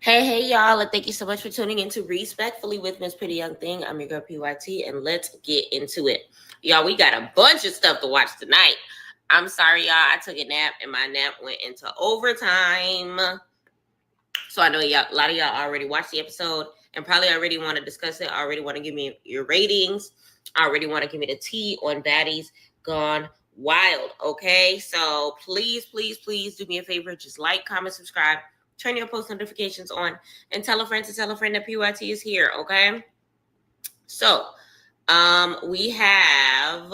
Hey, y'all, and thank you so much for tuning in to Respectfully with Miss Pretty Young Thing. I'm your girl, PYT, and let's get into it. Y'all, we got a bunch of stuff to watch tonight. I'm sorry, y'all. I took a nap, and my nap went into overtime. So I know y'all, a lot of y'all already watched the episode and probably already want to discuss it. Already want to give me your ratings. Already want to give me the tea on Baddies Gone Wild, okay? So please, please, please do me a favor. Just like, comment, subscribe. Turn your post notifications on and tell a friend to tell a friend that PYT is here, okay? So, we have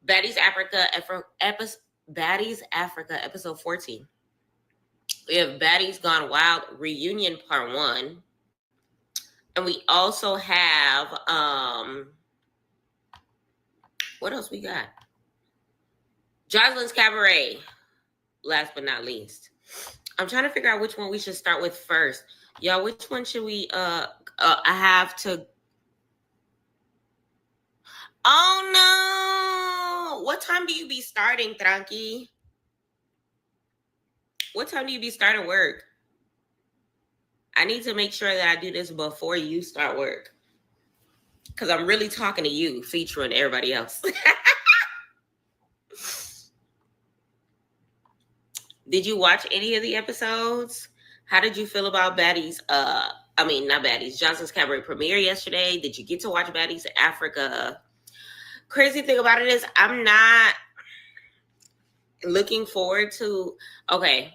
Baddies Africa, episode 14. We have Baddies Gone Wild Reunion Part 1. And we also have, what else we got? Joseline's Cabaret, last but not least. I'm trying to figure out which one we should start with first. Y'all, which one should we have to... Oh, no! What time do you be starting, Tranqui? What time do you be starting work? I need to make sure that I do this before you start work. Because I'm really talking to you, featuring everybody else. Did you watch any of the episodes? How did you feel about Baddies? Not Baddies. Johnson's Cabaret premiere yesterday. Did you get to watch Baddies Africa? Crazy thing about it is I'm not looking forward to... Okay.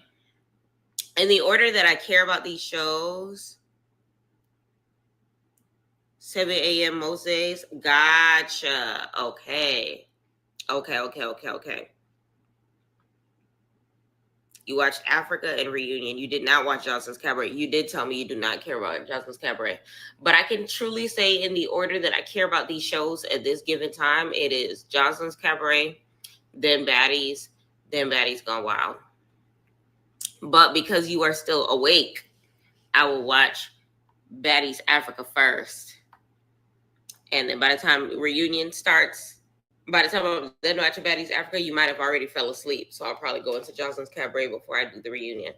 In the order that I care about these shows, 7 a.m. most days. Gotcha. Okay. You watched Africa and Reunion. You did not watch Johnson's Cabaret. You did tell me you do not care about Johnson's Cabaret. But I can truly say in the order that I care about these shows at this given time, it is Johnson's Cabaret, then Baddies Gone Wild. But because you are still awake, I will watch Baddies Africa first. And then by the time Reunion starts, by the time I'm done watching Baddies Africa, you might have already fell asleep. So I'll probably go into Johnson's Cabaret before I do the Reunion.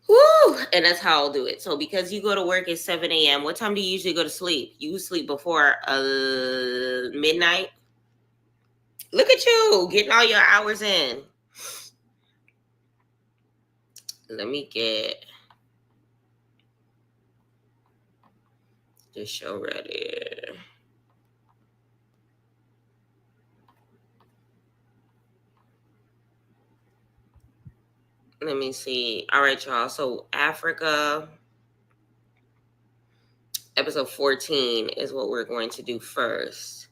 Woo! And that's how I'll do it. So because you go to work at 7 a.m., what time do you usually go to sleep? You sleep before midnight? Look at you, getting all your hours in. Let me get this show ready. Let me see. All right, y'all. So Africa, episode 14 is what we're going to do first.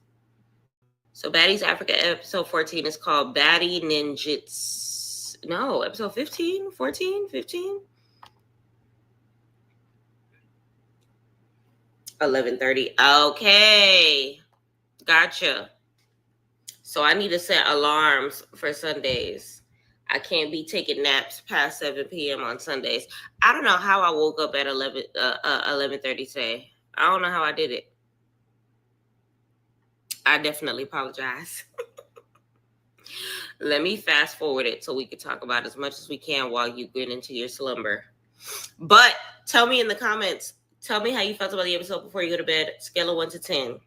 So Baddies Africa episode 14 is called Baddie Ninjitsu. No, episode 15, 14, 15? 11:30. Okay. Gotcha. So I need to set alarms for Sundays. I can't be taking naps past 7 p.m. on Sundays. I don't know how I woke up at 11:30 today. I don't know how I did it. I definitely apologize. Let me fast forward it so we can talk about as much as we can while you get into your slumber. But tell me in the comments. Tell me how you felt about the episode before you go to bed. Scale of 1 to 10.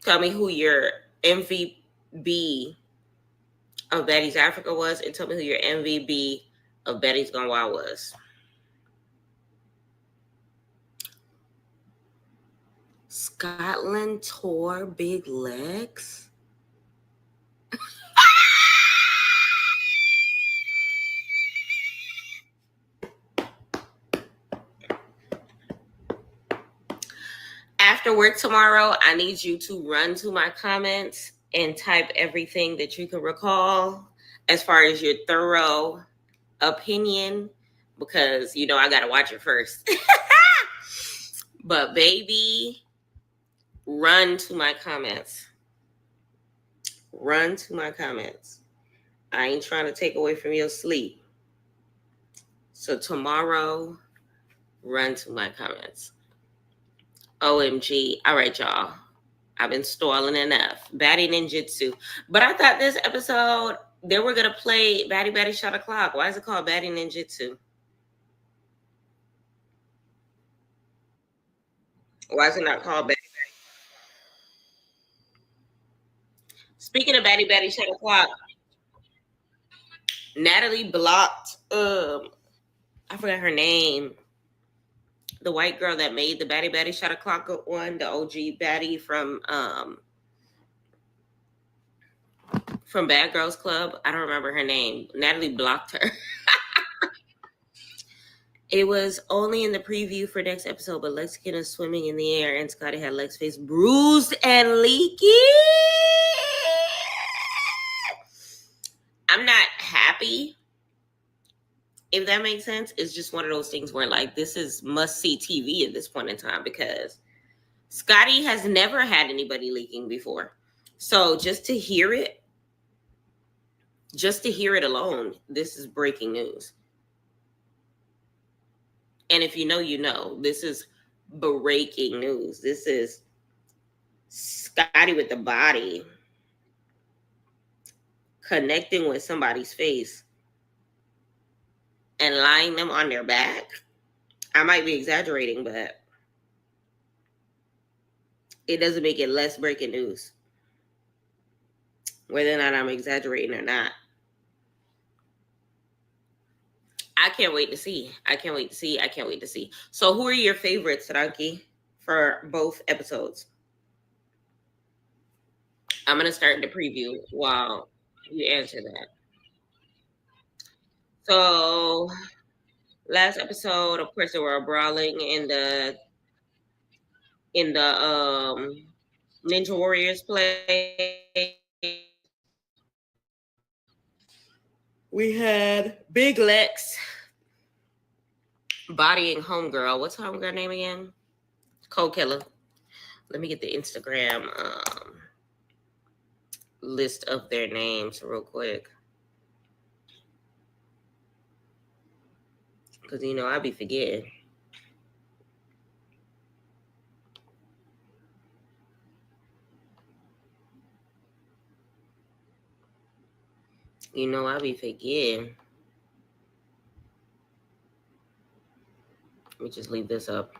Tell me who your MVP of Baddies Africa was, and tell me who your MVP of Baddies Gone Wild was. Scotland tour Big Legs? After work tomorrow, I need you to run to my comments and type everything that you can recall as far as your thorough opinion, because you know I gotta watch it first. But baby, run to my comments. Run to my comments. I ain't trying to take away from your sleep. So tomorrow, run to my comments. OMG. All right, y'all. I've been stalling enough. Baddie Ninjutsu. But I thought this episode, they were going to play Baddie Baddie Shot O'Clock. Why is it called Baddie Ninjutsu? Why is it not called Baddie Baddie? Speaking of Baddie Baddie Shot O'Clock, Natalie blocked, I forgot her name. The white girl that made the Baddie Baddie Shot O'Clock one, the OG baddie from Bad Girls Club. I don't remember her name. Natalie blocked her. It was only in the preview for next episode, but Lexington is swimming in the air, and Scotty had Lex's face bruised and leaky. I'm not happy, if that makes sense. It's just one of those things where, like, this is must-see TV at this point in time, because Scotty has never had anybody leaking before. So just to hear it alone, this is breaking news. And if you know, you know. This is breaking news. This is Scotty with the body connecting with somebody's face and lying them on their back. I might be exaggerating, but it doesn't make it less breaking news, whether or not I'm exaggerating or not. I can't wait to see. I can't wait to see. I can't wait to see. So who are your favorites, Ranki, for both episodes? I'm going to start the preview while you answer that. So last episode, of course, there were brawling in the Ninja Warriors play. We had Big Lex bodying Homegirl. What's Homegirl name again? Cold Killer. Let me get the Instagram list of their names real quick. Because, you know, I be forgetting. You know, I be forgetting. Let me just leave this up.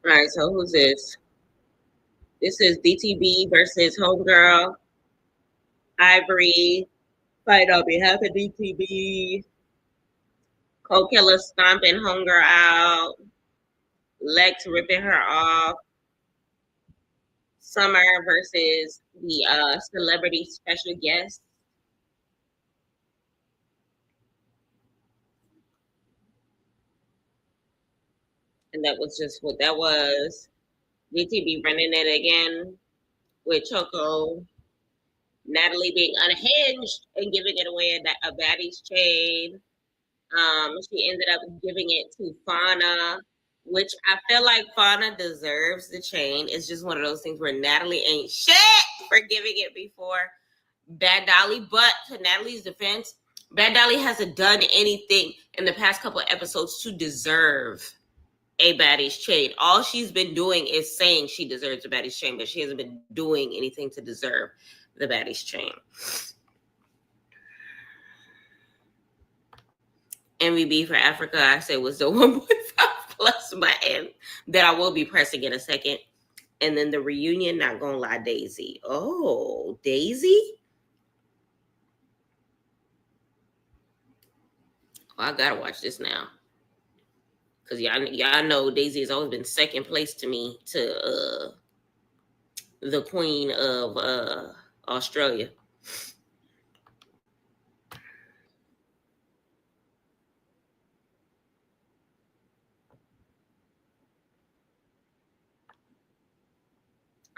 All right, so who's this? This is DTB versus Homegirl. Ivory, fight on behalf of DTB. Cold Killer stomping Homegirl out. Lex ripping her off. Summer versus the celebrity special guest. And that was just what that was. DTB running it again with Choco. Natalie being unhinged and giving it away a baddie's chain. She ended up giving it to Fauna, which I feel like Fauna deserves the chain. It's just one of those things where Natalie ain't shit for giving it before Bad Dolly. But to Natalie's defense, Bad Dolly hasn't done anything in the past couple of episodes to deserve a Baddies chain. All she's been doing is saying she deserves a Baddies chain, but she hasn't been doing anything to deserve the Baddies chain. MVB for Africa, I said, was the 1.5 plus button that I will be pressing in a second. And then the reunion, not gonna lie, Daisy. Oh, Daisy? Oh, I gotta watch this now. Because y'all know Daisy has always been second place to me to the Queen of Australia.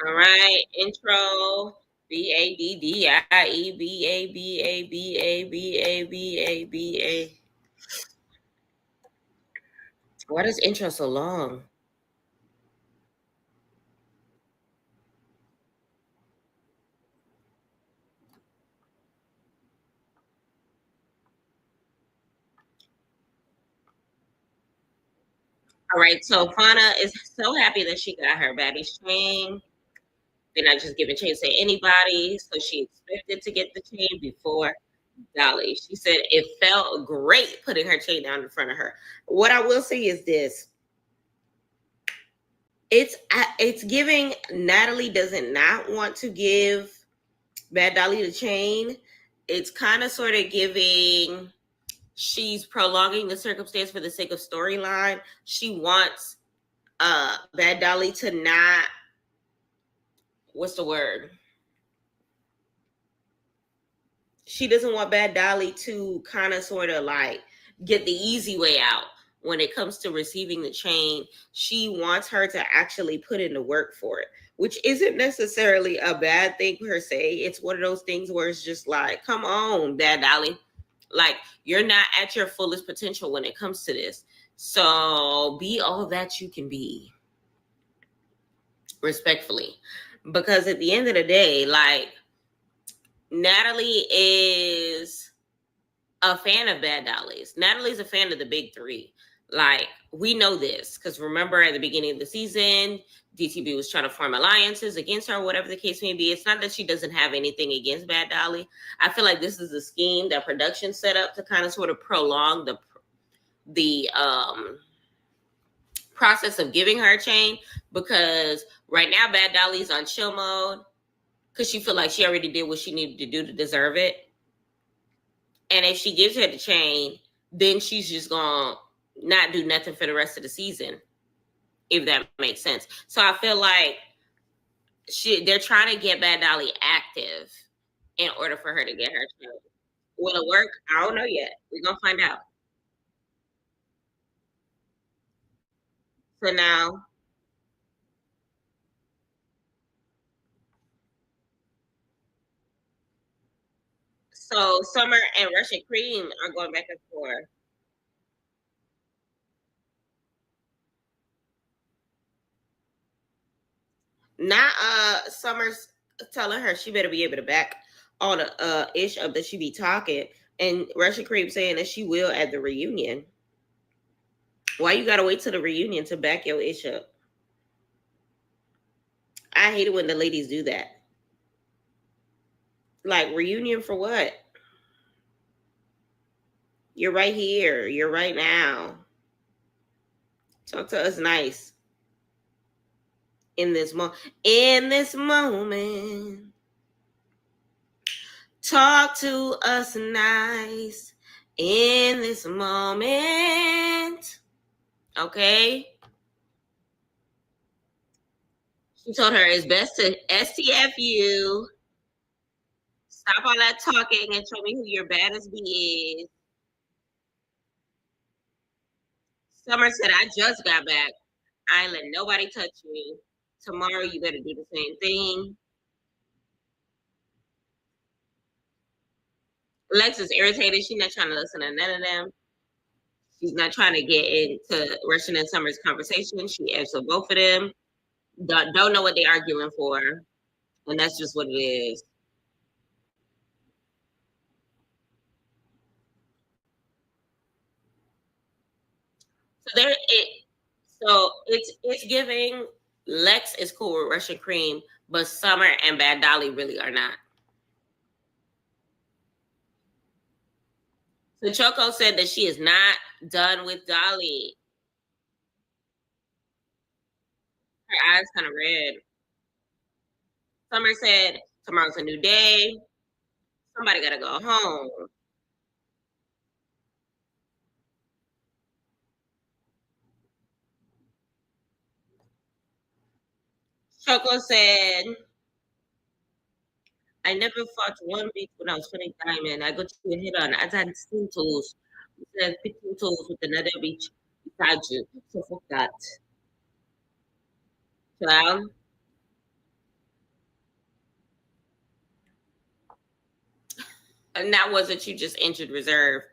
All right, intro. BADDIEBABABABABABA. Why does intro so long? All right, so Fauna is so happy that she got her Baddies chain. They're not just giving chains to anybody, so she expected to get the chain before Dolly. She said it felt great putting her chain down in front of her. What I will say is this: it's giving. Natalie doesn't not want to give Bad Dolly the chain. It's kind of sort of giving. She's prolonging the circumstance for the sake of storyline. She wants Bad Dolly to not, what's the word? She doesn't want Bad Dolly to kind of sort of like get the easy way out when it comes to receiving the chain. She wants her to actually put in the work for it, which isn't necessarily a bad thing per se. It's one of those things where it's just like, come on, Bad Dolly. Like, you're not at your fullest potential when it comes to this. So be all that you can be, respectfully. Because at the end of the day, like, Natalie is a fan of Bad Dolly's. Natalie's a fan of the big three. Like, we know this because remember at the beginning of the season, DTB was trying to form alliances against her, whatever the case may be. It's not that she doesn't have anything against Bad Dolly. I feel like this is a scheme that production set up to kind of sort of prolong the process of giving her a chain, because right now Bad Dolly's on chill mode because she feel like she already did what she needed to do to deserve it. And if she gives her the chain, then she's just gonna not do nothing for the rest of the season, if that makes sense. So I feel like they're trying to get Bad Dolly active in order for her to get her chain. Will it work? I don't know yet. We're gonna find out. So now, so Summer and Russian Cream are going back and forth. Not Summer's telling her she better be able to back all the ish up that she be talking, and Russian Cream saying that she will at the reunion. Why you gotta wait till the reunion to back your ish up? I hate it when the ladies do that. Like, reunion for what? You're right here. You're right now. Talk to us nice in this moment. In this moment. Talk to us nice in this moment. Okay? She told her it's best to STF you. Stop all that talking and show me who your baddest bee is. Summer said, I just got back. I ain't let nobody touch me. Tomorrow you better do the same thing. Lex is irritated. She's not trying to listen to none of them. She's not trying to get into Russian and Summer's conversation. She answered both of them. Don't know what they're arguing for. And that's just what it is. So So it's giving Lex is cool with Russian Cream, but Summer and Bad Dolly really are not. So Choco said that she is not done with Dolly. Her eyes kind of red. Summer said tomorrow's a new day. Somebody gotta go home. Choco said, I never fought one beat when I was 20 diamond. I got you a hit on. I had steam tools. It says 15 tools with another beach beside you. So fuck that. Well, and that wasn't you just injured reserve.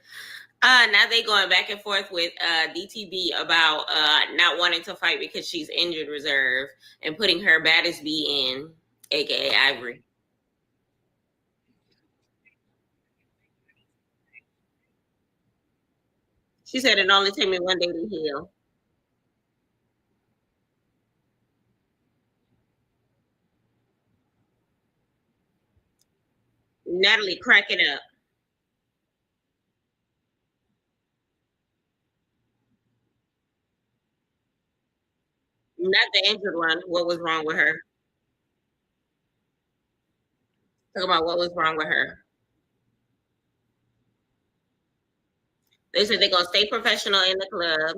Now they going back and forth with DTB about not wanting to fight because she's injured reserve and putting her baddest B in, aka Ivory. She said it only take me one day to heal. Natalie cracking up. Not the injured one. What was wrong with her? Talk about what was wrong with her. They said they're gonna stay professional in the club.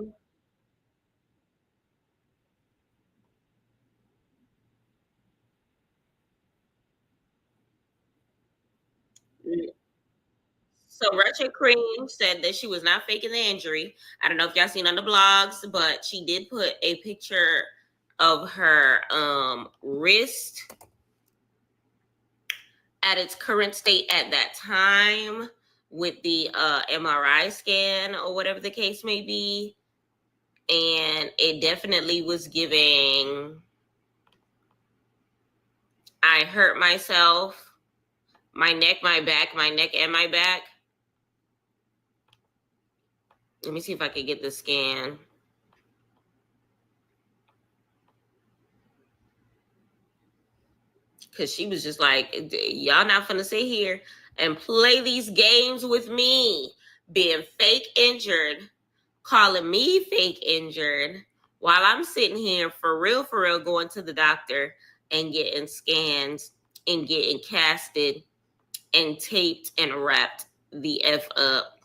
So Ratchet Cream said that she was not faking the injury. I don't know if y'all seen on the blogs, but she did put a picture of her wrist at its current state at that time with the MRI scan or whatever the case may be. And it definitely was giving I hurt myself, my neck, my back, my neck, and my back. Let me see if I can get the scan. Because she was just like, y'all not finna sit here and play these games with me, being fake injured, calling me fake injured, while I'm sitting here for real, going to the doctor and getting scans and getting casted and taped and wrapped the F up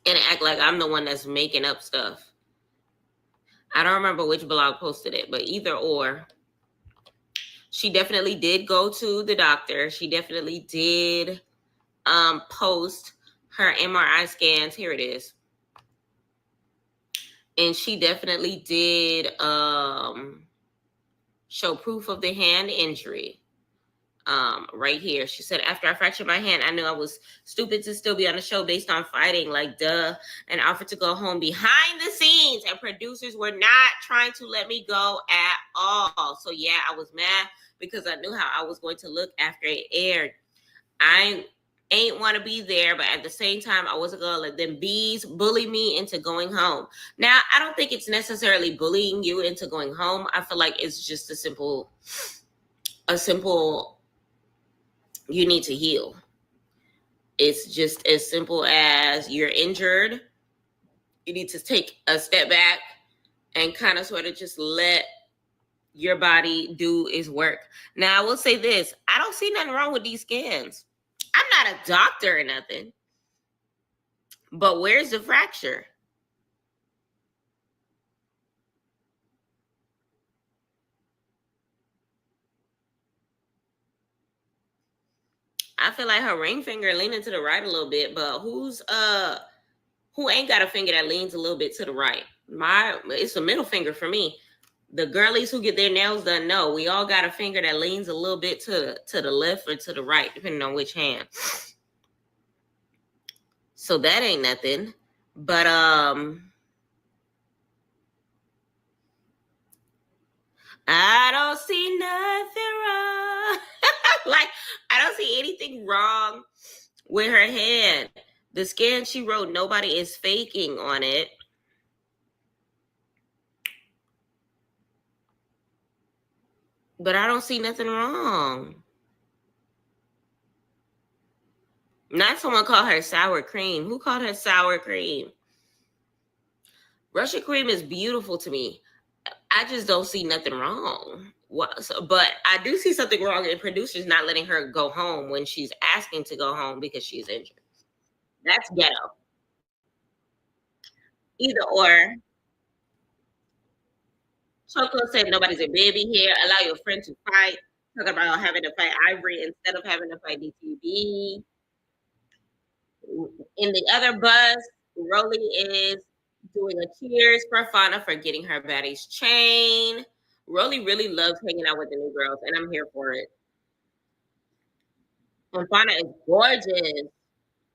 and act like I'm the one that's making up stuff. I don't remember which blog posted it, but either or, she definitely did go to the doctor. She definitely did post her MRI scans. Here it is. And she definitely did show proof of the hand injury. Right here. She said, after I fractured my hand, I knew I was stupid to still be on the show based on fighting, like duh, and offered to go home behind the scenes, and producers were not trying to let me go at all. So yeah, I was mad because I knew how I was going to look after it aired. I ain't want to be there, but at the same time, I wasn't gonna let them bees bully me into going home. Now, I don't think it's necessarily bullying you into going home. I feel like it's just a simple you need to heal. It's just as simple as you're injured. You need to take a step back and kind of sort of just let your body do its work. Now, I will say this. I don't see nothing wrong with these scans. I'm not a doctor or nothing. But where's the fracture? I feel like her ring finger leaning to the right a little bit, but who ain't got a finger that leans a little bit to the right? It's a middle finger for me. The girlies who get their nails done know we all got a finger that leans a little bit to the left or to the right, depending on which hand. So that ain't nothing. But I don't see nothing wrong. Like I don't see anything wrong with her hand. The scan she wrote, nobody is faking on it. But I don't see nothing wrong. Not someone called her sour cream. Who called her sour cream? Russian cream is beautiful to me. I just don't see nothing wrong. But I do see something wrong in producers not letting her go home when she's asking to go home because she's injured. That's ghetto. Either or. Choco said nobody's a baby here. Allow your friend to fight. Talk about having to fight Ivory instead of having to fight DTB. In the other bus, Rolly is doing a cheers for Fauna for getting her Baddies chain. Rolly really loves hanging out with the new girls, and I'm here for it. And Fauna is gorgeous.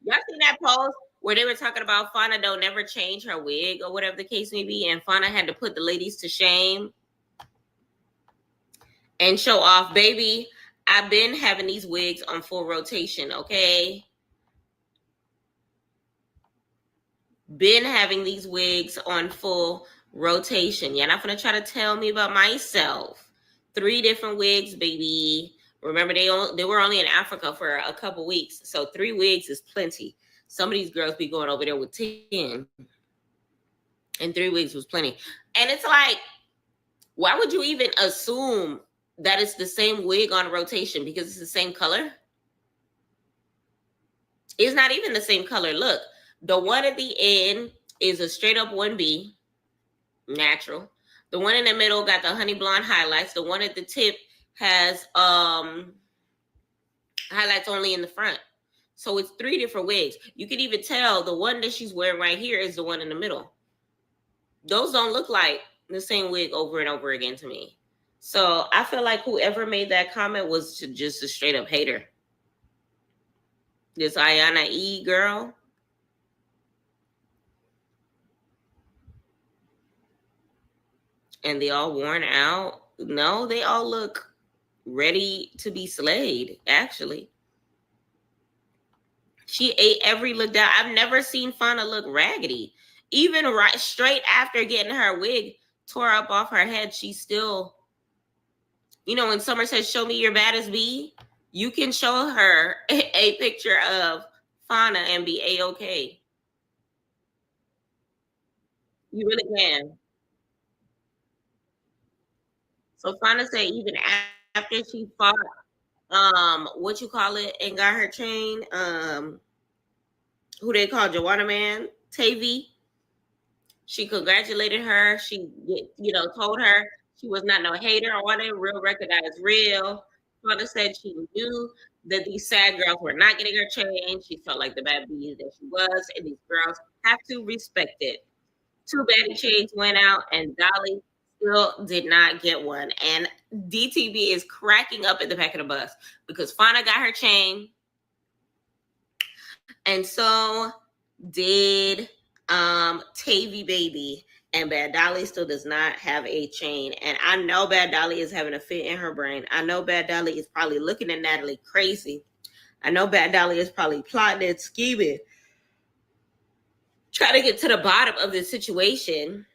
Y'all seen that post where they were talking about Fauna don't never change her wig or whatever the case may be, and Fauna had to put the ladies to shame and show off, baby. I've been having these wigs on full rotation, okay? Been having these wigs on full rotation. You're not gonna try to tell me about myself. 3 different wigs, baby. Remember, they were only in Africa for a couple weeks, so 3 wigs is plenty. Some of these girls be going over there with 10, and 3 wigs was plenty. And it's like, why would you even assume that it's the same wig on rotation? Because it's the same color? It's not even the same color. Look, the one at the end is a straight up 1B, natural. The one in the middle got the honey blonde highlights. The one at the tip has highlights only in the front. So it's 3 different wigs. You can even tell the one that she's wearing right here is the one in the middle. Those don't look like the same wig over and over again to me. So I feel like whoever made that comment was just a straight up hater. This Ayana E girl. And they all worn out. No, they all look ready to be slayed, actually. She ate every look down. I've never seen Fauna look raggedy. Even right straight after getting her wig tore up off her head, she still, when Summer says, show me your baddest B, you can show her a picture of Fauna and be A-okay. You really can. So Fauna said even after she fought what you call it and got her chain, who they call Joanna Man, Tavy, she congratulated her. She told her she was not no hater on it. Real recognize real. Fauna said she knew that these sad girls were not getting her chain. She felt like the bad bee that she was, and these girls have to respect it. 2 baddie chains went out, and Dolly still did not get one. And DTB is cracking up at the back of the bus because Fauna got her chain, and so did Tavy baby. And Bad Dolly still does not have a chain. And I know Bad Dolly is having a fit in her brain. I know Bad Dolly is probably looking at Natalie crazy. I know Bad Dolly is probably plotting and scheming, trying to get to the bottom of this situation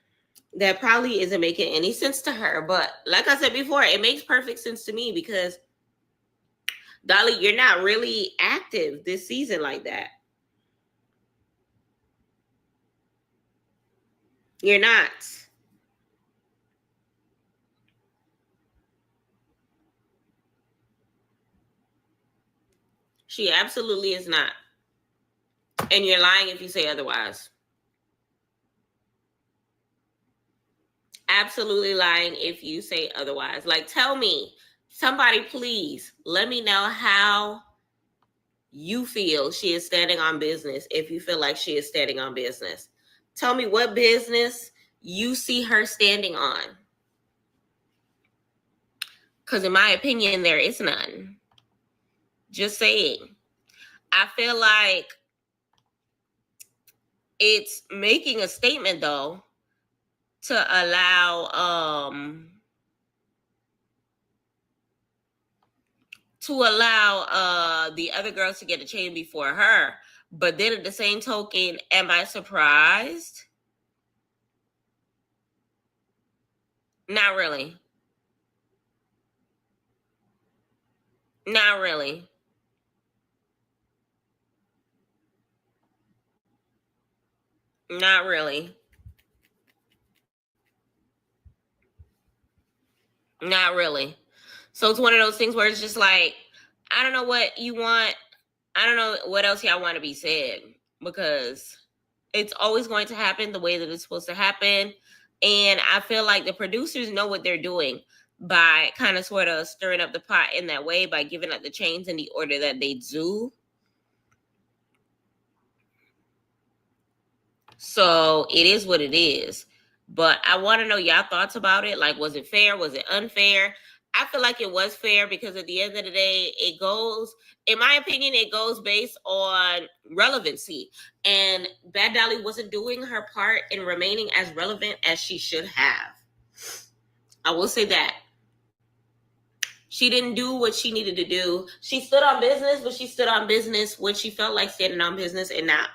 that probably isn't making any sense to her. But like I said before, it makes perfect sense to me because, Dolly, you're not really active this season like that. You're not. She absolutely is not. And you're lying if you say otherwise. Absolutely lying if you say otherwise. Like, tell me, somebody please let me know how you feel she is standing on business if you feel like she is standing on business. Tell me what business you see her standing on. Because in my opinion, there is none. Just saying. I feel like it's making a statement, though, to allow to allow the other girls to get a chain before her. But then at the same token, am I surprised? Not really. Not really. Not really. Not really. So it's one of those things where it's just like, I don't know what you want. I don't know what else y'all want to be said, because it's always going to happen the way that it's supposed to happen. And I feel like the producers know what they're doing by kind of sort of stirring up the pot in that way, by giving out the chains in the order that they do. So it is what it is. But I want to know y'all thoughts about it. Like, was it fair? Was it unfair? I feel like it was fair, because at the end of the day, it goes, in my opinion, it goes based on relevancy. And Bad Dolly wasn't doing her part in remaining as relevant as she should have. I will say that. She didn't do what she needed to do. She stood on business, but she stood on business when she felt like standing on business, and not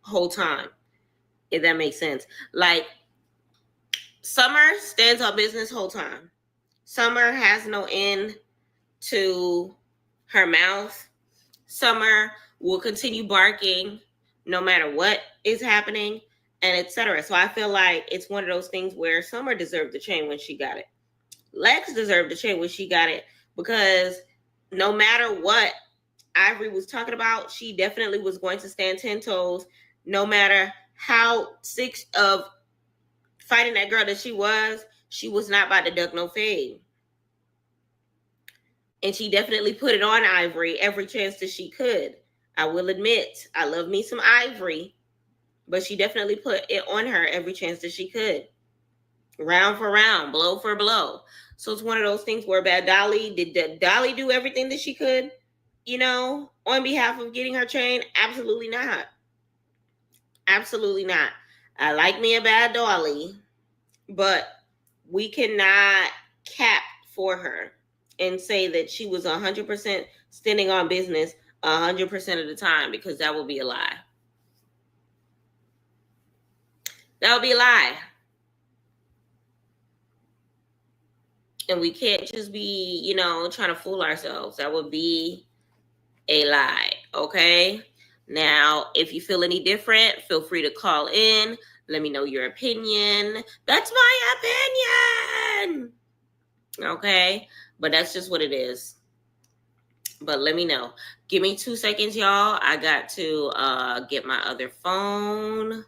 whole time. If that makes sense. Like, Summer stands on business whole time. Summer has no end to her mouth. Summer will continue barking no matter what is happening, and etc. So I feel like it's one of those things where Summer deserved the chain when she got it. Lex deserved the chain when she got it, because no matter what Ivory was talking about, she definitely was going to stand 10 toes, no matter how sick of fighting that girl that she was not about to duck no fade. And she definitely put it on Ivory every chance that she could. I will admit, I love me some Ivory, but she definitely put it on her every chance that she could. Round for round, blow for blow. So it's one of those things where Bad Dolly, did Dolly do everything that she could, on behalf of getting her chain? Absolutely not. Absolutely not. I like me a Bad Dolly, but we cannot cap for her and say that she was 100% standing on business 100% of the time, because that would be a lie. That would be a lie. And we can't just be, trying to fool ourselves. That would be a lie. Okay. Now, if you feel any different, feel free to call in. Let me know your opinion. That's my opinion. Okay. But that's just what it is. But let me know. Give me 2 seconds, y'all. I got to get my other phone,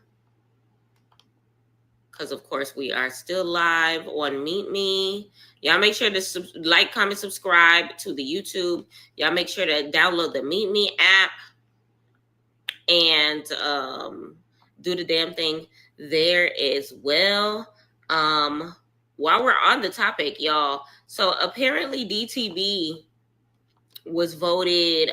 because of course we are still live on Meet Me. Y'all make sure to like, comment, subscribe to the YouTube. Y'all make sure to download the Meet Me app and do the damn thing there as well. While we're on the topic, y'all, so apparently DTB was voted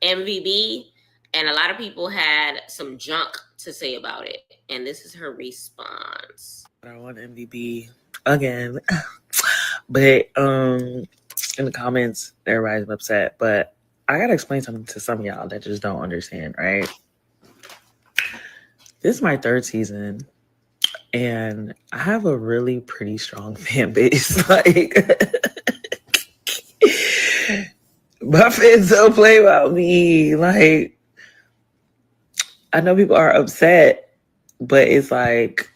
MVP, and a lot of people had some junk to say about it. And this is her response. I want MVP again. But in the comments, everybody's upset. But I gotta explain something to some of y'all that just don't understand, right? This is my 3rd season, and I have a really pretty strong fan base. Like, my fans don't play about me. Like, I know people are upset, but it's like,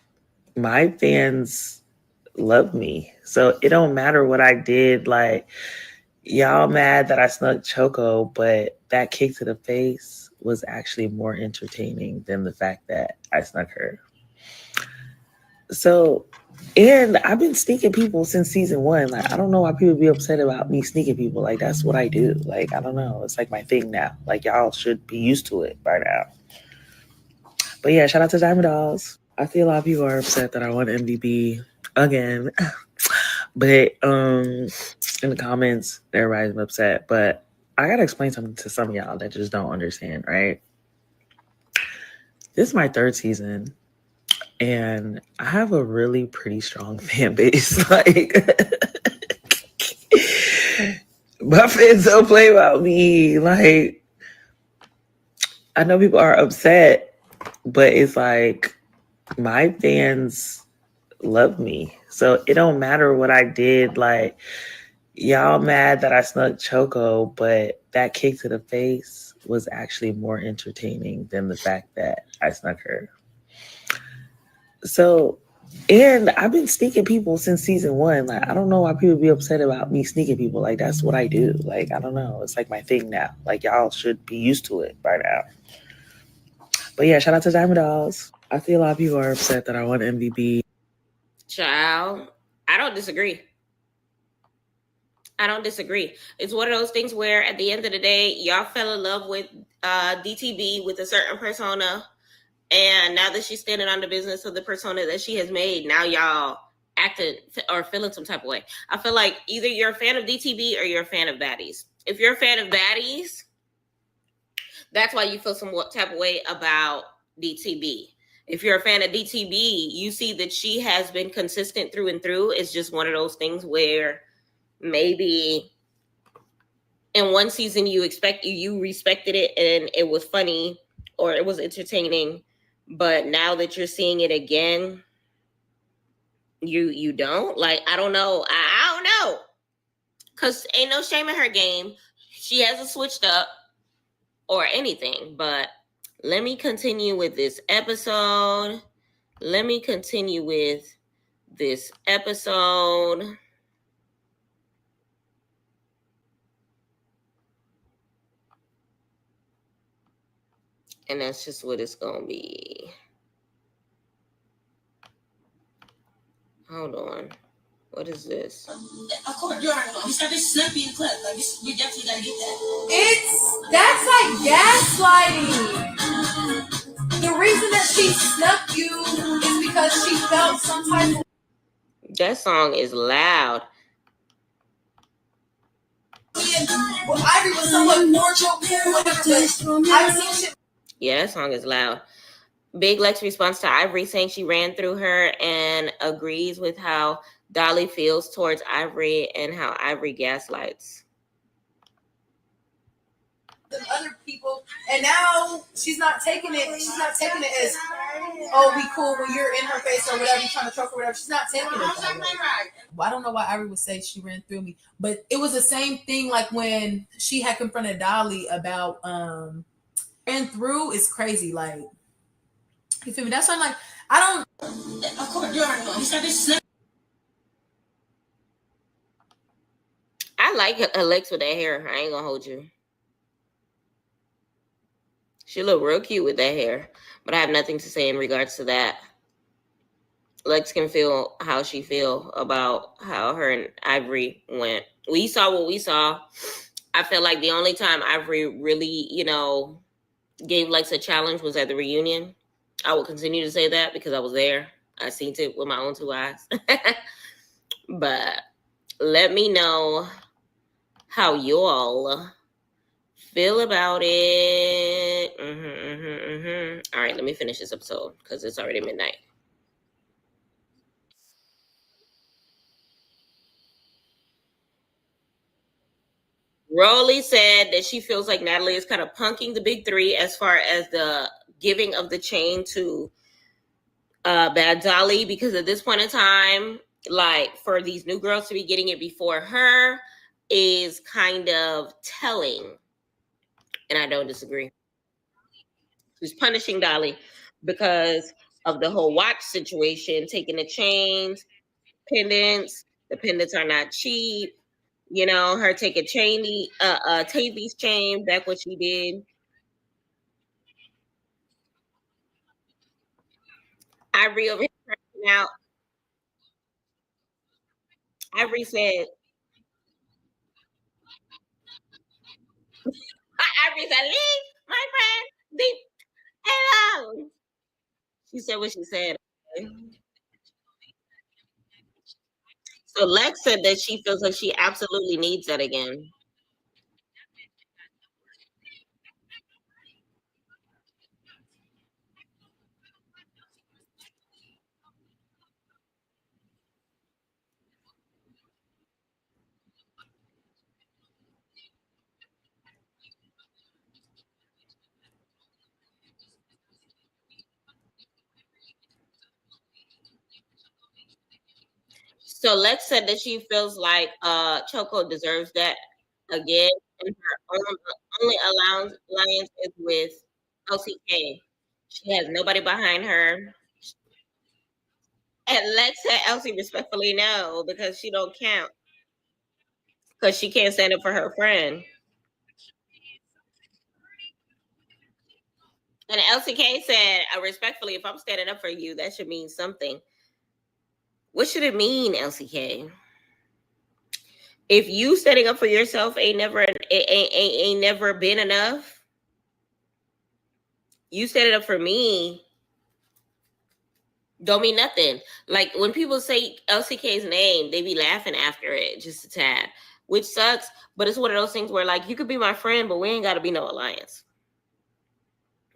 my fans love me. So it don't matter what I did. Like, y'all mad that I snuck Choco, but that kick to the face was actually more entertaining than the fact that I snuck her. So, and I've been sneaking people since season 1. Like, I don't know why people be upset about me sneaking people. Like, that's what I do. Like, I don't know. It's like my thing now. Like, y'all should be used to it by now. But yeah, shout out to Diamond Dolls. I see a lot of people are upset that I want MVP again. But in the comments, everybody's upset. But I gotta explain something to some of y'all that just don't understand, right? This is my 3rd season, and I have a really pretty strong fan base. Like, My fans don't play about me. Like, I know people are upset, but it's like my fans love me. So it don't matter what I did. Like, y'all mad that I snuck Choco, but that kick to the face was actually more entertaining than the fact that I snuck her. So, and I've been sneaking people since season one. Like, I don't know why people be upset about me sneaking people. Like, that's what I do. Like, I don't know. It's like my thing now. Like, y'all should be used to it by now. But yeah, shout out to Diamond Dolls. I see a lot of people are upset that I won MVP. Child, I don't disagree. I don't disagree. It's one of those things where at the end of the day, y'all fell in love with DTB with a certain persona. And now that she's standing on the business of the persona that she has made, now y'all acting or feeling some type of way. I feel like either you're a fan of DTB or you're a fan of Baddies. If you're a fan of Baddies, that's why you feel some type of way about DTB. If you're a fan of DTB, you see that she has been consistent through and through. It's just one of those things where maybe in one season you respected it and it was funny or it was entertaining, but now that you're seeing it again, you don't like. I don't know. I don't know, because ain't no shame in her game. She hasn't switched up or anything. But let me continue with this episode. Let me continue with this episode. And that's just what it's gonna be. Hold on. What is this? Of course, you already know. He's got this snappy and clip. Like, we definitely gotta get that. That's like gaslighting. The reason that she snuck you is because she felt some type of. That song is loud. Well, Ivy was somewhat cordial, whatever, but I've seen shit. Yeah, that song is loud. Big Lex responds to Ivory saying she ran through her and agrees with how Dolly feels towards Ivory and how Ivory gaslights. Other people, and now she's not taking it. She's not taking it as, oh, be cool when you're in her face or whatever, you're trying to choke or whatever. She's not taking it that way. Well, I don't know why Ivory would say she ran through me, but it was the same thing like when she had confronted Dolly about ran through is crazy. Like, you feel me? That's why I'm like, I don't. Of course, you already know. He's got this snake. I like Alex with that hair. I ain't gonna hold you. She look real cute with that hair, but I have nothing to say in regards to that. Lex can feel how she feel about how her and Ivory went. We saw what we saw. I feel like the only time Ivory really, gave Lex a challenge was at the reunion. I will continue to say that because I was there. I seen it with my own two eyes. But let me know how y'all feel about it. All right, let me finish this episode because it's already midnight. Rolly said that she feels like Natalie is kind of punking the big three as far as the giving of the chain to Bad Dolly, because at this point in time, like for these new girls to be getting it before her is kind of telling. And I don't disagree. She's punishing Dolly because of the whole watch situation, taking the chains, pendants. The pendants are not cheap. Her taking Tavy's chain back what she did. Ivory over here crashing out. Ivory said, Ivory said, leave my friend, leave alone. She said what she said. So Lex said that she feels like she absolutely needs that again. So Lex said that she feels like Choco deserves that again, and her only alliance is with LCK. She has nobody behind her. And Lex said Elsie respectfully no because she don't count because she can't stand up for her friend. And LCK said respectfully, if I'm standing up for you, that should mean something. What should it mean, LCK? If you standing up for yourself ain't never been enough, you standing up for me don't mean nothing. Like when people say LCK's name, they be laughing after it just a tad, which sucks. But it's one of those things where like you could be my friend, but we ain't got to be no alliance.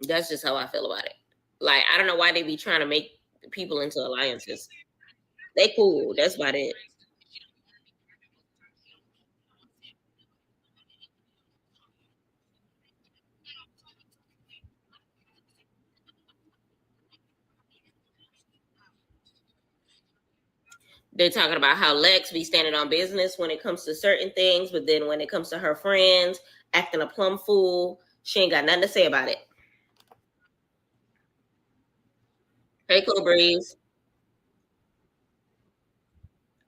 That's just how I feel about it. Like I don't know why they be trying to make people into alliances. They cool. That's about it. They're talking about how Lex be standing on business when it comes to certain things, but then when it comes to her friends, acting a plum fool, she ain't got nothing to say about it. Hey, Cool Breeze.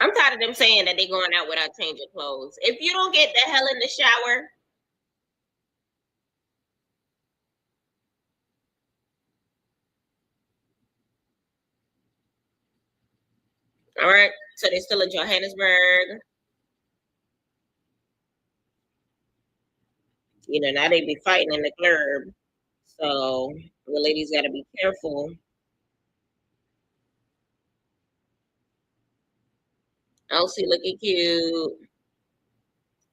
I'm tired of them saying that they going out without changing clothes. If you don't get the hell in the shower, all right. So they're still in Johannesburg. You know, now they be fighting in the club. So the ladies got to be careful. Elsie looking cute.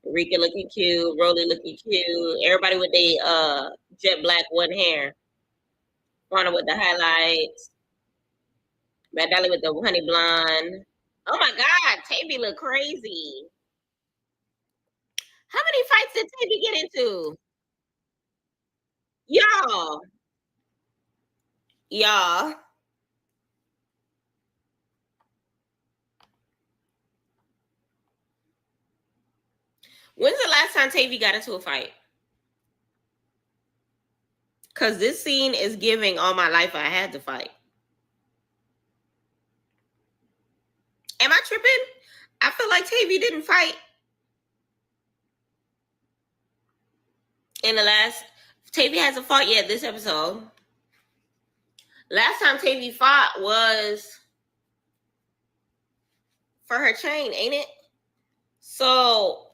Rika looking cute. Rolly looking cute. Everybody with the jet black one hair. Fauna with the highlights. Bad Dolly with the honey blonde. Oh my God, Tavy look crazy. How many fights did Tavy get into? Y'all, y'all. When's the last time Tavy got into a fight? Because this scene is giving all my life I had to fight. Am I tripping? I feel like Tavy didn't fight in the last. Tavy hasn't fought yet this episode. Last time Tavy fought was for her chain, ain't it? So,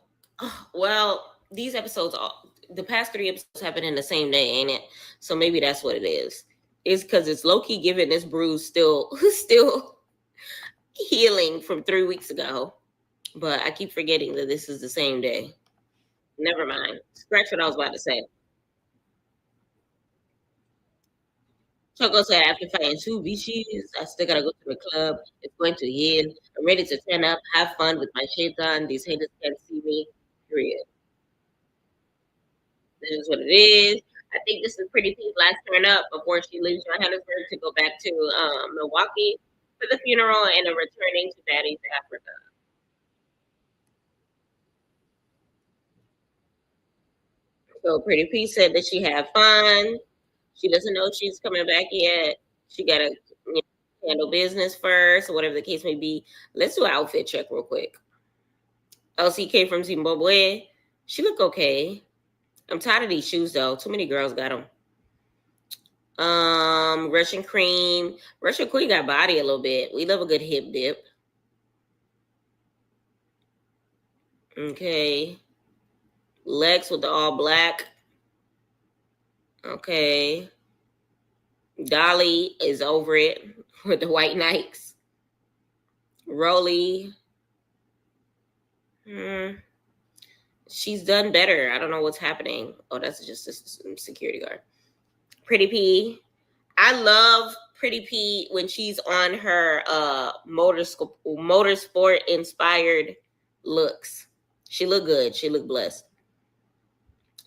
well, these episodes, the past 3 episodes happen in the same day, ain't it? So maybe that's what it is. It's because it's low key giving this bruise still healing from 3 weeks ago. But I keep forgetting that this is the same day. Never mind. Scratch what I was about to say. Choco said after fighting 2 bitches, I still gotta go to the club. It's going to heal. I'm ready to turn up, have fun with my shades on. These haters can't see me. Period. This is what it is. I think this is Pretty P's last turn up before she leaves Johannesburg to go back to Milwaukee for the funeral and a returning to Baddies Africa. So Pretty P said that she had fun. She doesn't know she's coming back yet. She got to handle business first, or whatever the case may be. Let's do an outfit check real quick. LCK from Zimbabwe. She look okay. I'm tired of these shoes though. Too many girls got them. Russian cream. Russian queen got body a little bit. We love a good hip dip. Okay. Lex with the all black. Okay. Dolly is over it with the white Nikes. Rolly. She's done better. I don't know what's happening. Oh, that's just a security guard. Pretty P. I love Pretty P when she's on her motorsport inspired looks. She look good. She look blessed.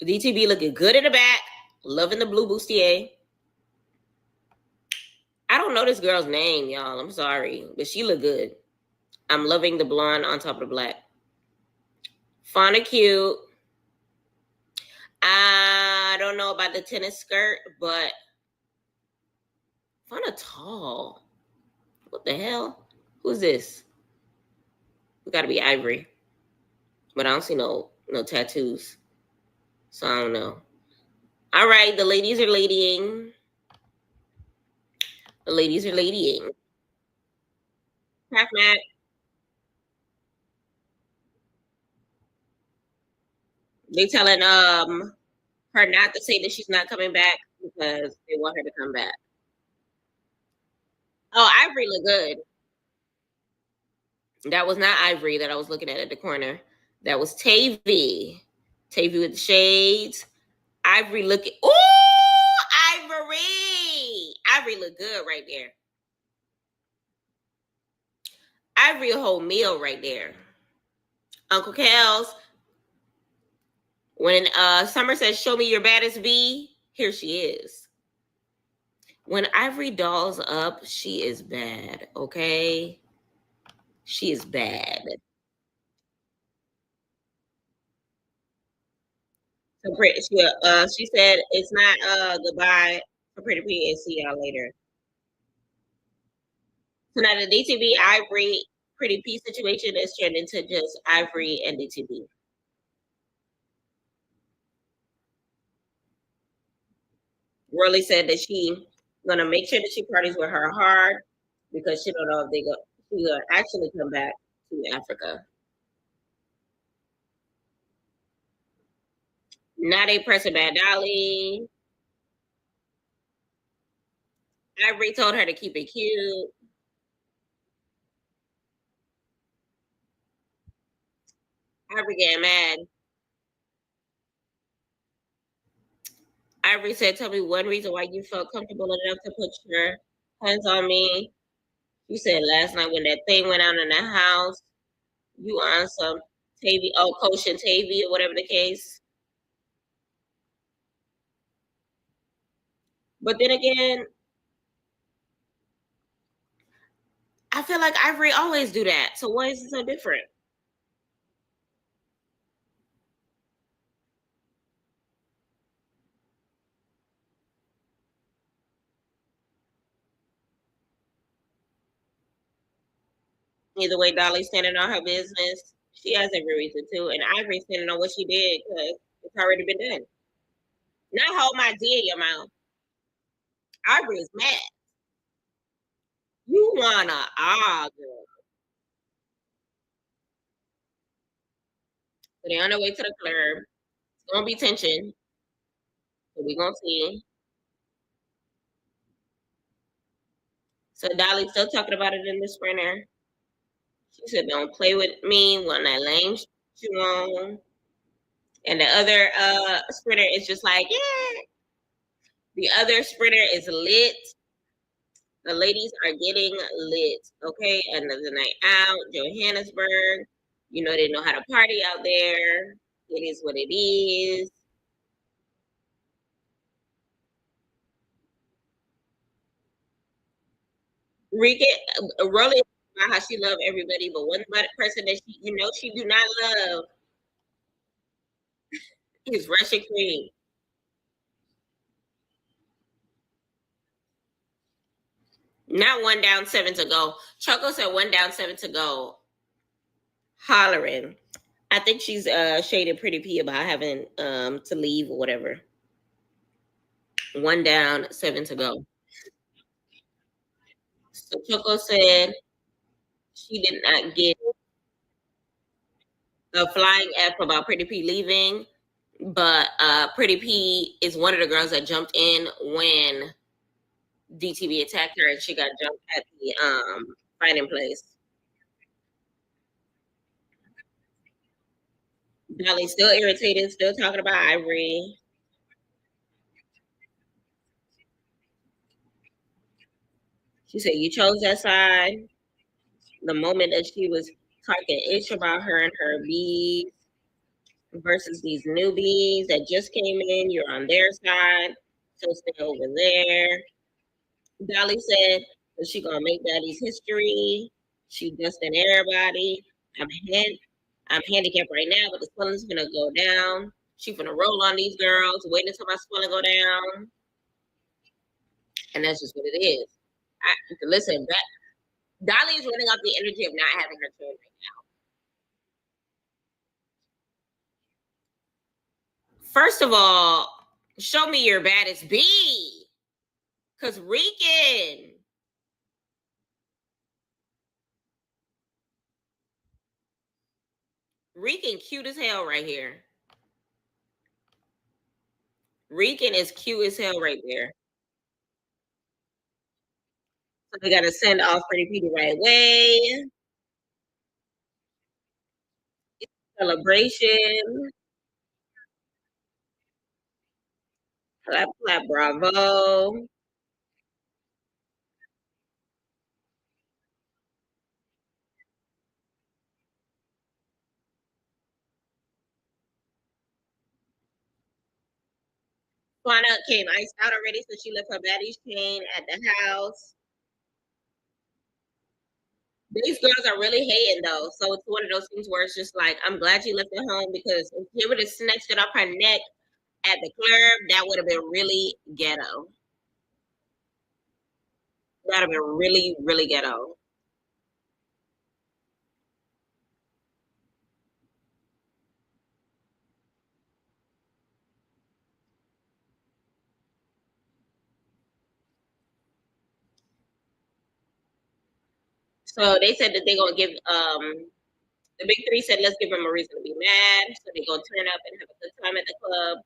DTB looking good in the back. Loving the blue bustier. I don't know this girl's name, y'all. I'm sorry, but she look good. I'm loving the blonde on top of the black. Fauna cute. I don't know about the tennis skirt, but Fauna tall. What the hell? Who's this? We gotta be Ivory. But I don't see no tattoos. So I don't know. All right, the ladies are ladying. The ladies are ladying. Half Mac. They telling her not to say that she's not coming back because they want her to come back. Oh, Ivory look good. That was not Ivory that I was looking at the corner. That was Tavy. Tavy with the shades. Ivory looking. Ooh, Ivory. Ivory look good right there. Ivory a whole meal right there. Uncle Kels. When Summer says, "Show me your baddest V," here she is. When Ivory dolls up, she is bad. Okay, she is bad. So pretty, she said it's not goodbye for Pretty P and see y'all later. So now the DTV Ivory Pretty P situation is turned into just Ivory and DTV. Worley said that she gonna make sure that she parties with her hard because she don't know if she gonna actually come back to Africa. Not a person bad Dolly. Ivory told her to keep it cute. Ivory getting mad. Ivory said, "Tell me one reason why you felt comfortable enough to put your hands on me." You said last night when that thing went out in the house, you on some Tavy, Coach and Tavy or whatever the case. But then again, I feel like Ivory always do that. So why is it so different? Either way, Dolly's standing on her business. She has every reason to, and Ivory's standing on what she did because it's already been done. Not hold my D in your mouth. Ivory is mad. You wanna argue. So they on their way to the club. It's gonna be tension. So we gonna see. So Dolly's still talking about it in the sprinter. She said, "Don't play with me when that lame shit you on." And the other sprinter is just like, yeah. The other sprinter is lit. The ladies are getting lit. Okay, another night out, Johannesburg. You know they know how to party out there. It is what it is. Rika, Rolly about how she love everybody, but one person that she do not love is Russia Cream. Not one down, seven to go. Choco said one down, seven to go. Hollering. I think she's shaded Pretty P about having to leave or whatever. One down, seven to go. So Choco said she did not get a flying F about Pretty P leaving, but Pretty P is one of the girls that jumped in when DTV attacked her and she got jumped at the fighting place. Dolly's still irritated, still talking about Ivory. She said, "You chose that side." The moment that she was talking ish about her and her bees versus these newbies that just came in, you're on their side. So stay over there. Dolly said that she gonna make Baddies history. She dusting everybody. I'm hand, I'm handicapped right now, but the swelling's gonna go down. She gonna roll on these girls, waiting until my swelling go down, and that's just what it is. Listen, Dolly is running off the energy of not having her children. First of all, show me your baddest B, cause Rican cute as hell right here. Rican is cute as hell right there. So we gotta send off Pretty P the right way. Celebration. Clap, clap, bravo. Juana came iced out already, so she left her Baddies chain at the house. These girls are really hating though, so it's one of those things where it's just like, I'm glad you left it home because if you would have snatched it off her neck at the club, that would have been really ghetto. That would have been really, really ghetto. So they said that they're gonna give the big three said let's give them a reason to be mad. So they gonna turn up and have a good time at the club.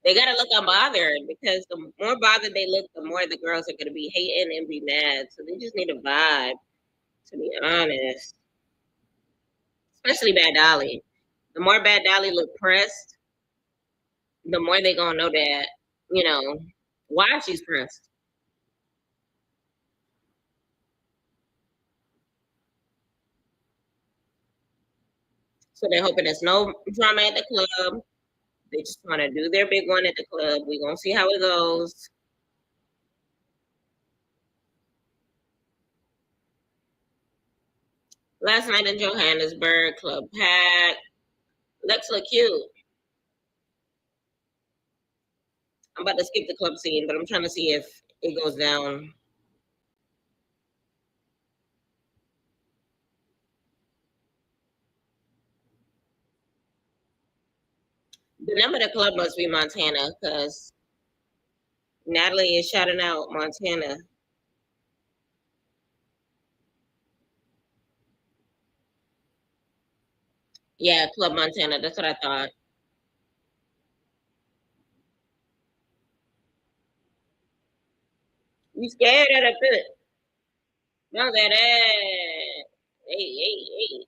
They gotta look unbothered because the more bothered they look, the more the girls are gonna be hating and be mad. So they just need a vibe, to be honest. Especially Bad Dolly. The more Bad Dolly look pressed, the more they gonna know that, you know, why she's pressed. So they're hoping there's no drama at the club. They just want to do their big one at the club. We're gonna see how it goes. Last night in Johannesburg, club packed. Lex look cute. I'm about to skip the club scene, but I'm trying to see if it goes down. The name of the club must be Montana because Natalie is shouting out Montana. Yeah, Club Montana. That's what I thought. You scared of the pit? No, that ass. Hey, hey, hey.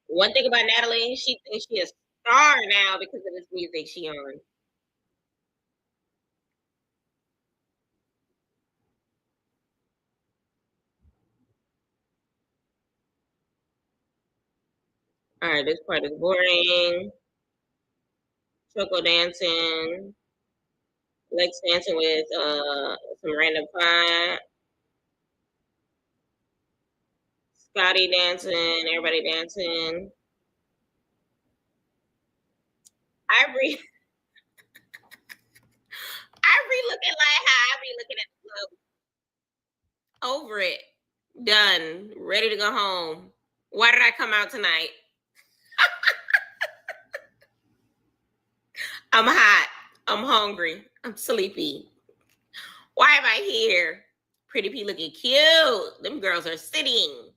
One thing about Natalie, she thinks she a star now because of this music she on. All right, this part is boring. Choco dancing. Lex dancing with some random pie. Scotty dancing. Everybody dancing. Ivory. Ivory looking like how I be looking at the club. Over it. Done. Ready to go home. Why did I come out tonight? I'm hot. I'm hungry. I'm sleepy. Why am I here? Pretty P looking cute. Them girls are sitting.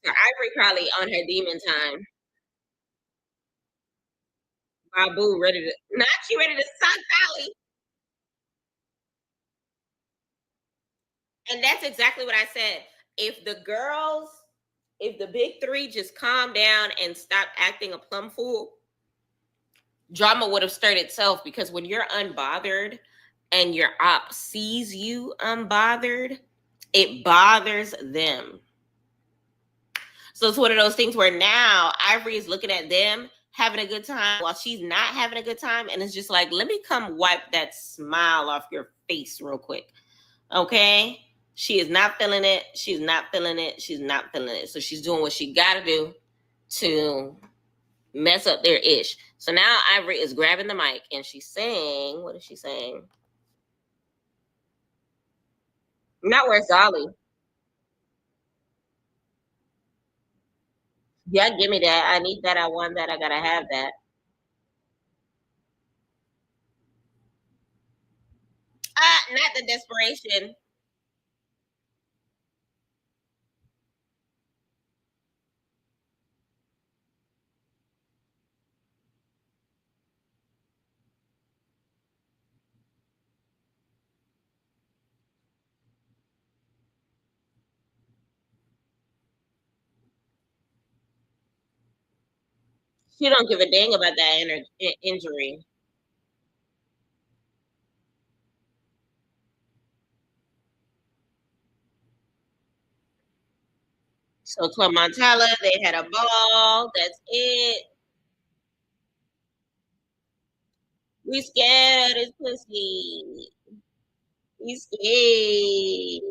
So Ivory probably on her demon time. Babu ready to not she ready to suck Dolly. And that's exactly what I said. If the girls, if the big three just calm down and stop acting a plum fool, drama would have stirred itself because when you're unbothered and your op sees you unbothered, it bothers them. So it's one of those things where now Ivory is looking at them having a good time while she's not having a good time. And it's just like, let me come wipe that smile off your face real quick. Okay? She is not feeling it. She's not feeling it. She's not feeling it. So she's doing what she got to do to mess up their ish. So now Ivory is grabbing the mic and she's saying, what is she saying? Not where's Dolly. Yeah, give me that. I need that. I want that. I gotta have that. Not the desperation. She don't give a dang about that injury. So Club Montella, they had a ball. That's it. We scared as pussy. We scared.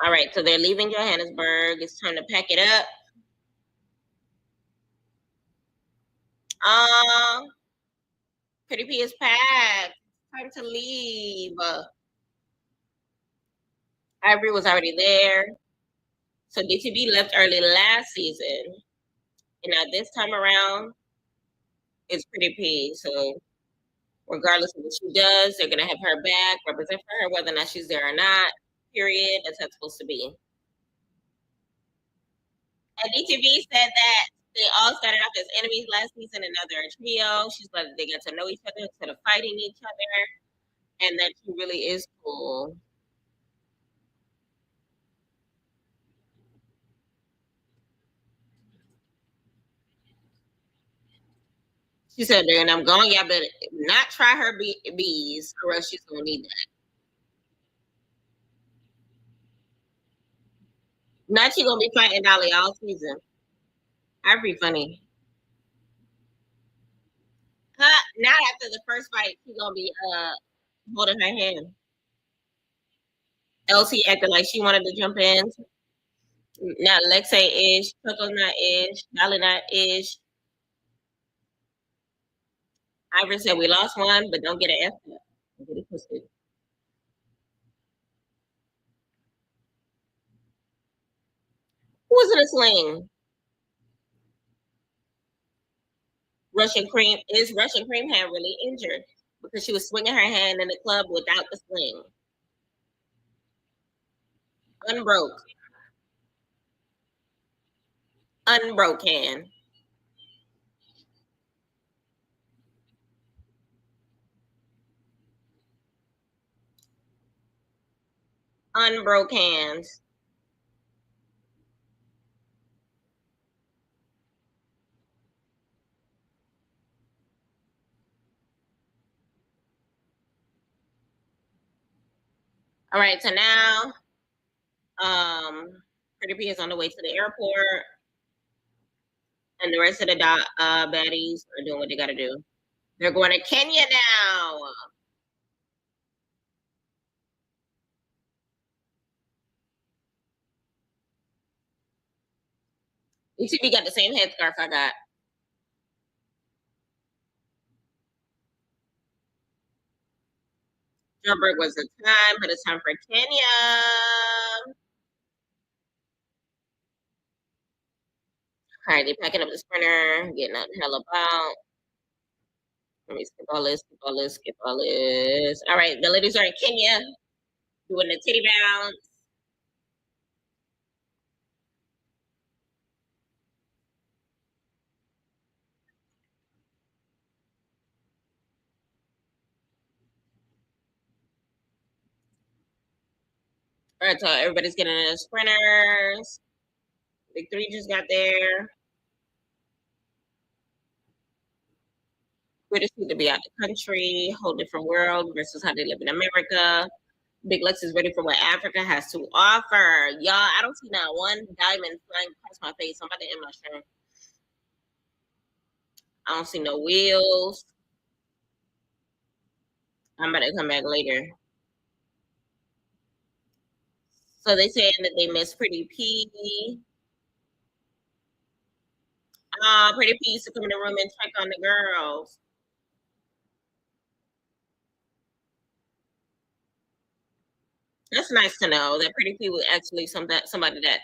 All right, so they're leaving Johannesburg. It's time to pack it up. Um, Pretty P is packed. Time to leave. Ivory was already there. So DTB left early last season. And now this time around, it's Pretty P. So regardless of what she does, they're gonna have her back, represent for her, whether or not she's there or not. Period. That's how it's supposed to be. And DTV said that they all started off as enemies last season, and now they're a trio. She's like they got to know each other instead of fighting each other, and that she really is cool. She said, "And I'm going. Y'all better not try her bees, or else she's gonna need that. Not she gonna be fighting Dolly all season. I'd be funny. Not after the first fight, she gonna be holding her hand. Elsie acting like she wanted to jump in. Not Lexi ish, Coco not ish, Dolly not ish. Ivory said we lost one, but don't get an F up. Don't get it twisted. Who was in a sling? Russian Cream. Is Russian Cream hand really injured? Because she was swinging her hand in the club without the sling. Unbroke. Unbroken. Unbroke hands. All right, so now Pretty P is on the way to the airport, and the rest of the baddies are doing what they gotta do. They're going to Kenya now. UTV got the same headscarf I got. Joburg was the time, but it's time for Kenya. All right, they packing up the sprinter, getting out the hell about. Let me skip all this, skip all this, skip all this. All right, the ladies are in Kenya doing the titty bounce. All right, so everybody's getting in the sprinters. Big three just got there. Bittersweet to be out the country, whole different world versus how they live in America. Big Lex is ready for what Africa has to offer. Y'all, I don't see not one diamond flying across my face. I'm about to end my shirt. I don't see no wheels. I'm about to come back later. So they saying that they miss Pretty P. Pretty P used to come in the room and check on the girls. That's nice to know that Pretty P was actually somebody that.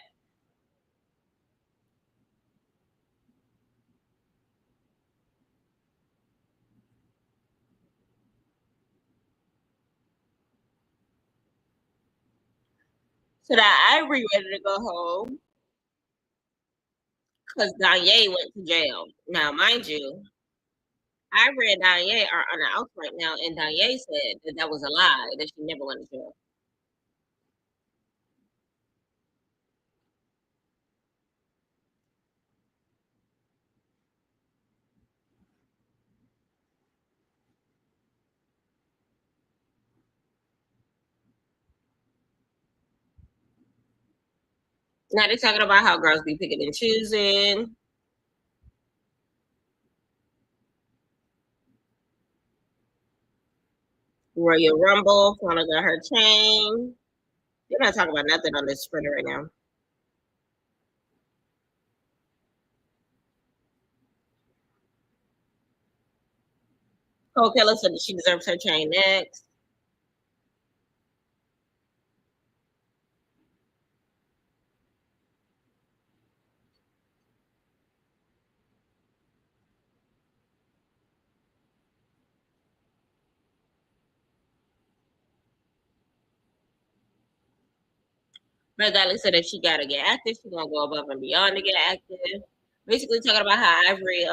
So that Ivory ready to go home because Danye went to jail. Now, mind you, Ivory and Danye are on the outs right now, and Danye said that that was a lie, that she never went to jail. Now they're talking about how girls be picking and choosing. Royal Rumble, Fauna got her chain. They're not talking about nothing on this sprinter right now. Cole Keller said that she deserves her chain next. Red Dottie said if she gotta get active, she's gonna go above and beyond to get active. Basically talking about how Ivory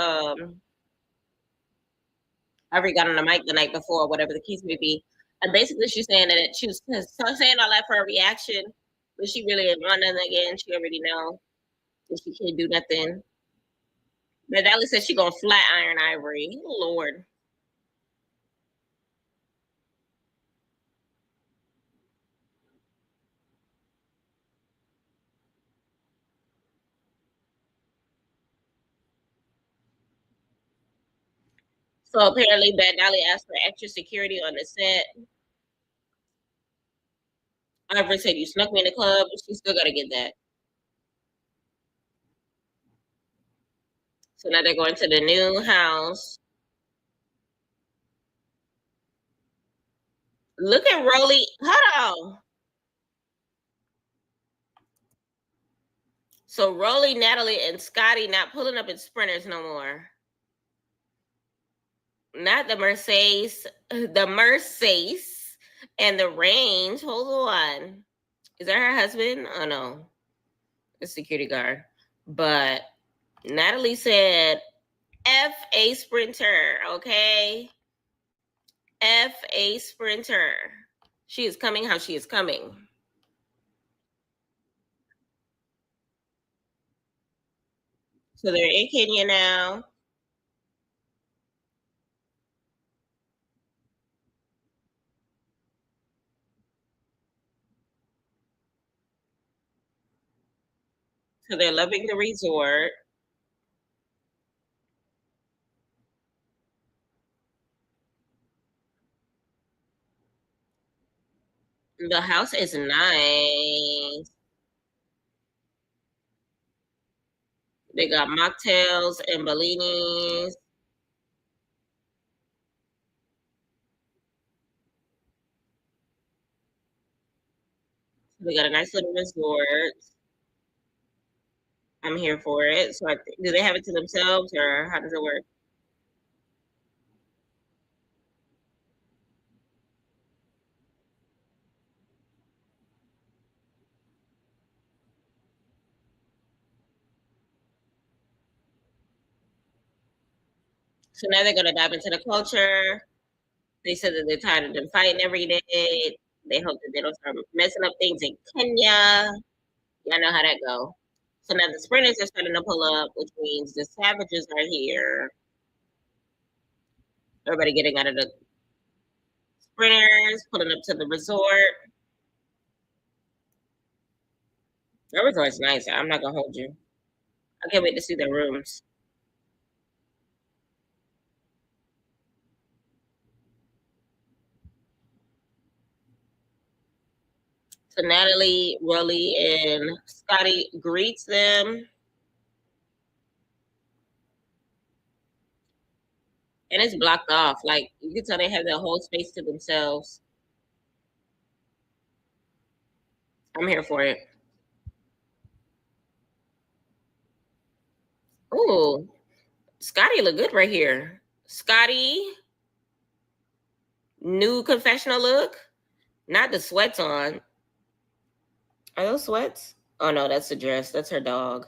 got on the mic the night before, whatever the case may be. And basically she's saying that she was saying all that for a reaction, but she really didn't want nothing again. She already know that she can't do nothing. Red Dottie said she gonna flat iron Ivory. Oh, Lord. So apparently Bad Dolly asked for extra security on the set. Ivory said you snuck me in the club, but she still gotta get that. So now they're going to the new house. Look at Rolly. Hold on. So Rolly, Natalie, and Scotty not pulling up in sprinters no more. Not the Mercedes, the Mercedes, and the Range. Hold on. Is that her husband? Oh no, the security guard. But Natalie said, "F a sprinter." Okay, F a sprinter. She is coming how she is coming. So they're in Kenya now. So they're loving the resort. The house is nice. They got mocktails and bellinis. They got a nice little resort. I'm here for it. So do they have it to themselves or how does it work? So now they're gonna dive into the culture. They said that they're tired of them fighting every day. They hope that they don't start messing up things in Kenya. Y'all know how that go. So now the sprinters are starting to pull up, which means the savages are here. Everybody getting out of the sprinters, pulling up to the resort. That resort's nice. I'm not gonna hold you. I can't wait to see the rooms. So Natalie, Rolly, and Scotty greets them, and it's blocked off. Like you can tell they have their whole space to themselves. I'm here for it. Ooh, Scotty look good right here. Scotty, new confessional look. Not the sweats on. Are those sweats? Oh no, that's the dress. That's her dog.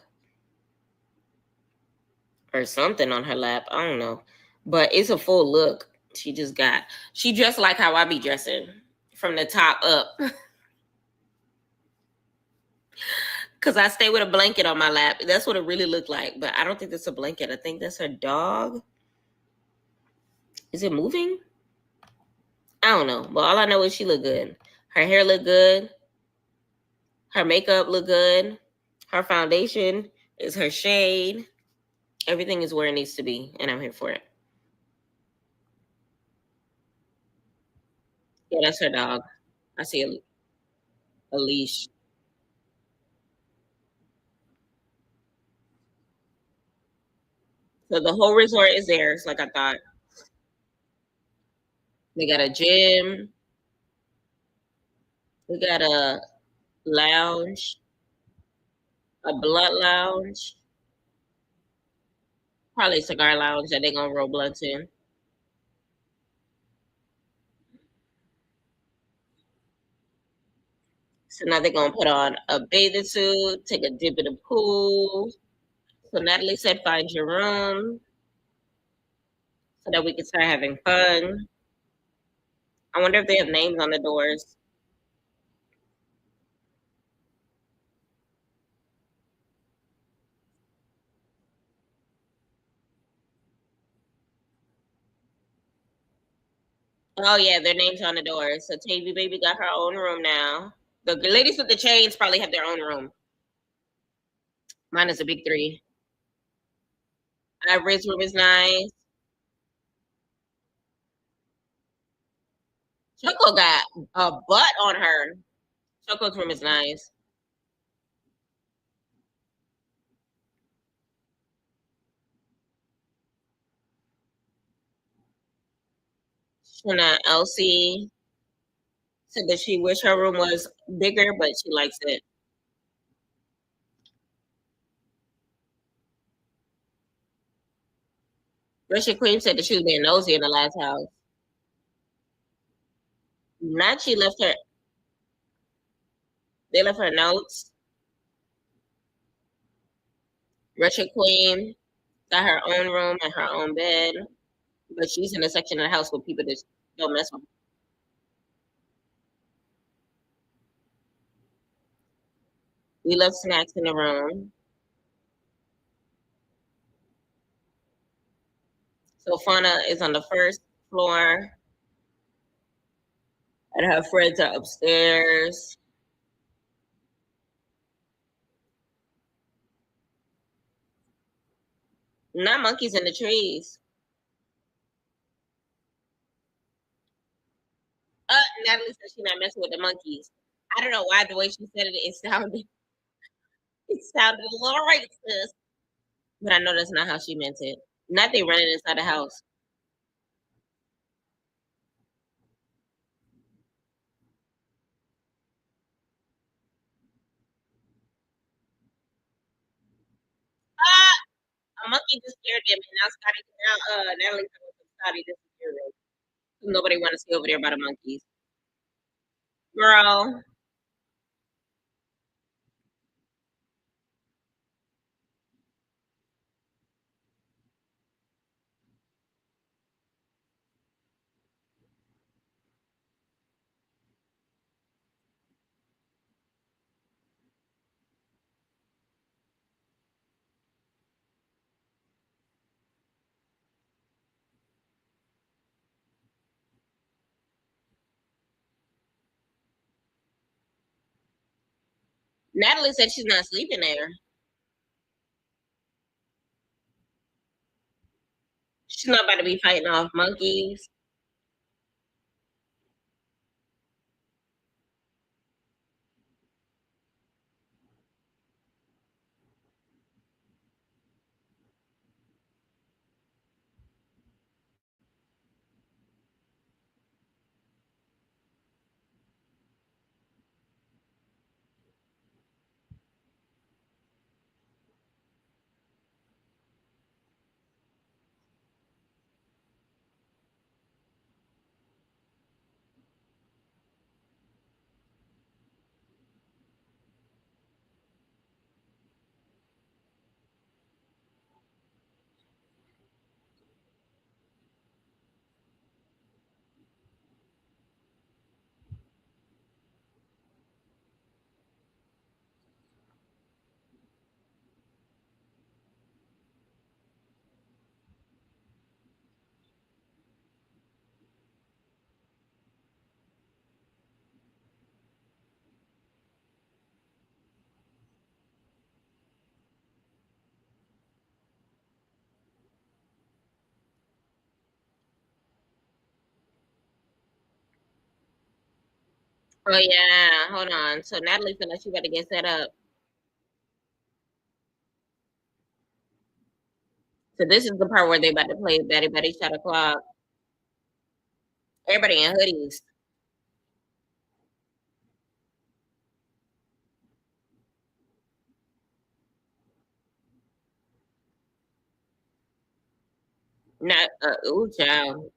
Or something on her lap. I don't know. But it's a full look. She just got. She dressed like how I be dressing from the top up. Cause I stay with a blanket on my lap. That's what it really looked like. But I don't think that's a blanket. I think that's her dog. Is it moving? I don't know. But all I know is she look good. Her hair look good. Her makeup look good. Her foundation is her shade. Everything is where it needs to be, and I'm here for it. Yeah, that's her dog. I see a leash. So the whole resort is theirs, like I thought. They got a gym. We got a lounge, a blunt lounge, probably a cigar lounge that they're gonna roll blunts in. So now they're gonna put on a bathing suit, take a dip in the pool. So Natalie said, "Find your room so that we can start having fun." I wonder if they have names on the doors. Oh yeah, their names on the doors. So Tavy Baby got her own room now. The ladies with the chains probably have their own room. Mine is a big three. Riz room is nice. Choco got a butt on her. Choco's room is nice. Shana Elsie said that she wish her room was bigger, but she likes it. Russia Queen said that she was being nosy in the last house. Not she left her. They left her notes. Russia Queen got her own room and her own bed, but she's in a section of the house where people just don't mess with her. We left snacks in the room. So Fauna is on the first floor, and her friends are upstairs. Not monkeys in the trees. Natalie said she's not messing with the monkeys. I don't know why the way she said it, it sounded a little racist. But I know that's not how she meant it. Not they running inside the house. Ah, a monkey just scared them, and Natalie told Scotty this is your room. Nobody want to stay over there by the monkeys. Girl, Natalie said she's not sleeping there. She's not about to be fighting off monkeys. Oh yeah, hold on. So Natalie feel like she got to get set up. So this is the part where they about to play Betty Betty Shot O'Clock. Everybody in hoodies. Not ooh child.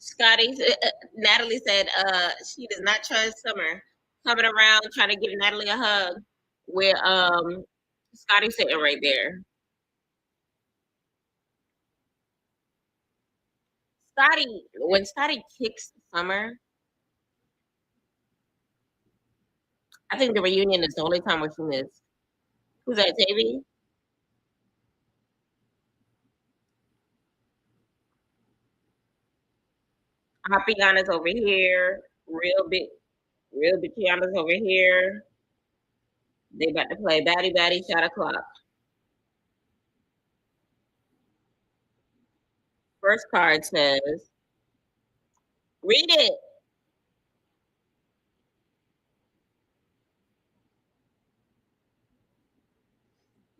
Scotty, Natalie said she does not trust Summer coming around trying to give Natalie a hug. Where Scotty sitting right there. Scotty, when Scotty kicks Summer, I think the reunion is the only time where she missed. Who's that, Tavy? Hoppyana's over here. Real big Tiana's over here. They about to play Batty Batty Shot O'Clock. First card says, read it.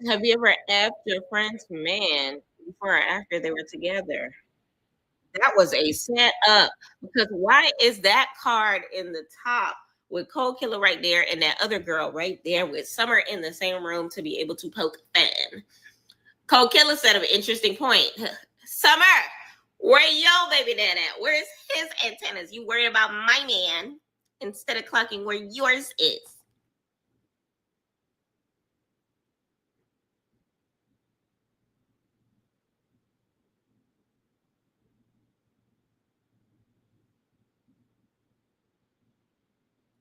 Have you ever effed your friend's man before or after they were together? That was a setup because why is that card in the top with Cold Killer right there and that other girl right there with Summer in the same room to be able to poke fun? Cold Killer said an interesting point. Summer, where your baby dad at? Where's his antennas? You worried about my man instead of clocking where yours is.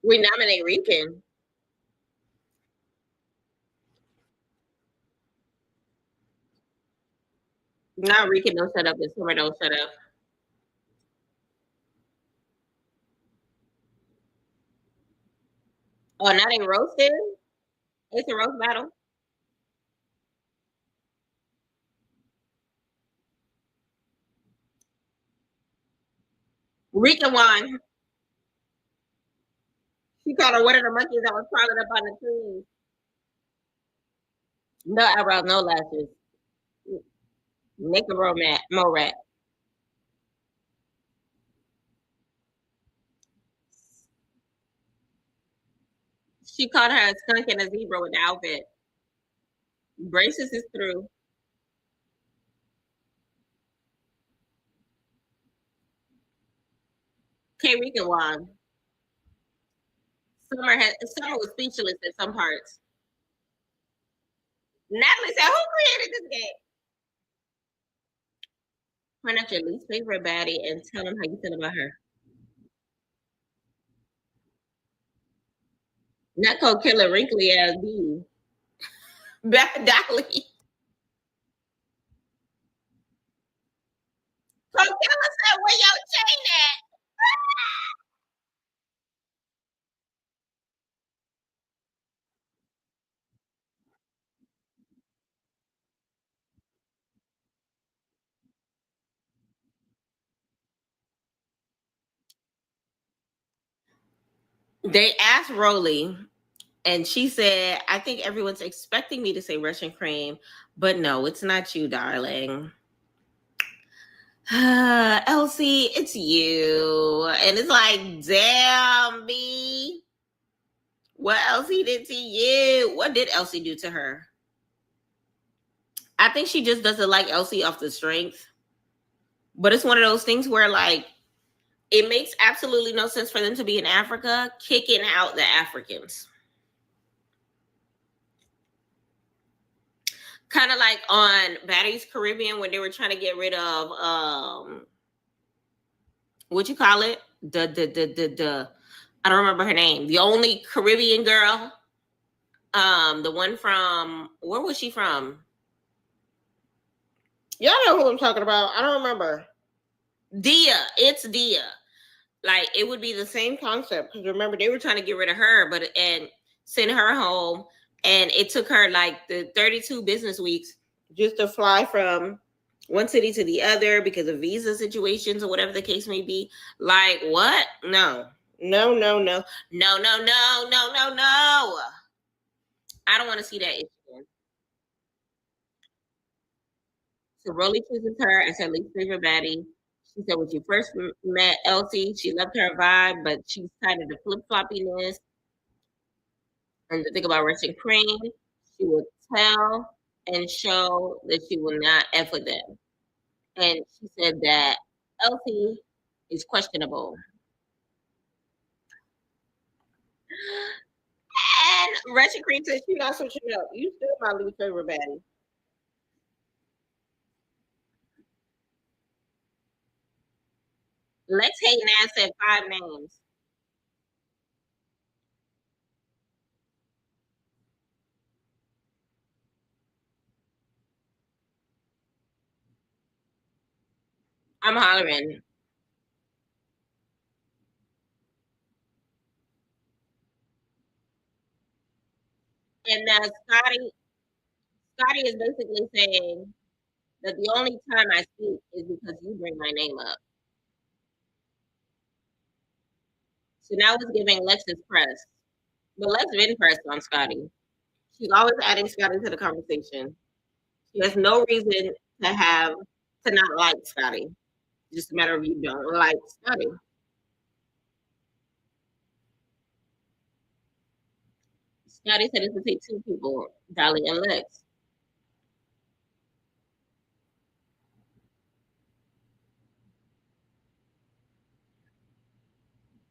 We nominate Rican. Not Rican don't shut up and Summer don't shut up. Oh, now they roasted? It's a roast battle. Rika won. She called her one of the monkeys that was crawling up on the trees. No eyebrows, no lashes. Make a rat, mo rat. She called her a skunk and a zebra with the outfit. Braces is through. K Rika won. Summer was speechless in some parts. Natalie said, "Who created this game?" Point out your least favorite baddie and tell them how you feel about her. Not Cold Killer, wrinkly ass B. Bad Dolly. So tell us that where your chain at. They asked Rolly, and she said, I think everyone's expecting me to say Russian cream, but no, it's not you, darling. Elsie, it's you. And it's like, damn, me. What Elsie did to you? What did Elsie do to her? I think she just doesn't like Elsie off the strength. But it's one of those things where, like, it makes absolutely no sense for them to be in Africa kicking out the Africans. Kind of like on Baddies Caribbean when they were trying to get rid of what you call it? The I don't remember her name. The only Caribbean girl. The one from where was she from? Y'all know who I'm talking about. I don't remember. Dia. It's Dia. Like it would be the same concept because remember they were trying to get rid of her, but and send her home, and it took her like the 32 business weeks just to fly from one city to the other because of visa situations or whatever the case may be. Like what? No, no, no, no, no, no, no, no, no, no. I don't want to see that issue. So Rolly chooses her as her least favorite baddie. She said when she first met Elsie, she loved her vibe, but she's tired of the flip floppiness. And the thing about Russian Cream, she will tell and show that she will not F with them. And she said that Elsie is questionable. And Russian Cream said she not switching up. You still my least favorite baddie. Lex hating ass said 5 names. I'm hollering. And now Scotty is basically saying that the only time I speak is because you bring my name up. So now it's giving Lex's press. But Lex been pressed on Scotty. She's always adding Scotty to the conversation. She has no reason to not like Scotty. Just a matter of you don't like Scotty. Scotty said it would take two people, Dolly and Lex.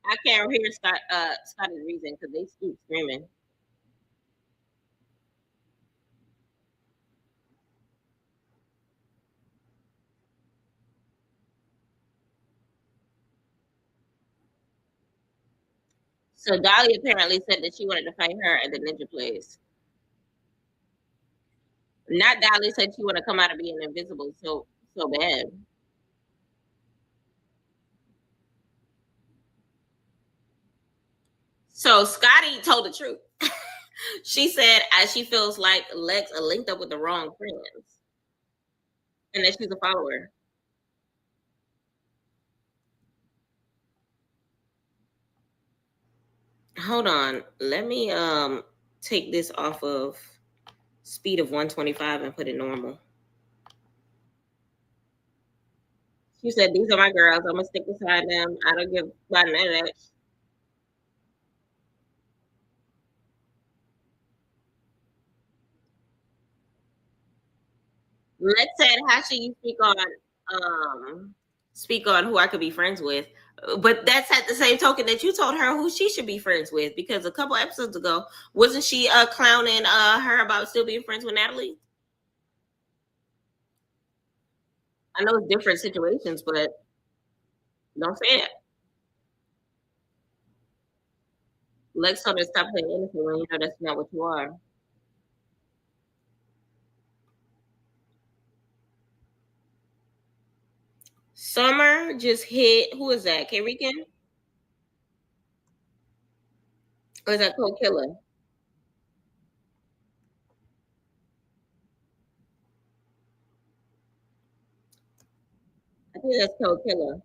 I can't hear Scotty's reason because they keep screaming. So Dolly apparently said that she wanted to fight her at the Ninja place. Not Dolly said she wanted to come out of being invisible so bad. So Scotty told the truth. She said as she feels like Lex are linked up with the wrong friends and that she's a follower. Hold on. Let me take this off of speed of 125 and put it normal. She said, these are my girls. I'm gonna stick beside them. I don't give about none of that. Lex said, how should you speak on who I could be friends with? But that's at the same token that you told her who she should be friends with because a couple episodes ago, wasn't she clowning her about still being friends with Natalie? I know it's different situations, but don't say it. Lex told her to stop playing innocent when you know that's not what you are. Summer just hit. Who is that? K Rican? Or is that Cold Killer? I think that's Cold Killer.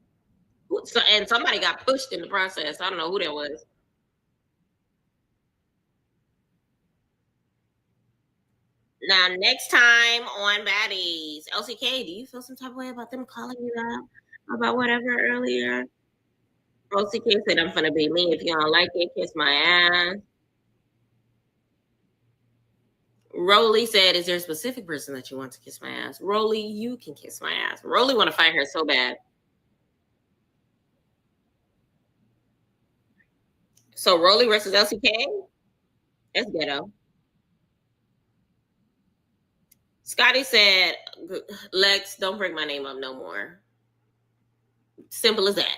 So, and somebody got pushed in the process. I don't know who that was. Now, next time on Baddies, LCK, do you feel some type of way about them calling you out about whatever earlier? LCK said, I'm gonna be me. If you don't like it, kiss my ass. Rolly said, is there a specific person that you want to kiss my ass? Rolly, you can kiss my ass. Rolly want to fight her so bad. So Rolly versus LCK? That's ghetto. Scotty said, Lex, don't bring my name up no more. Simple as that.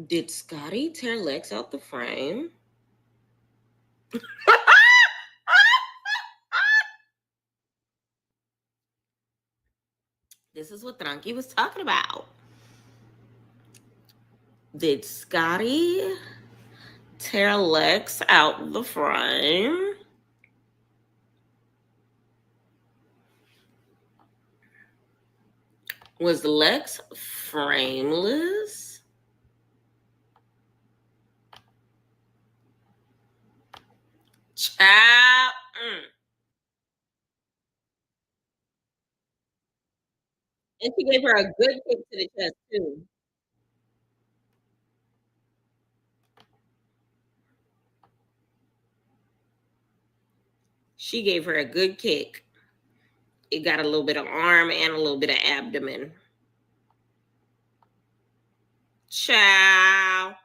Did Scotty tear Lex out the frame? This is what Tranqui was talking about. Did Scotty tear Lex out the frame? Was Lex frameless? Child. And she gave her a good kick to the chest, too. She gave her a good kick. It got a little bit of arm and a little bit of abdomen. Child.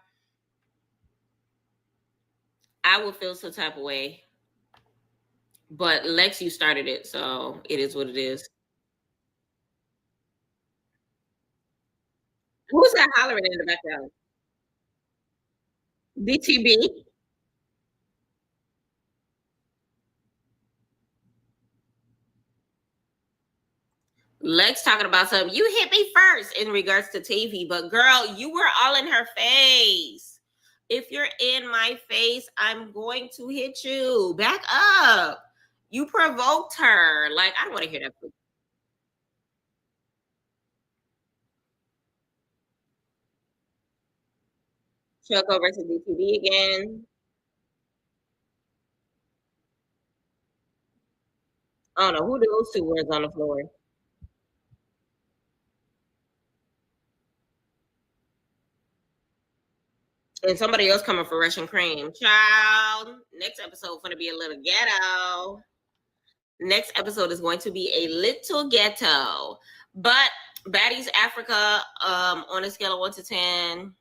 I would feel some type of way. But Lex, you started it, so it is what it is. Who's that hollering in the background? DTB? Lex talking about something. You hit me first in regards to TV, but girl, you were all in her face. If you're in my face, I'm going to hit you. Back up. You provoked her. Like, I don't want to hear that. Choco versus DTV again. I don't know who those two was on the floor. And somebody else coming for Russian cream. Child. Next episode going to be a little ghetto. Next episode is going to be a little ghetto. But Baddies Africa, on a scale of 1 to 10,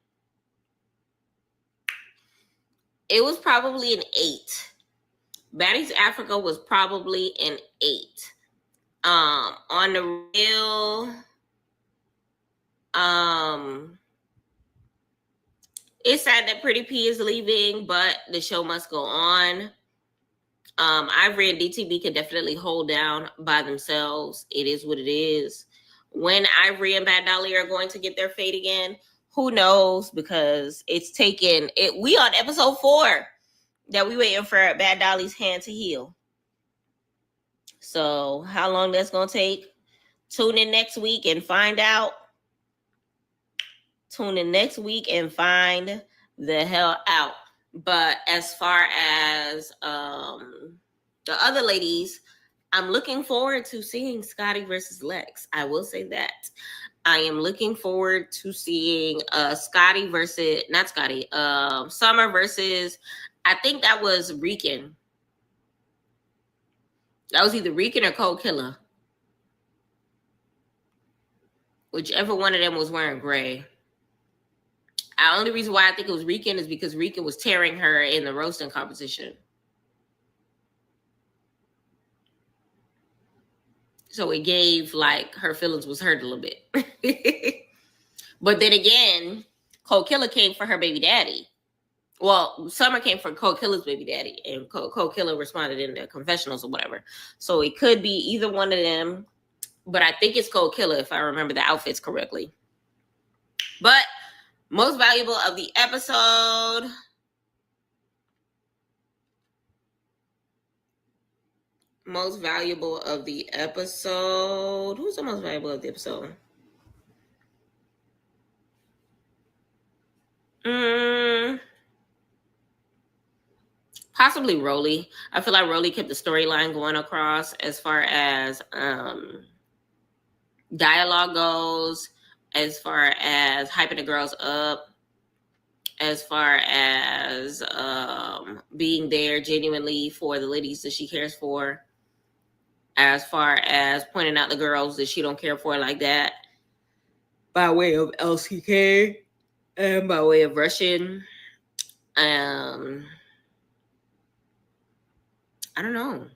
it was probably an 8. Baddies Africa was probably an 8. On the real, it's sad that Pretty P is leaving, but the show must go on. Ivory and DTB can definitely hold down by themselves. It is what it is. When Ivory and Bad Dolly are going to get their fate again, who knows? Because it's taken it. We on episode 4 that we waiting for Bad Dolly's hand to heal. So how long that's gonna take? Tune in next week and find out. Tune in next week and find the hell out. But as far as the other ladies, I'm looking forward to seeing Scotty versus Lex. I will say that. I am looking forward to seeing Scotty versus not Scotty, Summer versus I think that was Rican. That was either Rican or Cold Killer. Whichever one of them was wearing gray. The only reason why I think it was Rican is because Rican was tearing her in the roasting competition. So it gave like her feelings was hurt a little bit. But then again, Cold Killer came for her baby daddy. Well, Summer came for Cold Killer's baby daddy, and Cold Killer responded in the confessionals or whatever. So it could be either one of them, but I think it's Cold Killer if I remember the outfits correctly. But most valuable of the episode. Most valuable of the episode. Who's the most valuable of the episode? Possibly Rolly. I feel like Rolly kept the storyline going across as far as dialogue goes, as far as hyping the girls up, as far as being there genuinely for the ladies that she cares for, as far as pointing out the girls that she don't care for like that, by way of LCK and by way of Russian. I don't know.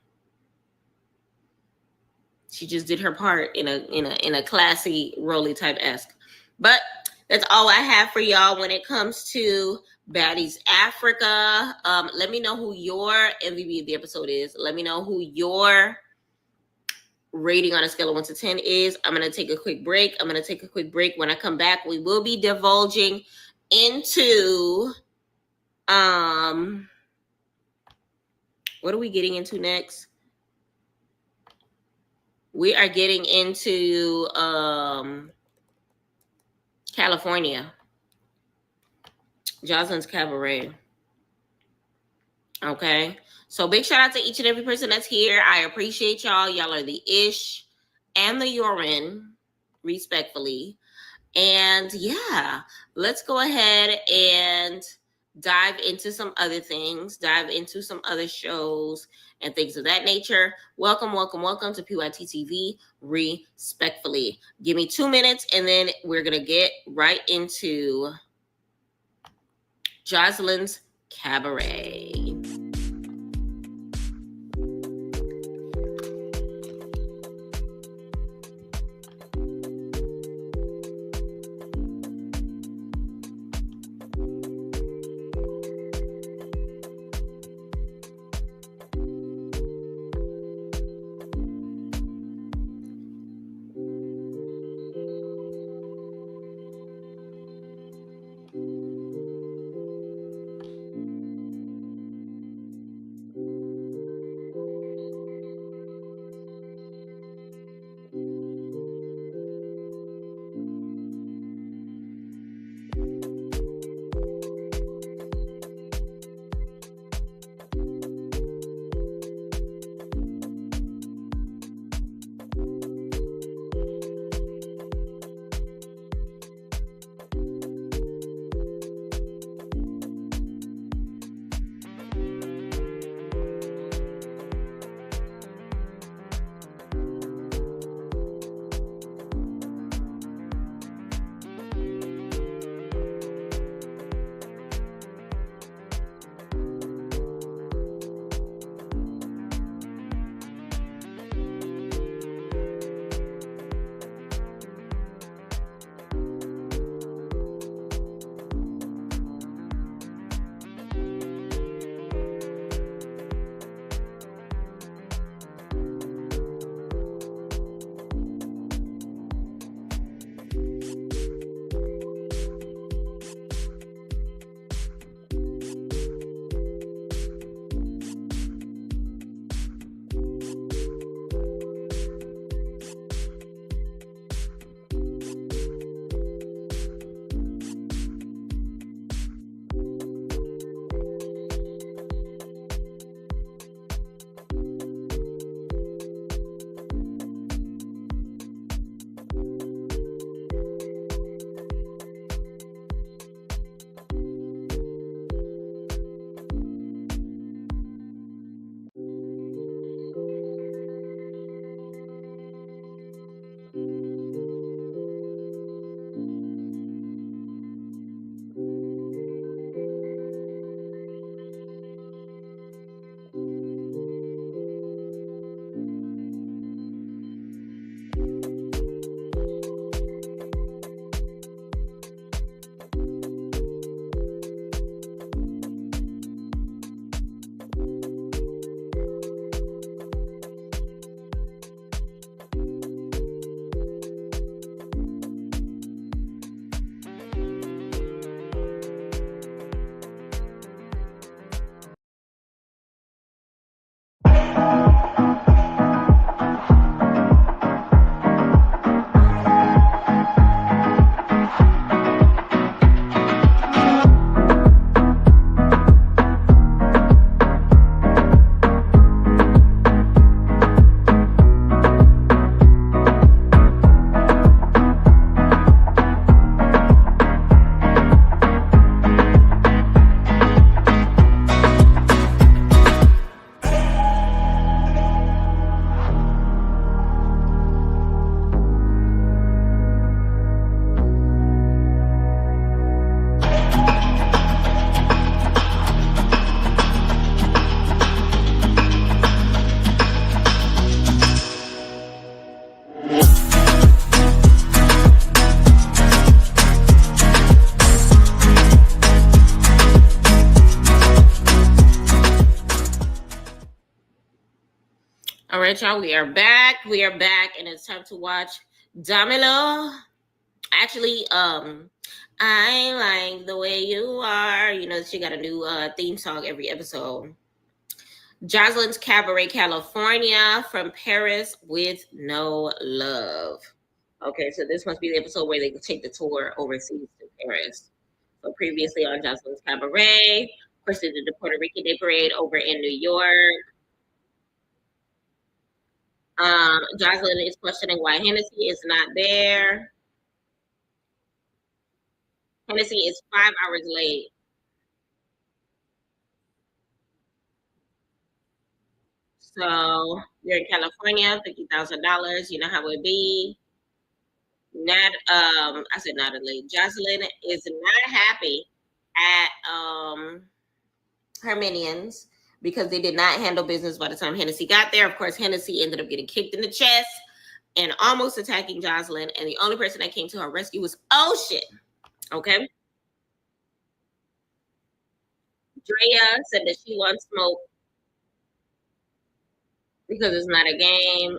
She just did her part in a classy Rolly type esque. But that's all I have for y'all when it comes to Baddies Africa. Let me know who your MVP of the episode is. Let me know who your rating on a scale of 1 to 10 is. I'm going to take a quick break. When I come back, we will be divulging into what are we getting into next? We are getting into California. Joseline's Cabaret. Okay. So big shout out to each and every person that's here. I appreciate y'all. Y'all are the ish and the urine, respectfully. And yeah, let's go ahead and dive into some other things, dive into some other shows and things of that nature. Welcome to PYT TV, respectfully. Give me 2 minutes and then we're going to get right into Joseline's Cabaret. All right, y'all, we are back. We are back, and it's time to watch Domino. Actually, I like the way you are. You know, she got a new theme song every episode. Joseline's Cabaret, California, from Paris with no love. Okay, so this must be the episode where they take the tour overseas to Paris. So previously on Joseline's Cabaret, of course, they did the Puerto Rican Day Parade over in New York. Joseline is questioning why Hennessy is not there. Hennessy is 5 hours late. So you're in California, $50,000. You know how it be. Not I said Natalie. Joseline is not happy at her minions because they did not handle business by the time Hennessy got there. Of course, Hennessy ended up getting kicked in the chest and almost attacking Joseline. And the only person that came to her rescue was Ocean. Okay. Drea said that she wants smoke because it's not a game.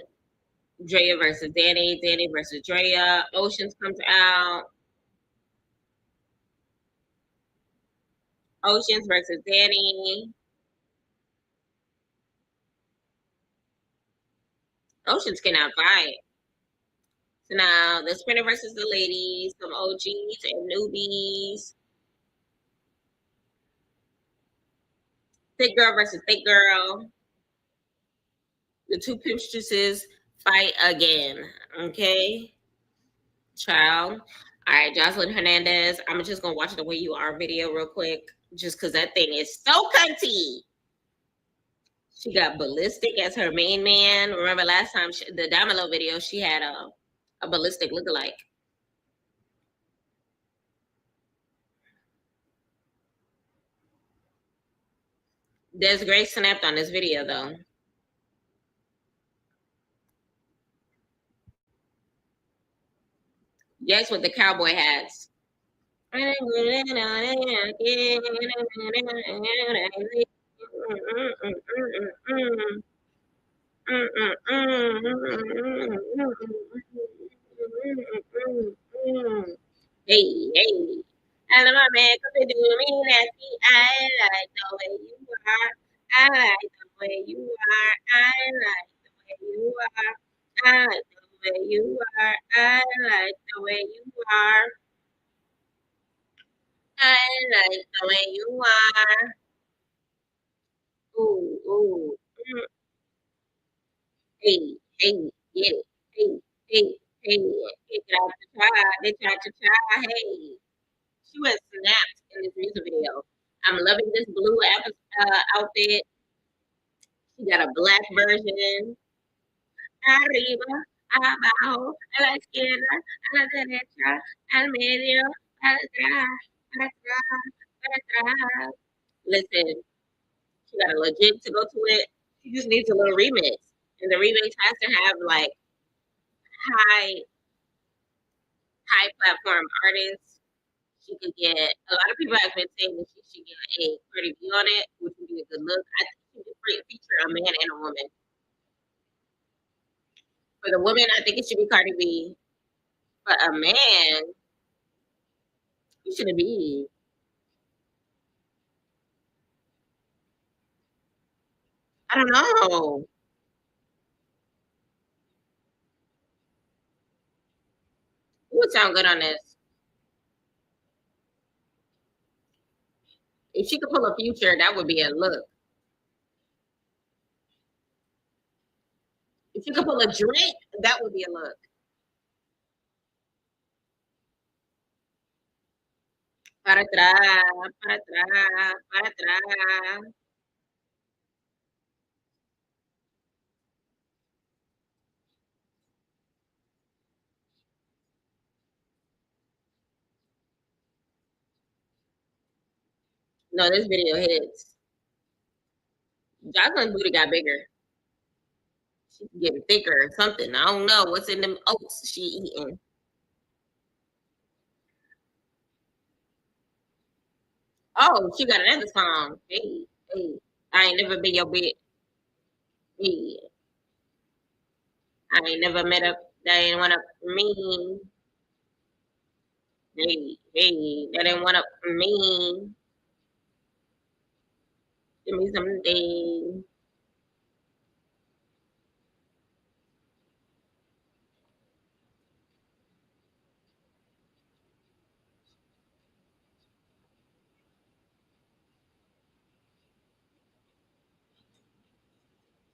Drea versus Danny, Danny versus Drea. Oceans comes out. Oceans versus Danny. Oceans cannot fight. So now the sprinter versus the ladies, some OGs and newbies. Thick girl versus thick girl. The two pimpstresses fight again. Okay, child. All right, Joseline Hernandez. I'm just gonna watch the way you are video real quick, just because that thing is so cunty. She got Ballistic as her main man. Remember last time the Domino video, she had a Ballistic lookalike. There's Grace snapped on this video though. Yes, with the cowboy hats. Hey, hey. I love my man because they do me nasty. I like the way you are. I like the way you are. I like the way you are. I like the way you are. I like the way you are. I like the way you are. Ooh, ooh. Mm. Hey, hey, get it. Hey, hey, hey. They tried to try. They tried to try. Hey. She was snapped in this music video. I'm loving this blue outfit. She got a black version. Arriba, abajo, a la izquierda, a la derecha, al medio, para atrás, para atrás, para atrás. Listen, she got a legit to go to it. She just needs a little remix. And the remix has to have like high, high platform artists. She could get a lot of people have been saying that she should get a Cardi B on it, which would be a good look. I think she should feature a man and a woman. For the woman, I think it should be Cardi B. For a man, who should it be? I don't know. Who would sound good on this? If she could pull a Future, that would be a look. If she could pull a Drake, that would be a look. Para atrás, para atrás, para atrás. No, this video hits. Jacqueline's booty got bigger. She's getting thicker or something. I don't know what's in them oats she eating. Oh, she got another song. Hey, hey. I ain't never been your bitch. Yeah. I ain't never met up. That ain't one up for me. Hey, hey, that ain't one up for me. Give me something.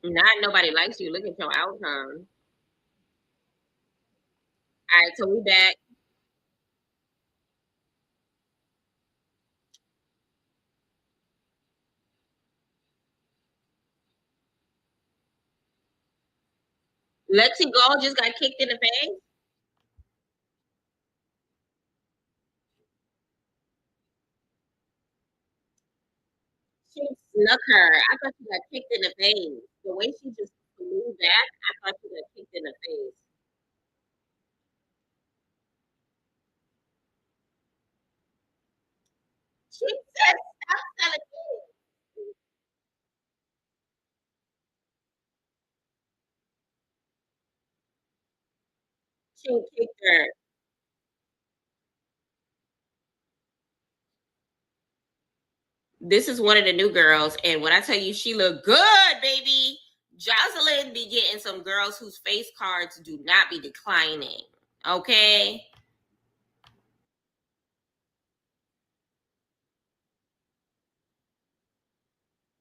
Not nobody likes you. Look at your outcome. All right, so we back. Lexi Gold just got kicked in the face. She snuck her. I thought she got kicked in the face. The way she just flew back, I thought she got kicked in the face. She said, "Stop selling kids." She kicked her. This is one of the new girls, and when I tell you she look good, baby, Joseline be getting some girls whose face cards do not be declining. Okay,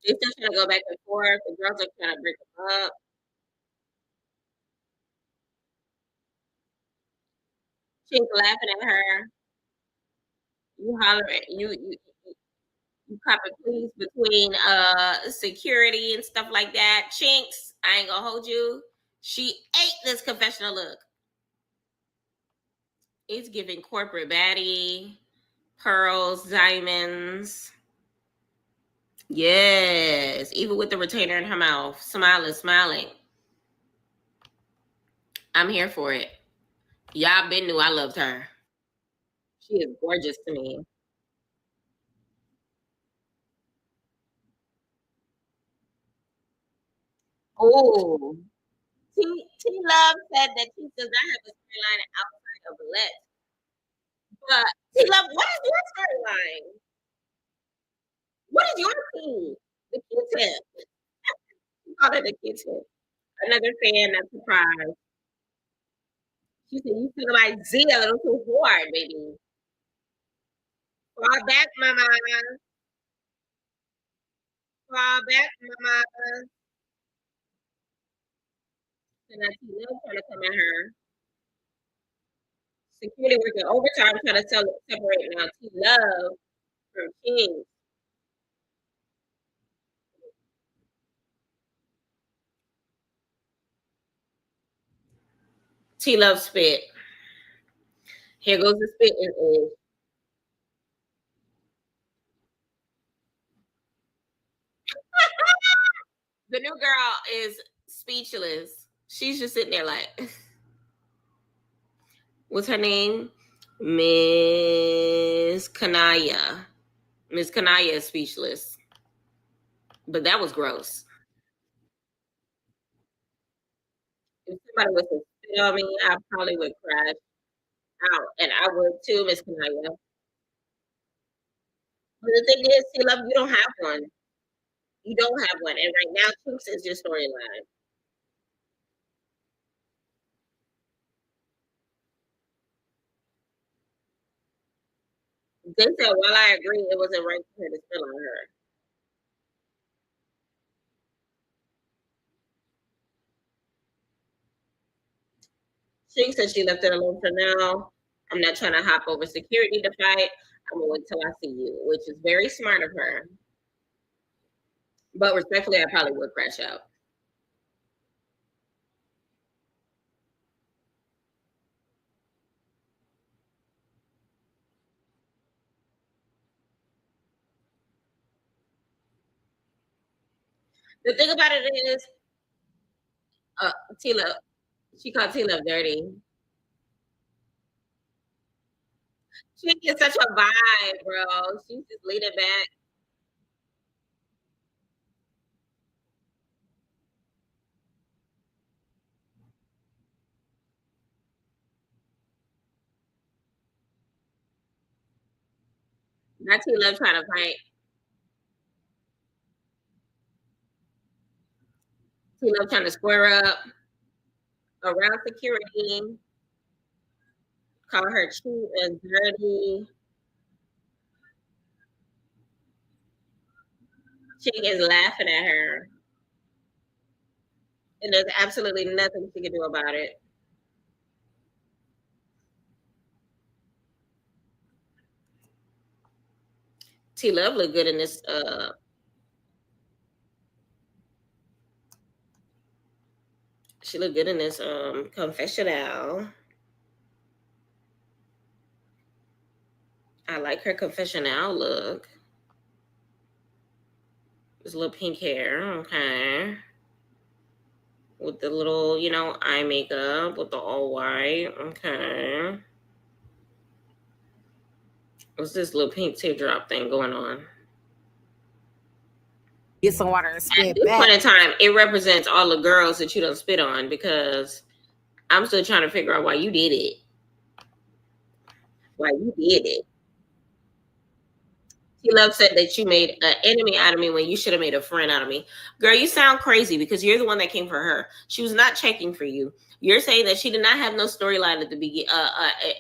they still trying to go back and forth. The girls are trying to break them up. She's laughing at her. You hollering. You copping please between security and stuff like that. Chinks, I ain't gonna hold you. She ate this confessional look. It's giving corporate baddie, pearls, diamonds. Yes, even with the retainer in her mouth, smiling, smiling. I'm here for it. Y'all been knew I loved her. She is gorgeous to me. Oh, T Love said that she does not have a storyline outside of Let. But T Love, what is your storyline? What is your tea? The Q-tip. She called it the Q-tip. Another fan, not surprised. She said, you feel like Z a little too hard, baby. Fall back, mama. Fall back, mama. And I see Lil trying to come at her. Security working overtime trying to separate now T Love from King. T Love spit. Here goes the spit. The new girl is speechless. She's just sitting there like, what's her name? Miss Kanaya. Miss Kanaya is speechless. But that was gross. If somebody was to spit on me, I probably would crash out. And I would too, Miss Kanaya. But the thing is, T Love, you don't have one. You don't have one. And right now, Chinks is your storyline. They said, while I agree, it wasn't right for her to spill on her. She said she left it alone for now. I'm not trying to hop over security to fight. I'm gonna wait till I see you, which is very smart of her. But respectfully, I probably would crash out. The thing about it is, Tila, she called Tila dirty. She gets such a vibe, bro. She's just leaning back. Not T Love trying to fight. T Love trying to square up around security, call her cheap and dirty. Chick is laughing at her, and there's absolutely nothing she can do about it. T Love look good in this. She look good in this confessional. I like her confessional look. This little pink hair, okay. With the little, eye makeup with the all white, okay. What's this little pink teardrop thing going on? Get some water and At spit this point back. in time, it represents all the girls that you don't spit on, because I'm still trying to figure out why you did it. Why you did it. T Love said that you made an enemy out of me when you should have made a friend out of me. Girl, you sound crazy, because you're the one that came for her. She was not checking for you. You're saying that she did not have no storyline at the beginning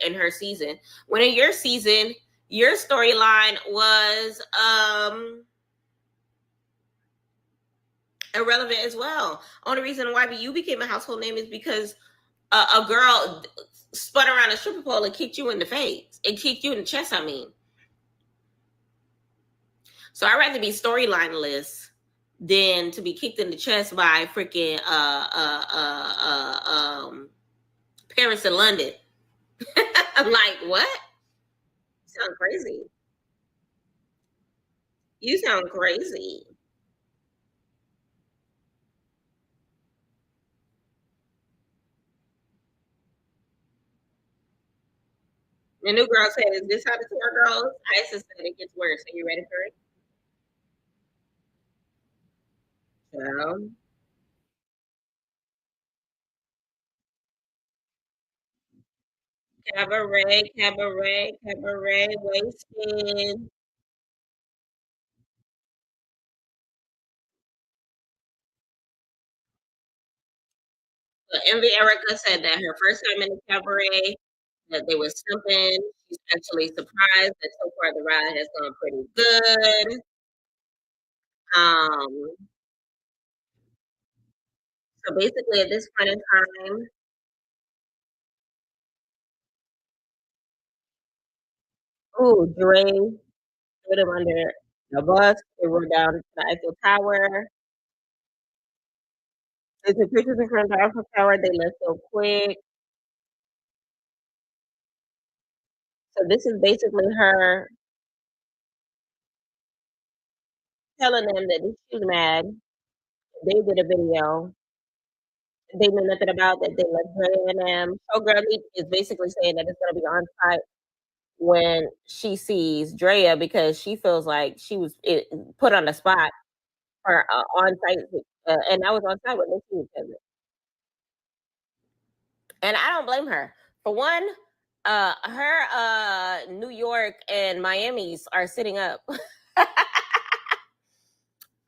in her season. When in your season, your storyline was irrelevant as well. Only reason why you became a household name is because a girl spun around a stripper pole and kicked you in the face. And kicked you in the chest, I mean. So I'd rather be storylineless than to be kicked in the chest by freaking Paris and London. I'm like, what? You sound crazy. You sound crazy. The new girl said, "Is this how the tour goes?" Isis said it gets worse. Are you ready for it? Well, cabaret, cabaret, cabaret, wasted. So Envy Erica said that her first time in the cabaret, that they were something. She's actually surprised that so far the ride has gone pretty good. Um, so basically at this point in time, ooh, Dre put him under the bus. They were down to the Eiffel Tower. They took pictures in front of the Eiffel Tower. They left so quick. So this is basically her telling them that she was mad. They did a video. They knew nothing about that. They left Dre and them. Showgirl Leak is basically saying that it's going to be on site when she sees Drea, because she feels like she was put on the spot for on site, and I was on site with Nikki because, and I don't blame her. For one, her New York and Miami's are sitting up,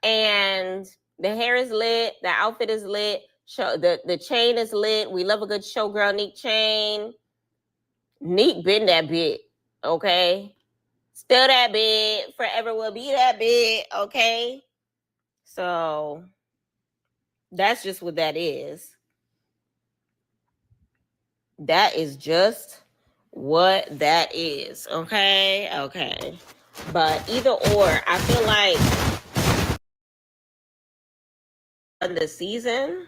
and the hair is lit, the outfit is lit, the chain is lit. We love a good showgirl Neek chain. Neek been that bit, okay? Still that big, forever will be that big, okay? So that's just what that is. That is just what that is, okay? Okay. But either or, I feel like on the season,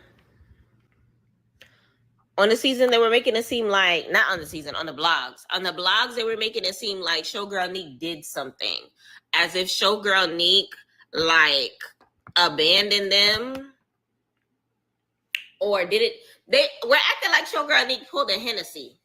they were making it seem like, not on the season, on the blogs. On the blogs, they were making it seem like Showgirl Neek did something. As if Showgirl Neek, like, abandoned them. Or did it? They were acting like Showgirl Neek pulled a Hennessy.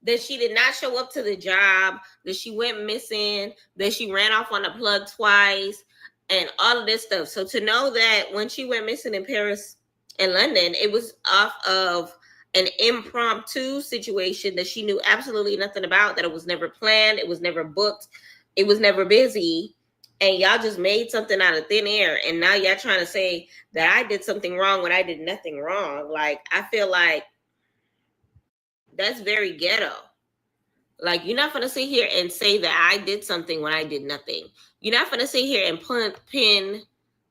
That she did not show up to the job, that she went missing, that she ran off on the plug twice, and all of this stuff. So to know that when she went missing in Paris and London, it was off of an impromptu situation that she knew absolutely nothing about, that it was never planned, it was never booked. It was never busy. And y'all just made something out of thin air. And now y'all trying to say that I did something wrong when I did nothing wrong. Like, I feel like that's very ghetto. Like, you're not going to sit here and say that I did something when I did nothing. You're not going to sit here and pin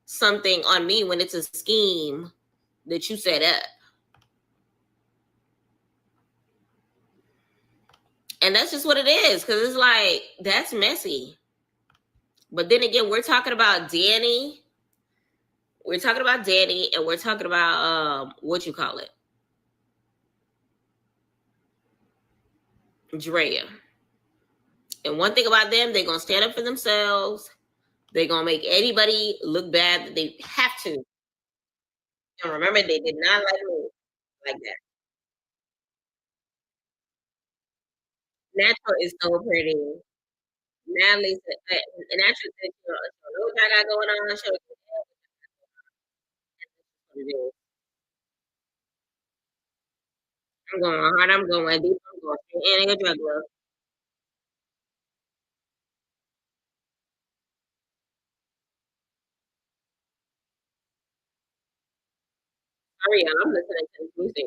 something on me when it's a scheme that you set up. And that's just what it is. Because it's like, that's messy. But then again, we're talking about Danny. We're talking about Danny, and we're talking about what you call it, Drea. And one thing about them, they're gonna stand up for themselves. They're gonna make anybody look bad that they have to. And remember, they did not like me like that. Natural is so pretty. Natalie said, Natural said, know what I got going on. Show you. I'm going hard. I'm going deep. I'm going straight in a drug love. Sorry, y'all. I'm listening to this music.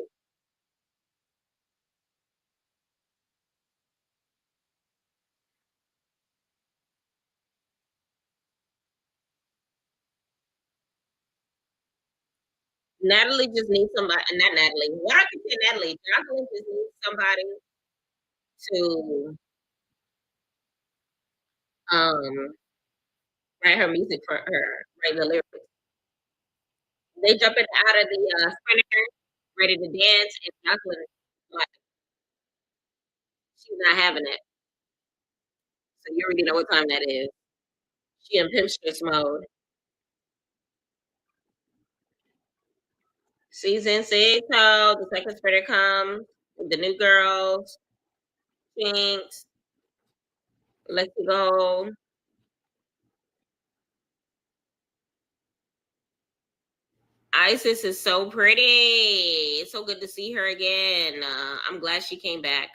Natalie just needs somebody, not Natalie. Why I keep saying Natalie? Jocelyn just needs somebody to um write her music for her, write the lyrics. They jumping out of the sprinter, ready to dance, and Jocelyn, like, she's not having it. So you already know what time that is. She in pimpstress mode. Season 6, oh, the second sprinter comes. The new girls, Jinx, Let's Go. Isis is so pretty. It's so good to see her again. I'm glad she came back.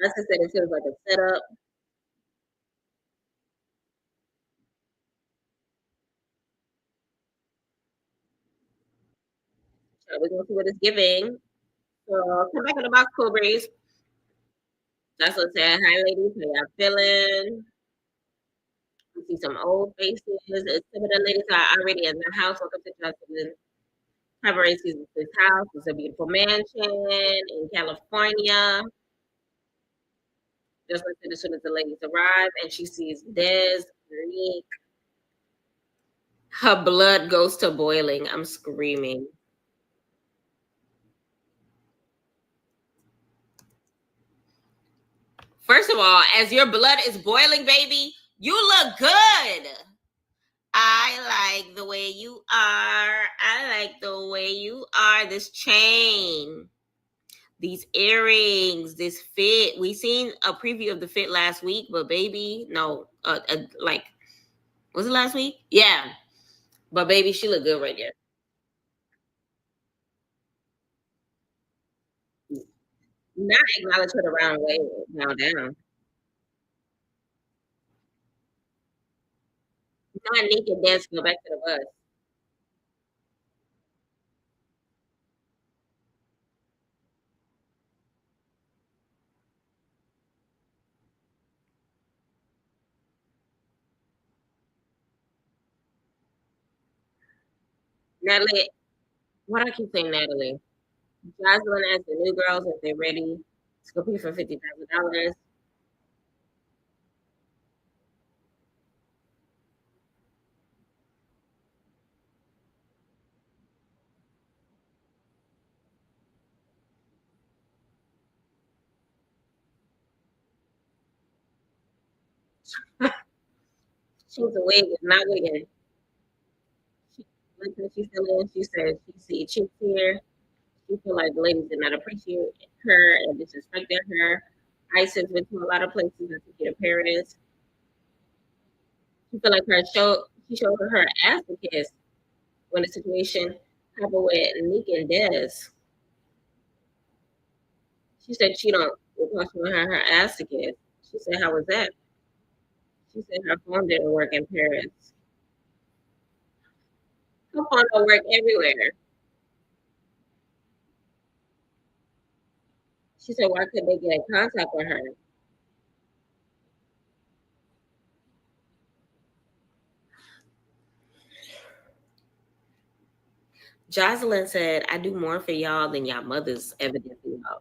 As I said, it feels like a setup. So we're gonna see what it's giving. So come back in the box, Cool Breeze. That's what said. Hi, ladies. How y'all feeling? We see some old faces. Some of the ladies are already in the house. Welcome to Joseline Cabaret season 6 house. It's a beautiful mansion in California. Just like as soon as the ladies arrive and she sees Des, Nick, her blood goes to boiling. I'm screaming. First of all, as your blood is boiling, baby, you look good. I like the way you are. I like the way you are. This chain, these earrings, this fit. We seen a preview of the fit last week, but baby, no, like was it last week? Yeah, but baby, she look good right there. Not acknowledge her the wrong way. Now down. Not naked dance. Go back to the bus. Natalie, what I keep saying, Natalie. Jocelyn asked the new girls if they're ready to compete for $50,000. She's a wig, is not wigging. She, she's still in. She said she see chicks here. She feel like the ladies did not appreciate her and disrespected her. Isis went to a lot of places and to get appearance. She feel like she showed her ass to kiss when the situation happened with Nick and Des. She said she don't recall she went her ass to kiss. She said, how was that? She said her phone didn't work in Paris. Her phone don't work everywhere. She said, why couldn't they get in contact with her? Joseline said, I do more for y'all than y'all mothers evidently know.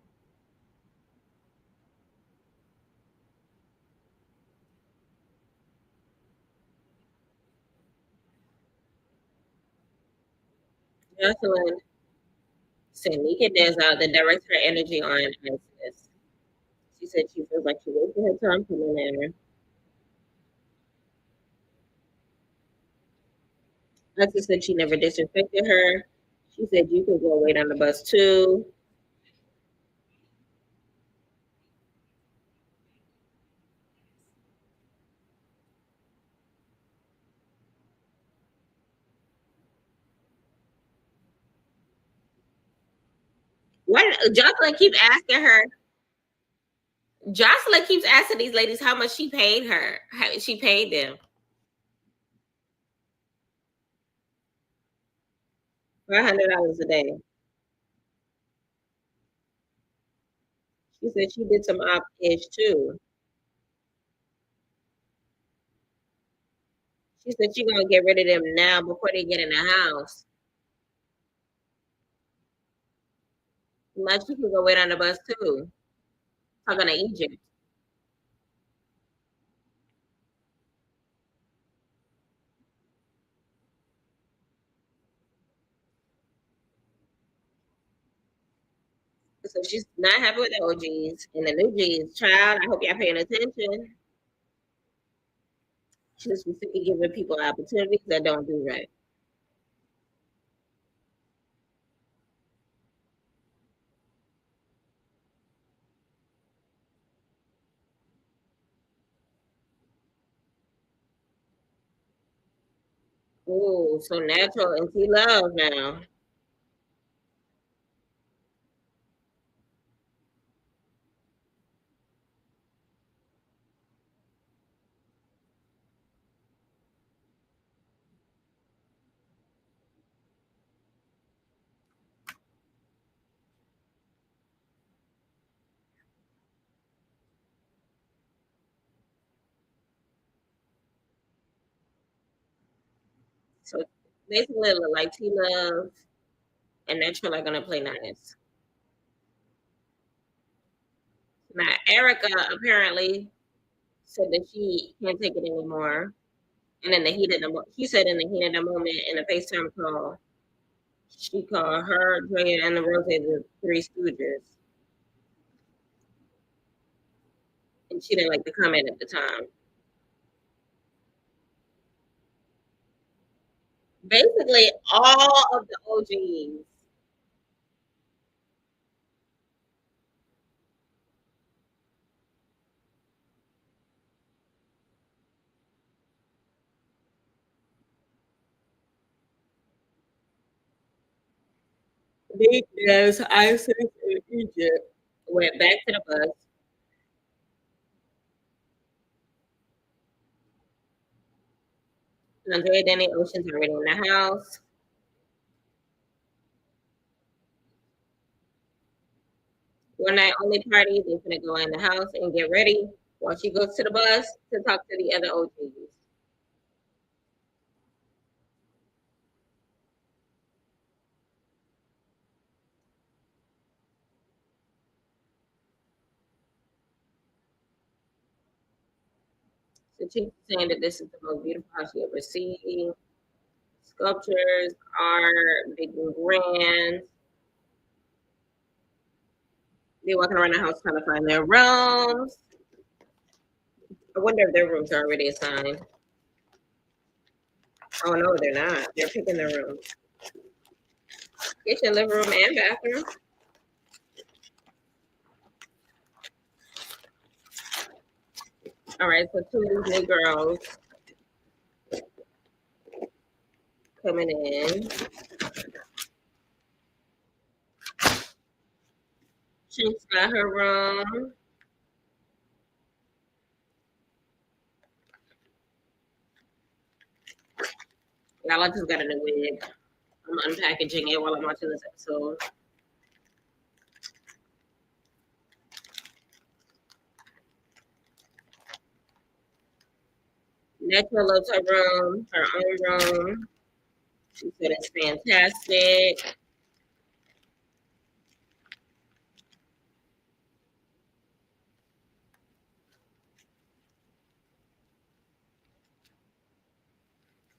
Joseline said, Nika Deza, that directs her energy on ISIS. She said she feels like she wasted her time coming there. Isis said she never disrespected her. She said you could go wait on the bus too. What Jocelyn keep asking her? Jocelyn keeps asking these ladies how much she paid her. How she paid them $500 a day. She said she did some op-ish too. She said she gonna get rid of them now before they get in the house. Like she could go wait on the bus too. Talking to Egypt. So she's not happy with the OGs and the new G's. Child, I hope y'all paying attention. She's specifically giving people opportunities that don't do right. Ooh, so natural and T love now. So basically, it look like T love and natural are gonna play nice. Now Erica apparently said that she can't take it anymore. And in the heat of the she said in the heat of the moment in a FaceTime call, she called her, Drea, and the Rose the Three Stooges. And she didn't like the comment at the time. Basically, all of the OGs. Because ISIS in Egypt went back to the bus. Andrea Danny Ocean's already in the house. One night only party. They're gonna go in the house and get ready while she goes to the bus to talk to the other OGs. So she's saying that this is the most beautiful house she ever seen. Sculptures, art, big and grand. They're walking around the house trying to find their rooms. I wonder if their rooms are already assigned. Oh no, they're not. They're picking their rooms. Kitchen, living room, and bathroom. All right, so two of these new girls coming in. She's got her room. Y'all, I just got a new wig. I'm unpackaging it while I'm watching this episode. Netra loves her room, her own room. She said it's fantastic.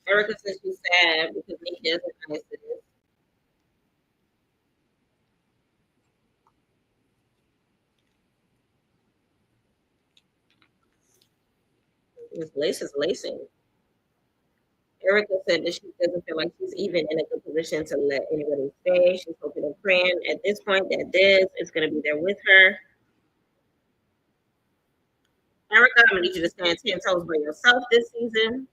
Erica says she's sad because Nate doesn't nice this. This lace is lacing. Erica said that she doesn't feel like she's even in a good position to let anybody stay. She's hoping and praying at this point that Diz is going to be there with her. Erica, I'm going to need you to stand 10 toes by yourself this season.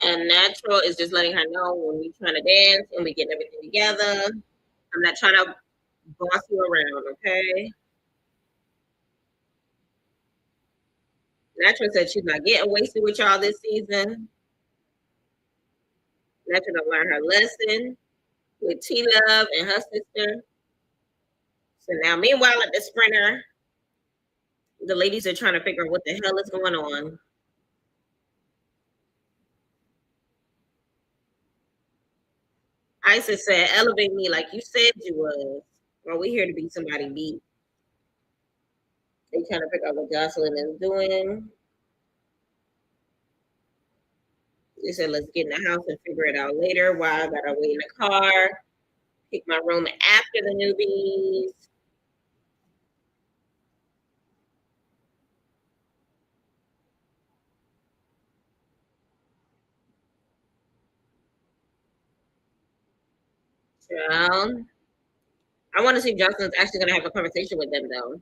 And Natural is just letting her know when we're trying to dance and we get everything together. I'm not trying to boss you around, okay? Natural said she's not getting wasted with y'all this season. Natural to learn her lesson with T Love and her sister. So now, meanwhile, at the Sprinter, the ladies are trying to figure out what the hell is going on. Isis said, elevate me like you said you was. Well, we're here to be somebody beat. They trying to figure out what Joseline is doing. They said, let's get in the house and figure it out later. Why I gotta wait in the car, pick my room after the newbies. So, I want to see if Joseline's actually gonna have a conversation with them though.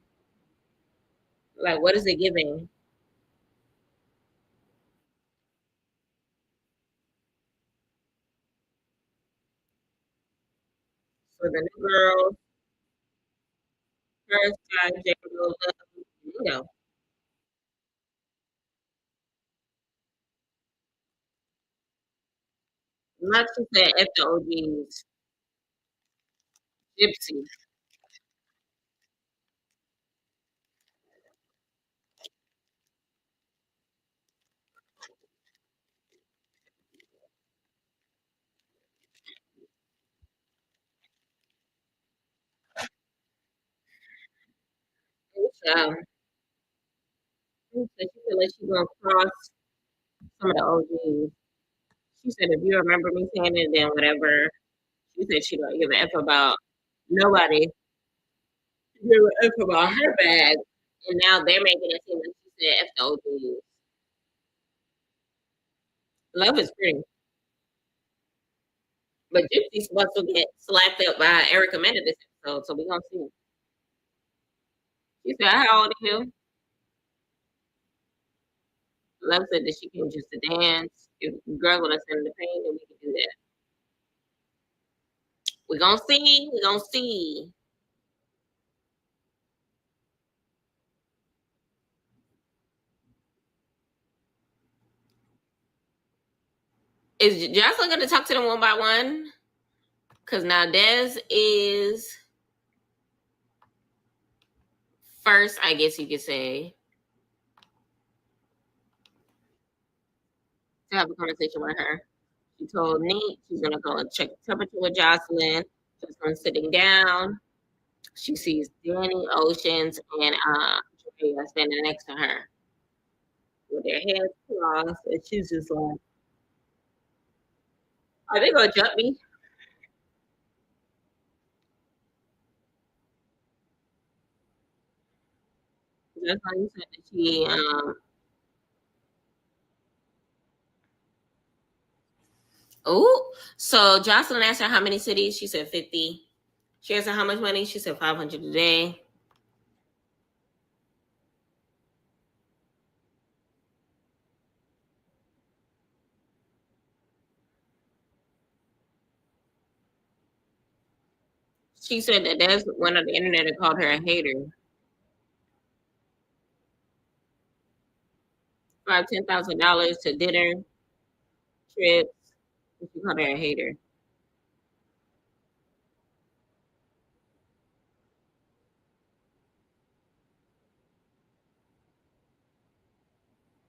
Like, what is it giving? So the new girl, first guy, Jacob, you know, not to say F the OGs, Gypsy. Um, she said she feel like she's gonna cross some of the OGs. She said if you remember me saying it, then whatever. She said she don't give a F about nobody. She give a F about her bag. And now they're making it seem like she said F the OGs. Love is pretty. But Gypsy's supposed to get slapped up by Erica Mena this episode, so we're gonna see. She said, how old are you? Love said that she came just to dance. If the girl gonna send the pain, then we can do that. We're gonna see. We're gonna see. Is Jocelyn gonna talk to them one by one? Because now Des is first, I guess you could say, to have a conversation with her. She told Nate she's gonna go and check the temperature with Jocelyn. Jocelyn sitting down. She sees Danny, Oceans, and Drea standing next to her with their hands crossed, and she's just like, "Are they gonna jump me?" That's why you said that she. Oh, so Jocelyn asked her how many cities. She said 50. She asked her how much money. She said 500 a day. She said that that's one on the internet that called her a hater. $10,000 to dinner, trips. She called her a hater.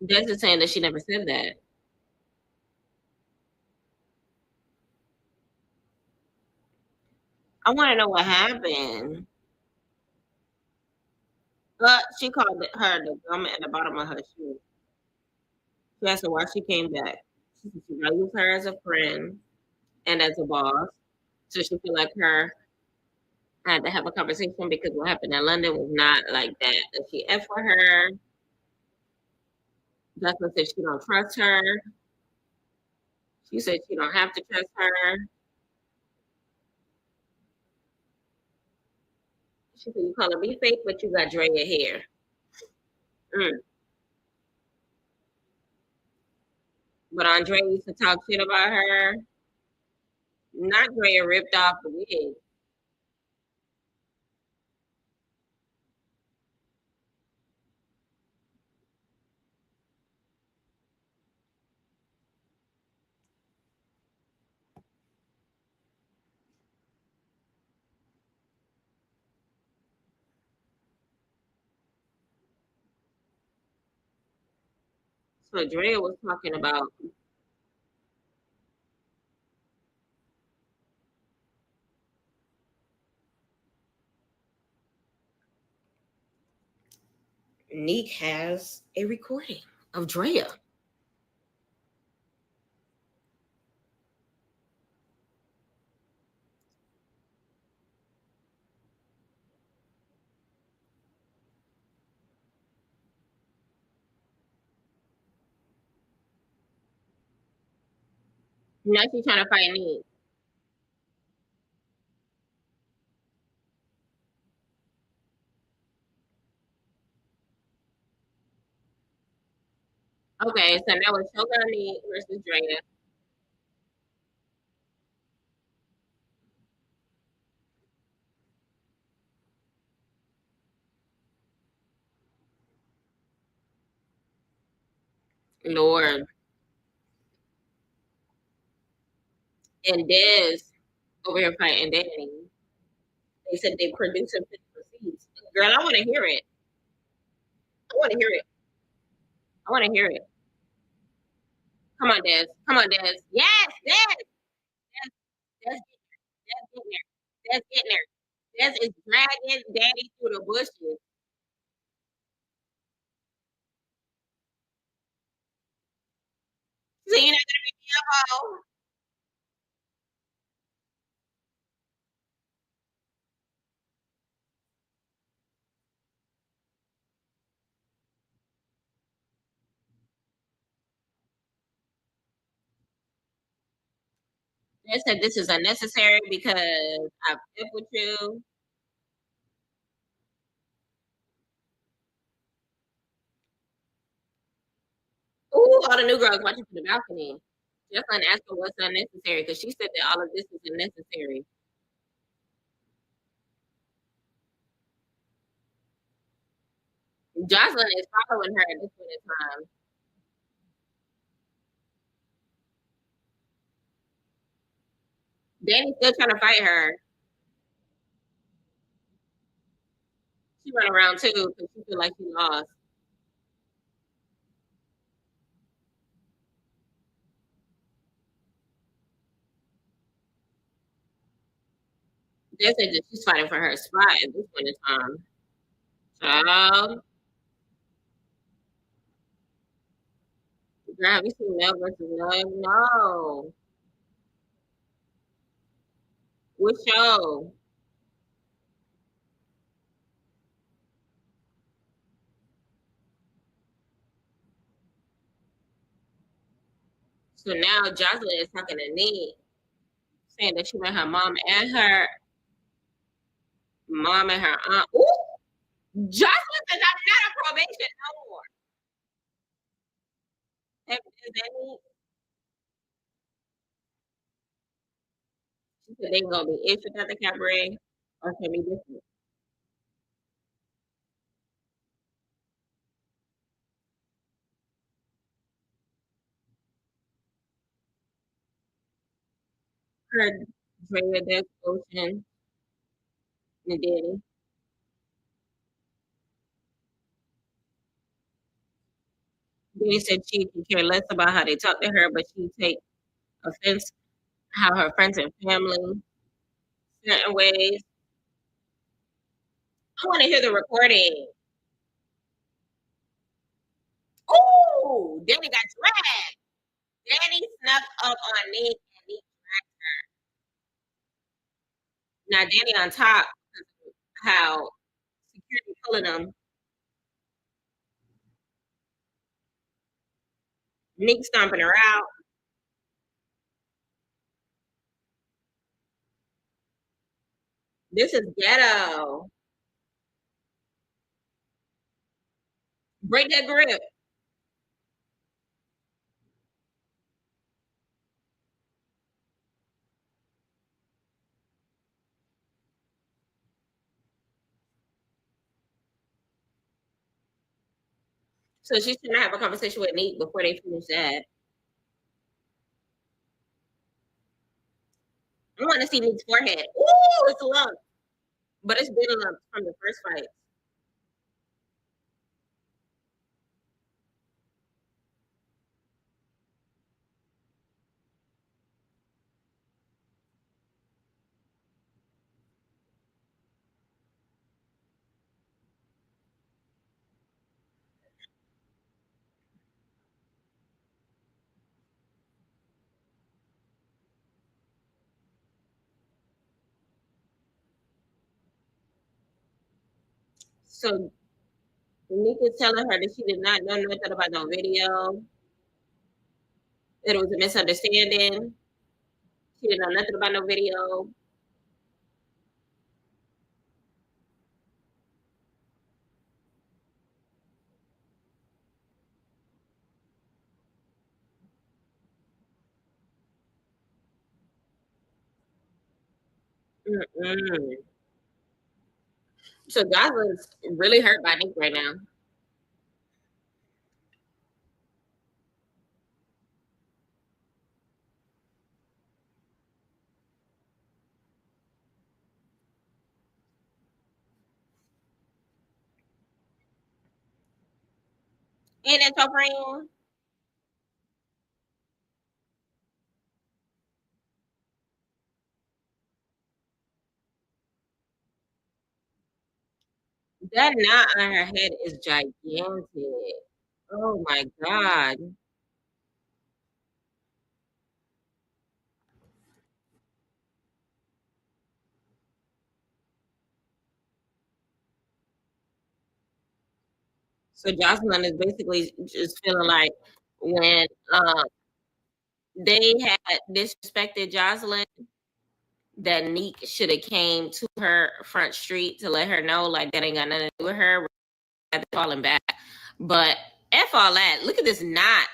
Des is saying that she never said that. I want to know what happened. She called her the gum at the bottom of her shoe. She asked her why she came back. She said she values her as a friend and as a boss. So she feel like her had to have a conversation because what happened in London was not like that. And she F for her. Justin said she don't trust her. She said she don't have to trust her. She said you call her be fake, but you got Drea hair. Mm. But Andre used to talk shit about her. Not Drea ripped off the wig. So Drea was talking about Neek has a recording of Drea. Now she's trying to fight Neek. Okay, so now it's Shogun Neek versus Drea. Lord. And Dez over here fighting Danny. They said they producing physical receipts. Girl, I want to hear it. I want to hear it. I want to hear it. Come on, Dez. Come on, Dez. Yes, Dez. Dez, Dez getting there. Dez getting there. Dez is dragging Daddy through the bushes. So you're not gonna be me. They said this is unnecessary because I've been with you. Ooh, all the new girls watching from the balcony. Joseline asked her what's unnecessary because she said that all of this is unnecessary. Joseline is following her at this point in time. Danny's still trying to fight her. She run around too because she feel like she lost. They said that she's fighting for her spot at this point in time. Child, girl, have you seen Mel versus Love? No. What show? So now Jocelyn is talking to Nick, saying that she met her mom and her aunt. Ooh, Jocelyn says I'm not on probation no more. Is that me? She said they gonna be issued at the cabaret. Or can be different. Her Drea Devotion and Danny. Danny said she could care less about how they talk to her, but she take offense how her friends and family certain ways. I want to hear the recording. Oh, Danny got dragged. Danny snuck up on Nick and Nick. Now Danny on top, how security pulling him. Nick stomping her out. This is ghetto. Break that grip. So she's trying to have a conversation with Nick before they finish that. I want to see Nick's forehead. Ooh, it's a lump. But it's been a lump from the first fight. So Nick is telling her that she did not know nothing about no video. That it was a misunderstanding. She didn't know nothing about no video. Mm-mm. So Goslin's really hurt by Nick right now. Ain't that your friend? That knot on her head is gigantic. Oh my god. So Jocelyn is basically just feeling like when they had disrespected Jocelyn, that Neek should have came to her front street to let her know like that ain't got nothing to do with her. Falling back, but f all that. Look at this knot.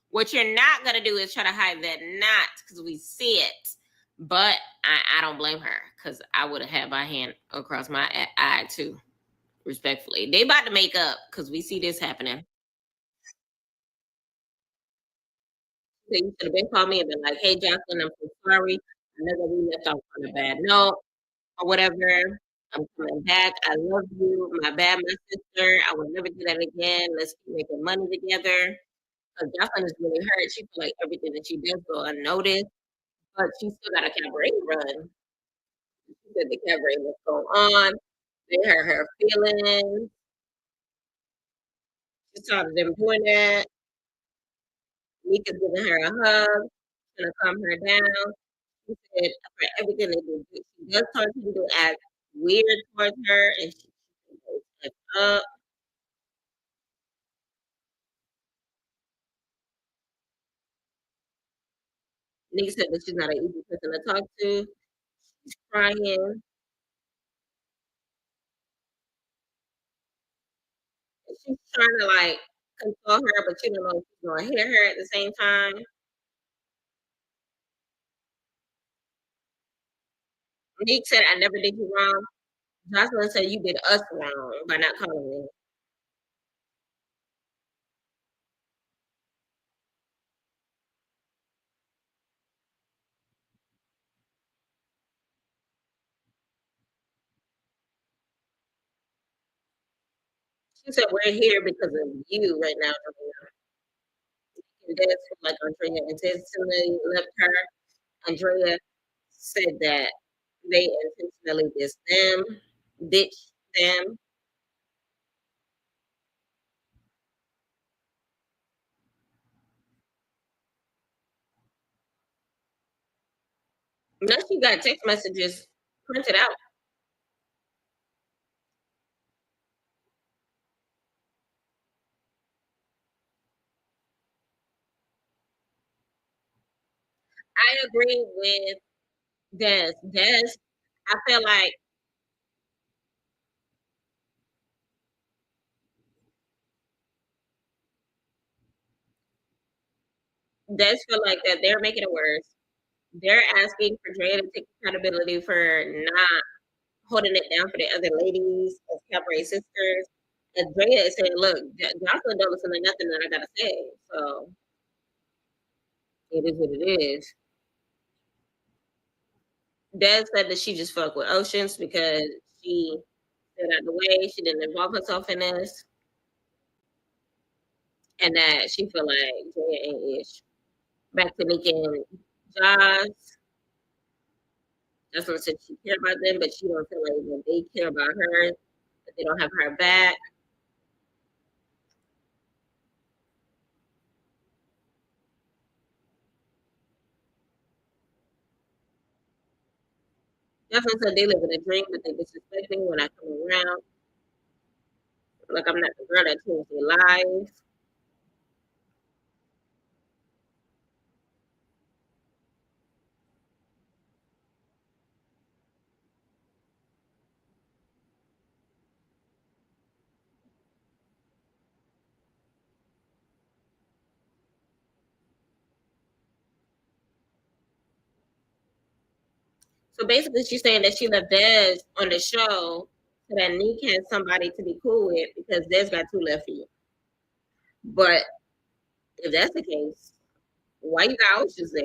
What you're not gonna do is try to hide that knot because we see it. But I don't blame her because I would have had my hand across my eye too. Respectfully, they about to make up because we see this happening. So you should have been called me and been like, "Hey, Jocelyn, I'm so sorry. I know that we left off on a bad note or whatever. I'm coming back. I love you. My bad, my sister. I will never do that again. Let's keep making money together." Because Jocelyn is really hurt. She feel like everything that she does go unnoticed, but she still got a cabaret run. She said the cabaret was going on. They hurt her feelings. She saw them doing that. Mika's giving her a hug, gonna calm her down. She said for everything they do, she does towards him to act weird towards her, and she steps up. Nika said that she's not an easy person to talk to. She's crying. She's trying to like console her, but you don't know if she's gonna hit her at the same time. Nick said, "I never did you wrong." Jocelyn said, "You did us wrong by not calling me." She said, "We're here because of you right now." And that's like Andrea intentionally left her. Andrea said that they intentionally ditched them. Now she got text messages printed out. I agree with Des. Des, I feel like Des feel like that they're making it worse. They're asking for Drea to take accountability for not holding it down for the other ladies as Cabaret sisters. And Drea is saying, "Look, Jocelyn don't listen to nothing that I gotta say, so it is what it is." Des said that she just fucked with Oceans because she stayed out the way. She didn't involve herself in this, and that she feel like Drea ain't ish. Back to Nick and Josh. Jocelyn said she cared about them, but she don't feel like when they care about her, that they don't have her back. Jocelyn said they live in a dream, but they disrespect me when I come around. Like I'm not the girl that changed their lives. So basically, she's saying that she left Des on the show so that Nick has somebody to be cool with because Des got two left feet. But if that's the case, why you got Oceans there?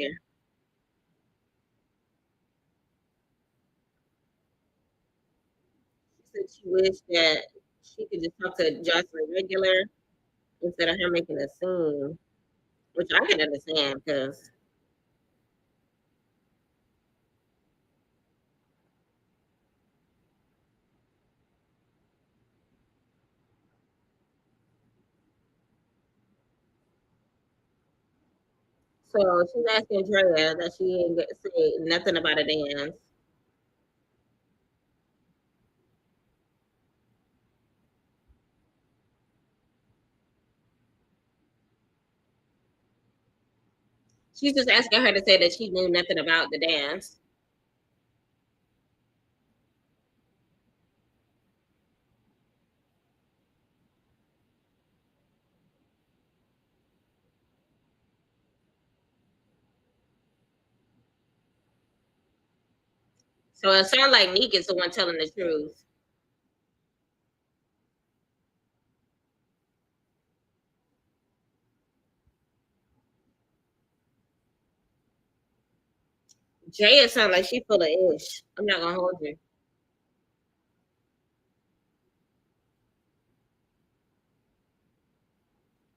She said she wished that she could just talk to Jocelyn regular instead of her making a scene, which I can understand because so she's asking Drea that she ain't get say nothing about a dance. She's just asking her to say that she knew nothing about the dance. So it sounds like Neek is the one telling the truth. Jaya sounds like she full of ish. I'm not gonna hold you.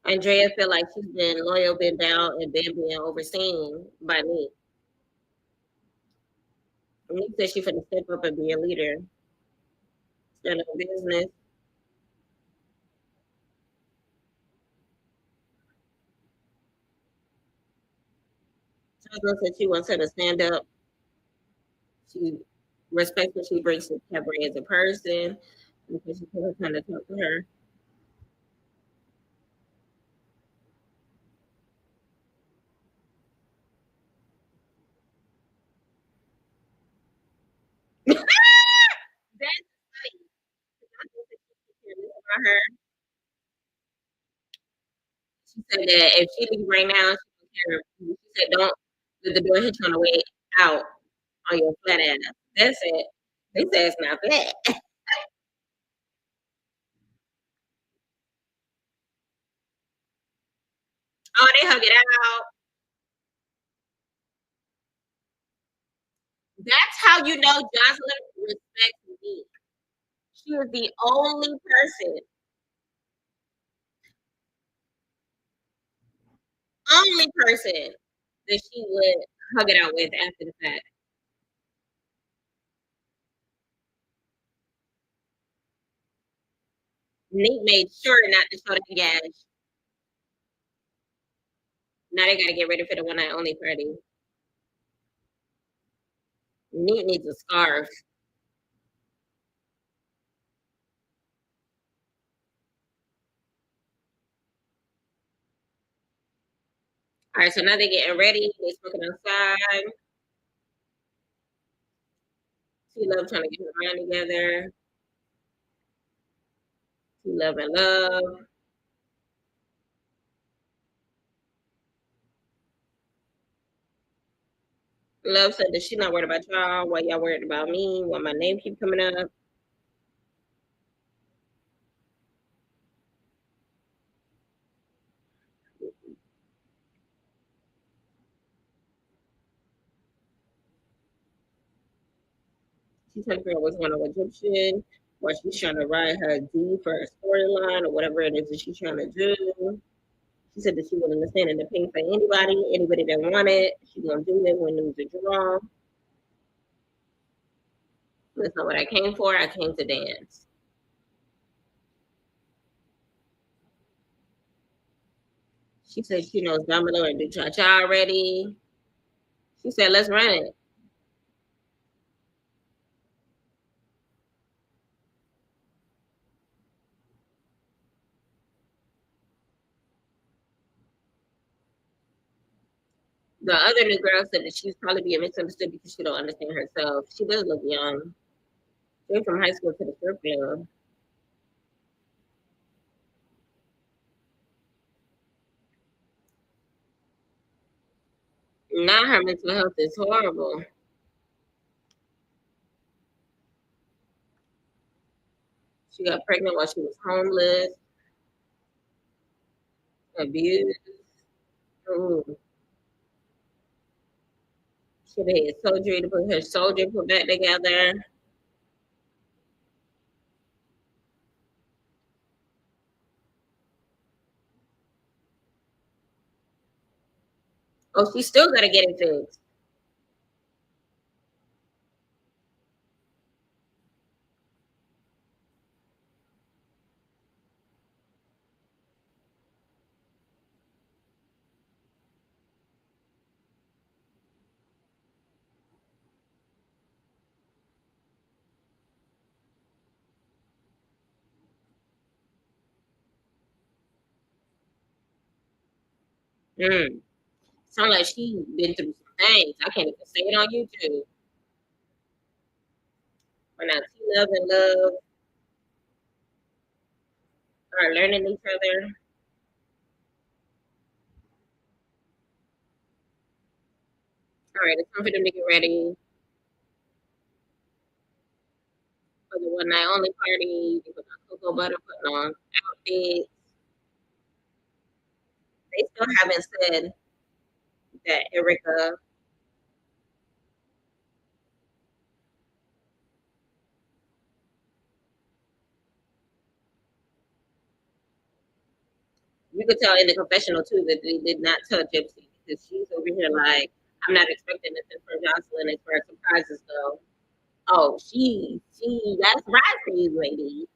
Andrea feel like she's been loyal, been down, and been being overseen by me. Nick said she finna step up and be a leader. Stand up business. Jasmine said she wants her to stand up. She respects what she brings to Cabaret as a person because she put her time to talk to her. That's funny. Jasmine said she cares about her. She said that if she leave right now, she don't care. She said don't let the door hit you on the way out on your flat ass. That's it. They say it's not bad. Oh, they hug it out. That's how you know Jocelyn respects me. She was the only person that she would hug it out with after the fact. Nate made sure not to show that gash. Now they gotta get ready for the one night only party. Nate needs a scarf. All right, so now they're getting ready. They're smoking outside. She love trying to get her mind together. She love and love. Love said that she not worried about y'all. Why y'all worried about me? Why my name keep coming up? She trying to figure out what's going on with Egyptian. Why she's trying to ride her D for her storyline or whatever it is that she's trying to do. She said that she willing to stand in the paint for anybody that want it. She's gonna do it when there's a draw. That's not what I came for. I came to dance. She said she knows Domino and do cha cha already. She said, let's run it. The other new girl said that she's probably being misunderstood because she don't understand herself. She does look young. They're from high school to the strip club. Now her mental health is horrible. She got pregnant while she was homeless, abused. Ooh. She had surgery to put her shoulder put back together. Oh, she still gotta get it fixed. Mm. Sound like she been through some things. I can't even say it on YouTube. When I see love and love are learning each other. All right, it's time for them to get ready for the one night only party. They put on cocoa butter, putting on outfits. They still haven't said that Erica. You could tell in the confessional too that they did not tell Gypsy because she's over here like, I'm not expecting nothing from Jocelyn as far as surprises go. Oh, she, that's right for you, lady.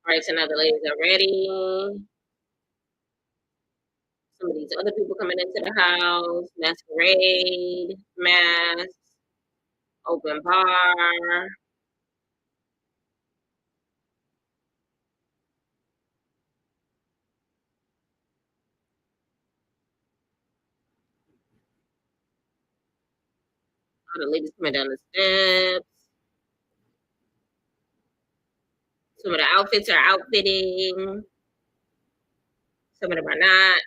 All right, so now the ladies are ready. Some of these other people coming into the house, masquerade, mask, open bar. All the ladies coming down the steps. Some of the outfits are outfitting. Some of them are not.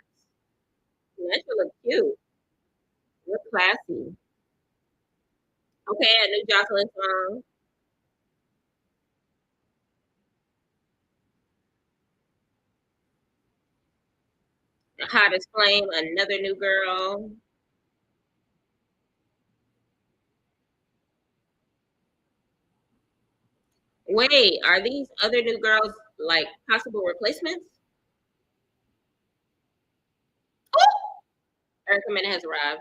That should look cute. Look classy. Okay, a new Jocelyn song. The hottest flame, another new girl. Wait, are these other new girls like possible replacements? Erica Mena has arrived.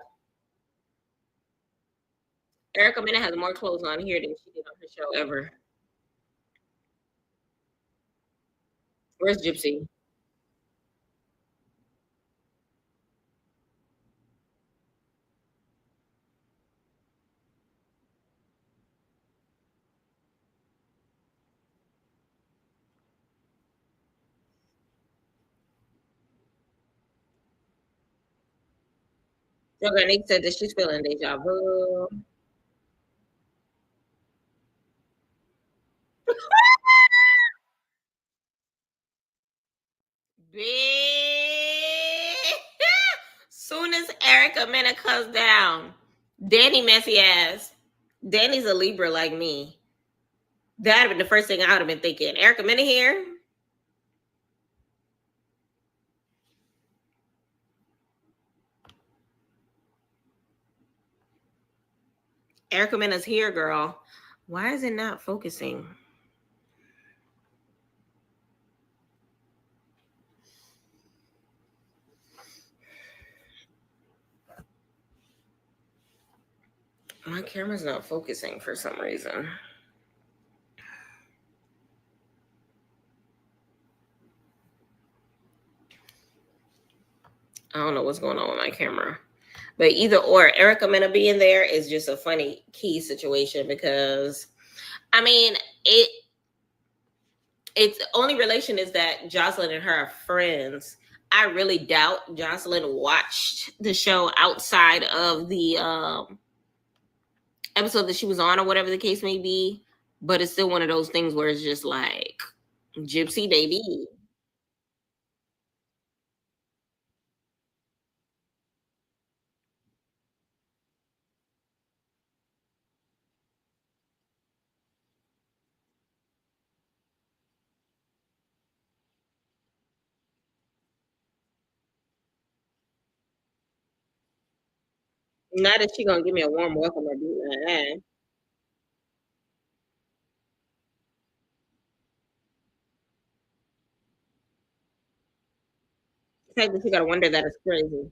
Erica Mena has more clothes on here than she did on her show ever. Where's Gypsy? Sugar Nick said that she's feeling deja vu. Bitch. Soon as Erica Mena comes down, Danny messy ass. Danny's a Libra like me. That'd have been the first thing I would have been thinking. Erica Mena here. Erica Mena's here, girl. Why is it not focusing? My camera's not focusing for some reason. I don't know what's going on with my camera. But either or, Erica Mena being there is just a funny key situation because I mean it's the only relation is that Joseline and her are friends. I really doubt Joseline watched the show outside of the episode that she was on or whatever the case may be. But it's still one of those things where it's just like Gypsy baby. Not that she gonna give me a warm welcome or do that. The fact that you gotta wonder that is crazy.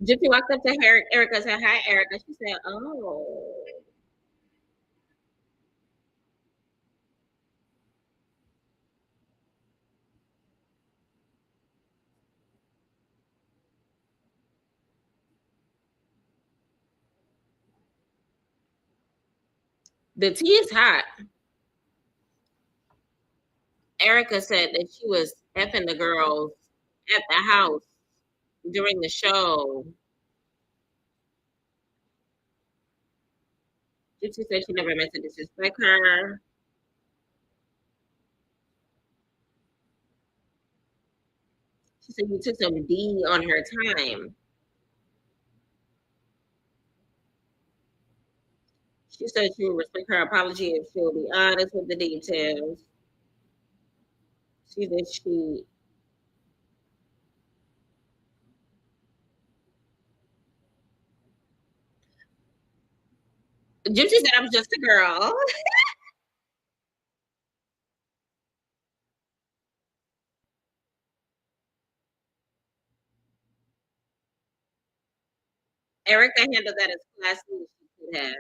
Gypsy walked up to her, Erica said, "Hi, Erica." She said, "Oh." The tea is hot. Erica said that she was effing the girls at the house during the show. Gypsy said she never meant to disrespect her. She said you took some D on her time. She said she would respect her apology if she'll be honest with the details. She said she Gypsy said I was just a girl. Erica handled that as classy as she could have.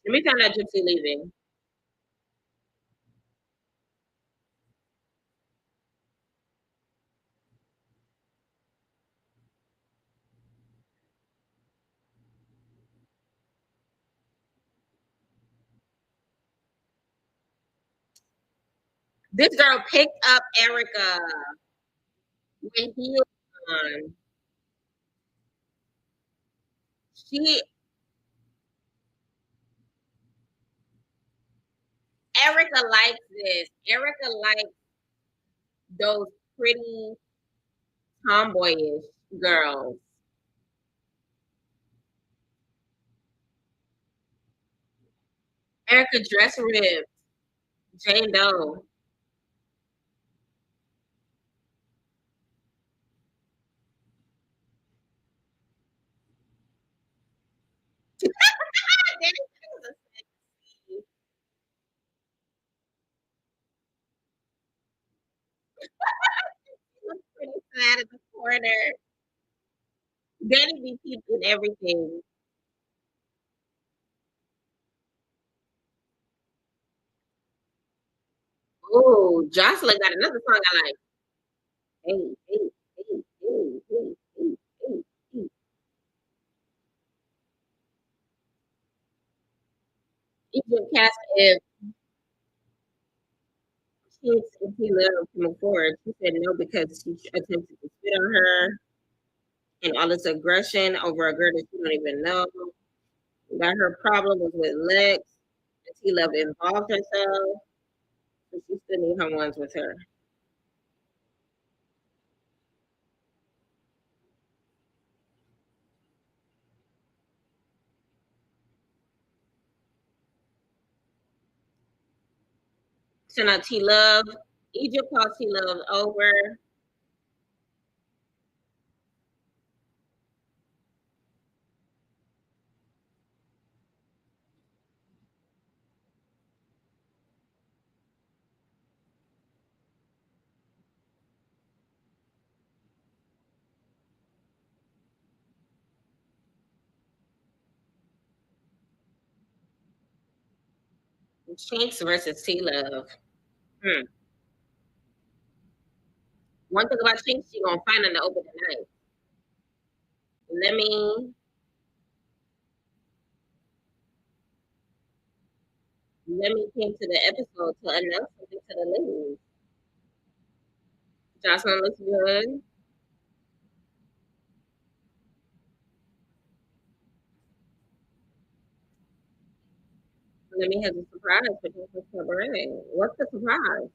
Let me find out Gypsy leaving. This girl picked up Erica when he was on. She Erica likes this. Erica likes those pretty tomboyish girls. Erica dress ripped. Jane Doe. Pretty sad in the corner. Danny be keeping everything. Oh, Joseline got another song I like. Hey, hey, hey, hey, hey, hey, hey, hey. Egypt cast if he loved to move forward. She said no because she attempted to spit on her and all this aggression over a girl that she don't even know. That her problem was with Lex. And T Love involved herself. So she still need her ones with her. So now T Love, Egypt called T Love over. Shanks versus T Love. Hmm. One thing about Shanks, she gonna find in the open tonight. Let me came to the episode to announce something to the ladies. Jocelyn looks good. Let me have a surprise for Jocelyn's Cabaret. What's the surprise?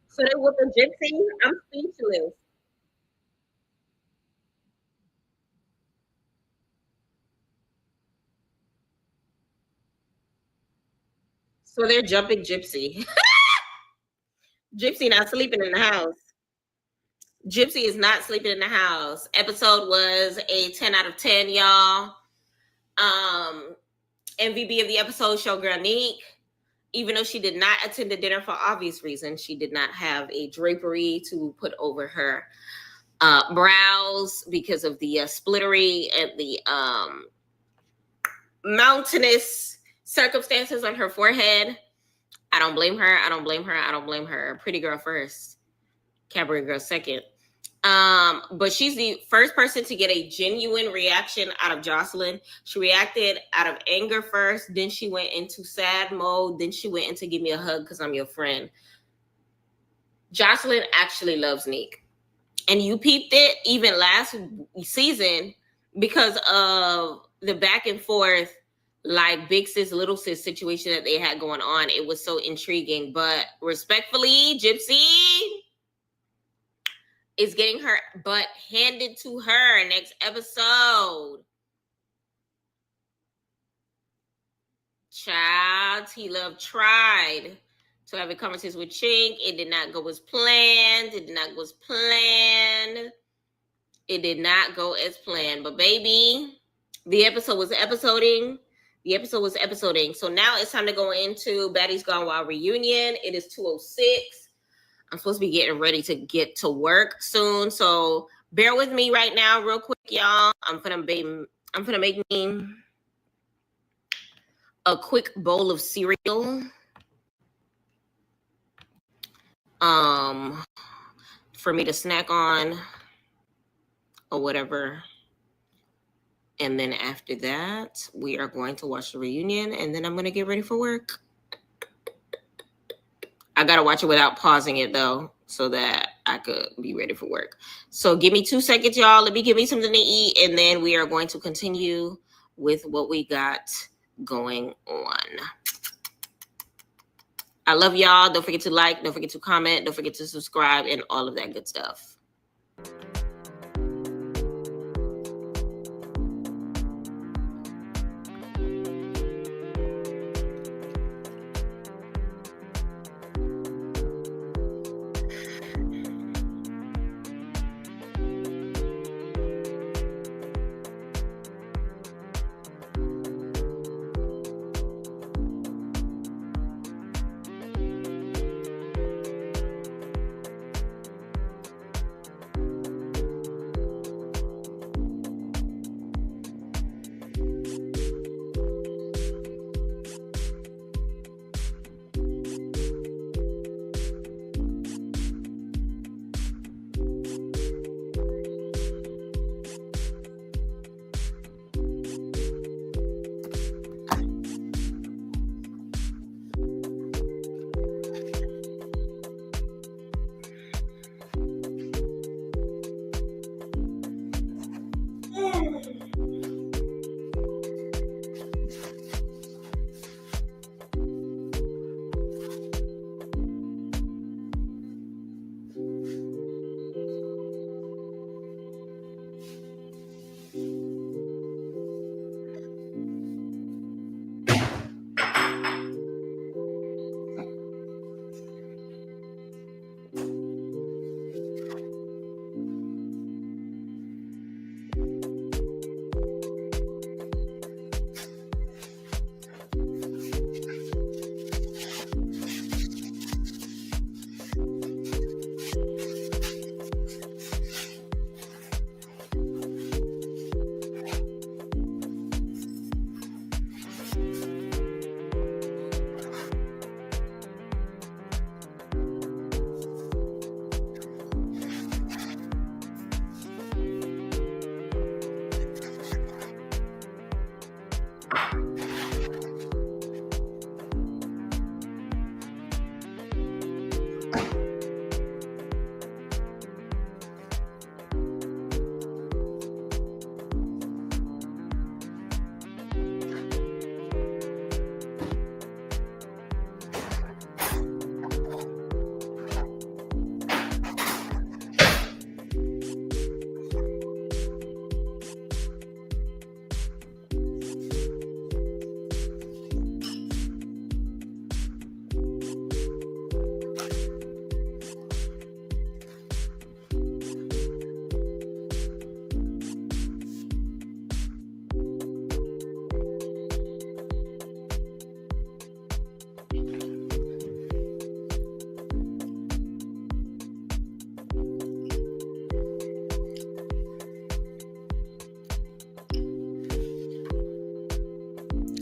So they with the gypsy? I'm speechless. So they're jumping Gypsy. Gypsy not sleeping in the house. Gypsy is not sleeping in the house. Episode was a 10 out of 10, y'all. MVP of the episode, Showgirl Neek. Even though she did not attend the dinner for obvious reasons, she did not have a drapery to put over her brows because of the splittery and the mountainous circumstances on her forehead. I don't blame her. I don't blame her. I don't blame her. Pretty girl first, cabaret girl second. But she's the first person to get a genuine reaction out of Joseline. She reacted out of anger first, then she went into sad mode, then she went into give me a hug because I'm your friend. Joseline actually loves Nick. And you peeped it even last season because of the back and forth, like big sis, little sis situation that they had going on. It was so intriguing. But respectfully, Gypsy is getting her butt handed to her next episode. Child, T Love tried to have a conversation with Chink. It did not go as planned. It did not go as planned. It did not go as planned. But baby, the episode was episoding. The episode was episoding. So now it's time to go into Baddies Gone Wild reunion. It is 2:06. I'm supposed to be getting ready to get to work soon. So bear with me right now, real quick, y'all. I'm gonna make me a quick bowl of cereal. For me to snack on or whatever. And then after that, we are going to watch the reunion, and then I'm going to get ready for work. I got to watch it without pausing it, though, so that I could be ready for work. So give me 2 seconds, y'all. Let me give me something to eat, and then we are going to continue with what we got going on. I love y'all. Don't forget to like. Don't forget to comment. Don't forget to subscribe and all of that good stuff.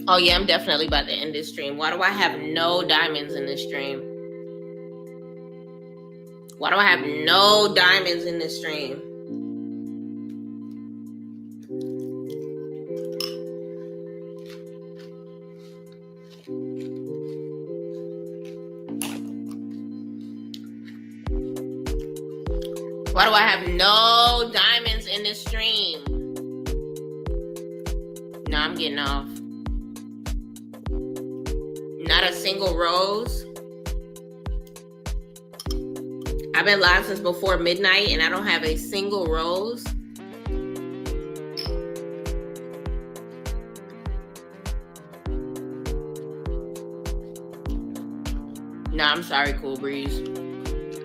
Oh, yeah, I'm definitely about to end this stream. Why do I have no diamonds in this stream? Why do I have no diamonds in this stream? Why do I have no diamonds in this stream? No, I'm getting off. Not a single rose. I've been live since before midnight and I don't have a single rose. Nah, I'm sorry, Cool Breeze.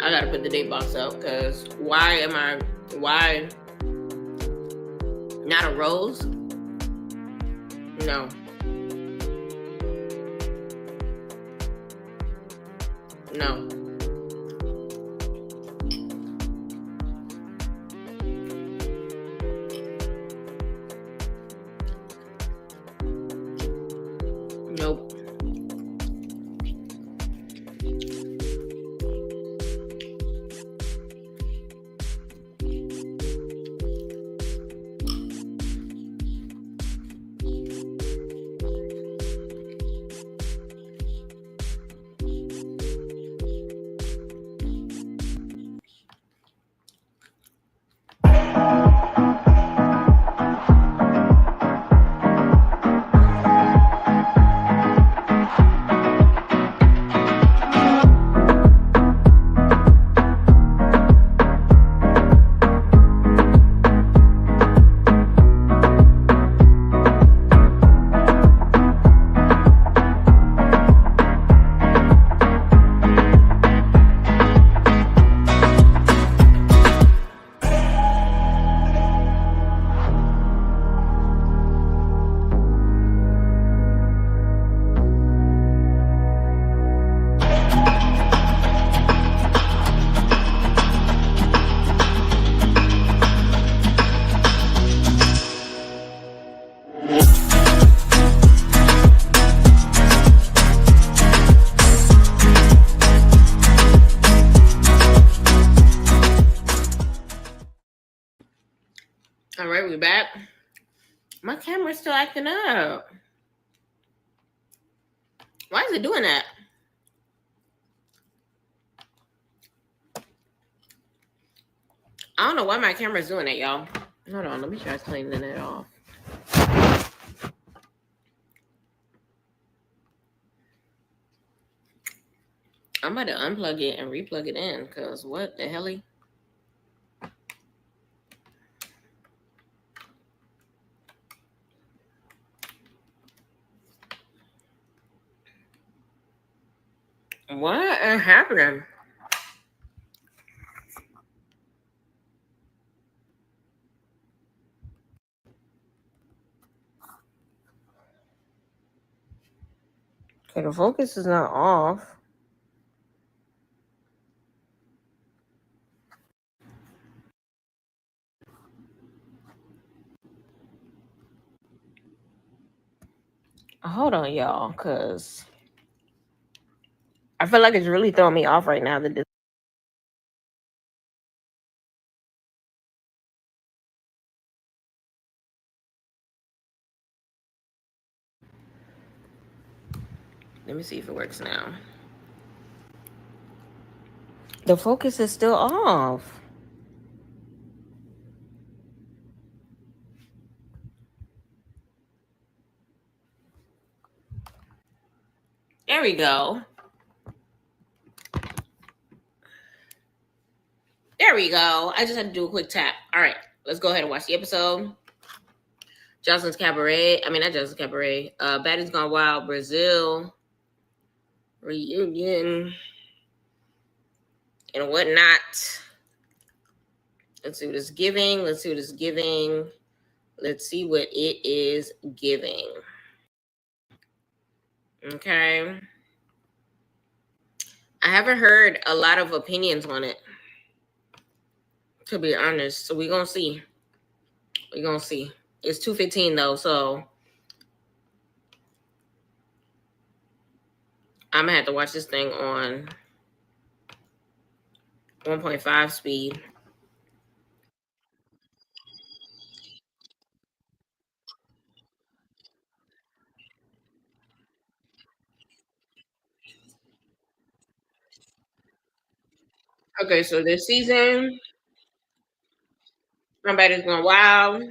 I gotta put the date box up because why not a rose? No. No. Nope. All right, we back. My camera's still acting up. Why is it doing that? I don't know why my camera's doing that, y'all. Hold on, let me try cleaning it off. I'm about to unplug it and replug it in because what the hell? What is happening? Okay, the focus is not off. Hold on, y'all, because I feel like it's really throwing me off right now. That this. Let me see if it works now. The focus is still off. There we go. There we go. I just had to do a quick tap. All right, let's go ahead and watch the episode. Joseline's Cabaret. I mean, not Joseline's Cabaret. Baddies Gone Wild, Brazil reunion and whatnot. Let's see what it's giving. Let's see what it's giving. Let's see what it is giving. Okay. I haven't heard a lot of opinions on it, to be honest. So we're going to see. We're going to see. It's 2:15 though, so I'm going to have to watch this thing on 1.5 speed. Okay, so this season, Somebody's Going Wild.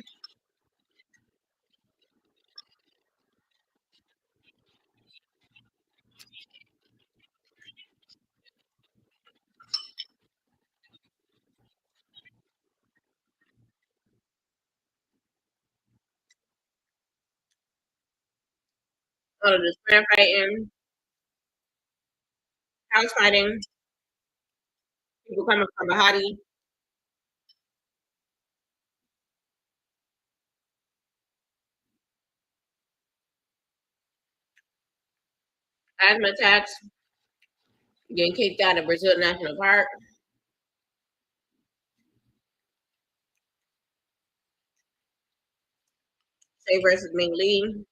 Oh, the square fighting. House fighting. People coming from Bahati. Asthma attacks. Getting kicked out of Brazil National Park. Say versus Ming Lee.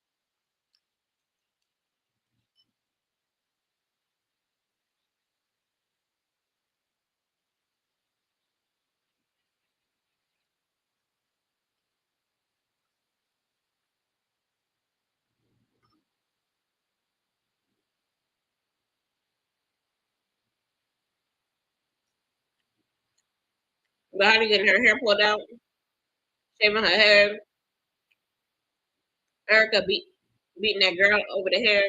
Bahati getting her hair pulled out, shaving her head. Erica beating that girl over the head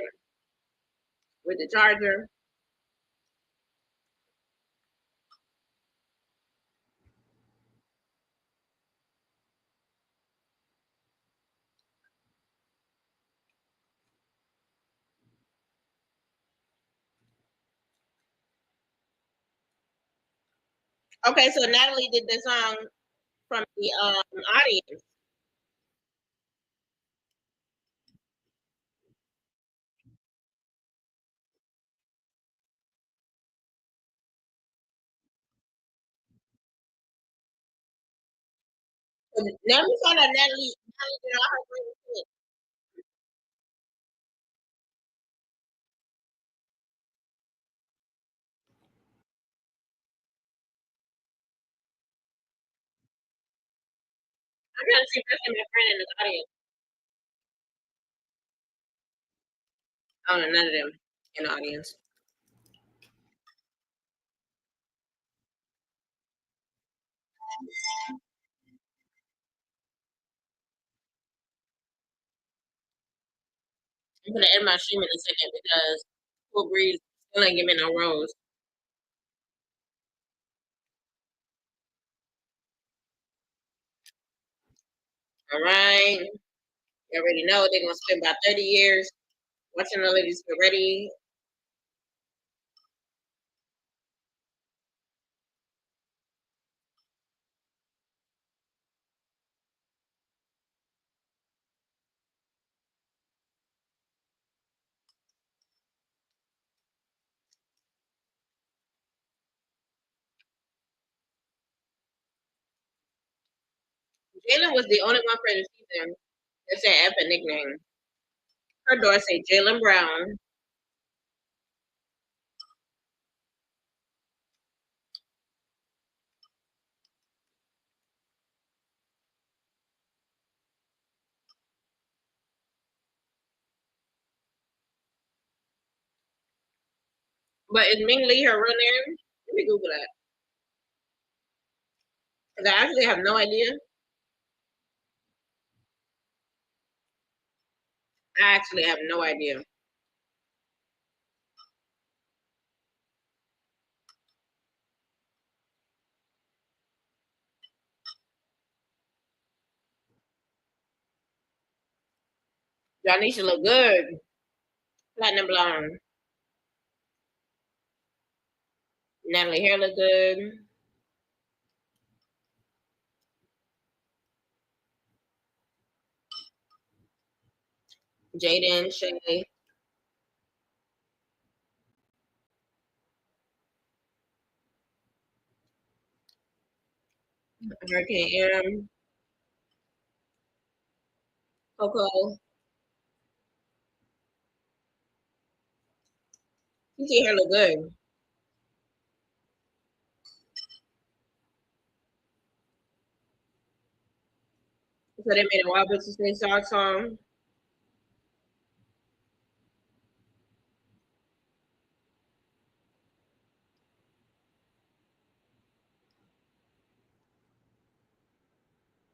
with the charger. Okay, so Natalie did the song from the audience. So now we found out Natalie did all her greatest hits. I'm trying to see if I see my friend in the audience. Oh no, none of them in the audience. I'm gonna end my stream in a second because Cool Breeze still ain't giving no rose. All right. You already know they're gonna spend about 30 years watching the ladies get ready. Jalen was the only one for the season that said F a nickname. Her door say Jalen Brown. But is Ming Lee her real name? Let me Google that. Because I actually have no idea. I actually have no idea. Janisha look good. Platinum blonde. Natalie hair look good. Jaden, Shay, Hurricane M, Coco. You see hair look good. So they made a Wild Bitches Stay Soft song.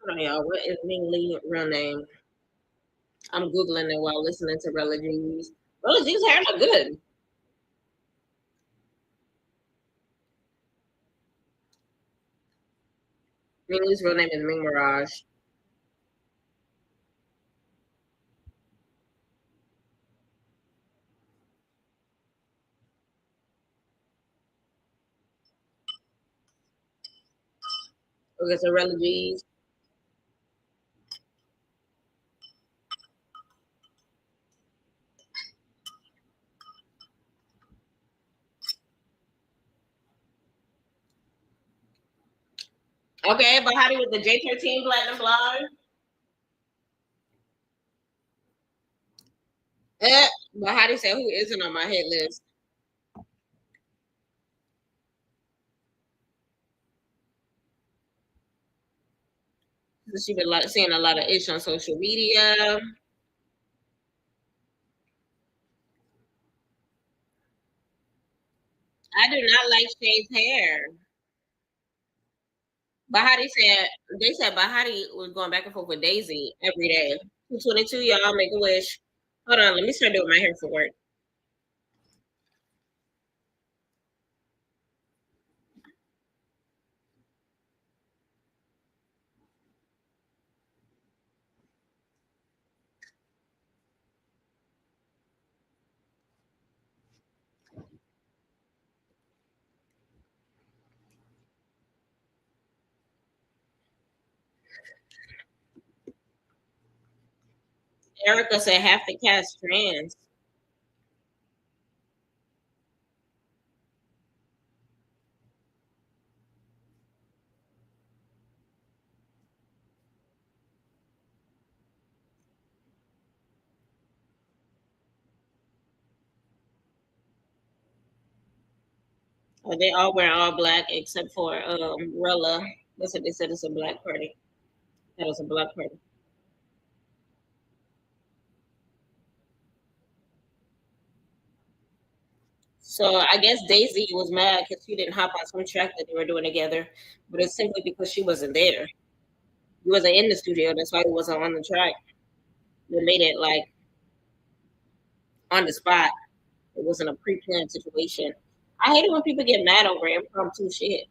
Hold on, y'all. What is Ming Lee real name? I'm Googling it while listening to Rella G's. Rella G's hair look good. Ming Lee's real name is Ming Mirage. Because of G's. Okay, but how do with the J13 Platinum Blonde? But how do you say who isn't on my hit list? She been like seeing a lot of ish on social media. I do not like shaved hair. Bahati said they said Bahati was going back and forth with Daisy every day. 222, y'all make a wish. Hold on, let me start doing my hair for work. Erica said half the cast trans. They all wear all black except for Rella. That's what they said. It's a black party. That was a black party. So I guess Daisy was mad because she didn't hop on some track that they were doing together, but it's simply because she wasn't there. He wasn't in the studio. That's why he wasn't on the track. They made it like on the spot. It wasn't a pre-planned situation. I hate it when people get mad over impromptu shit.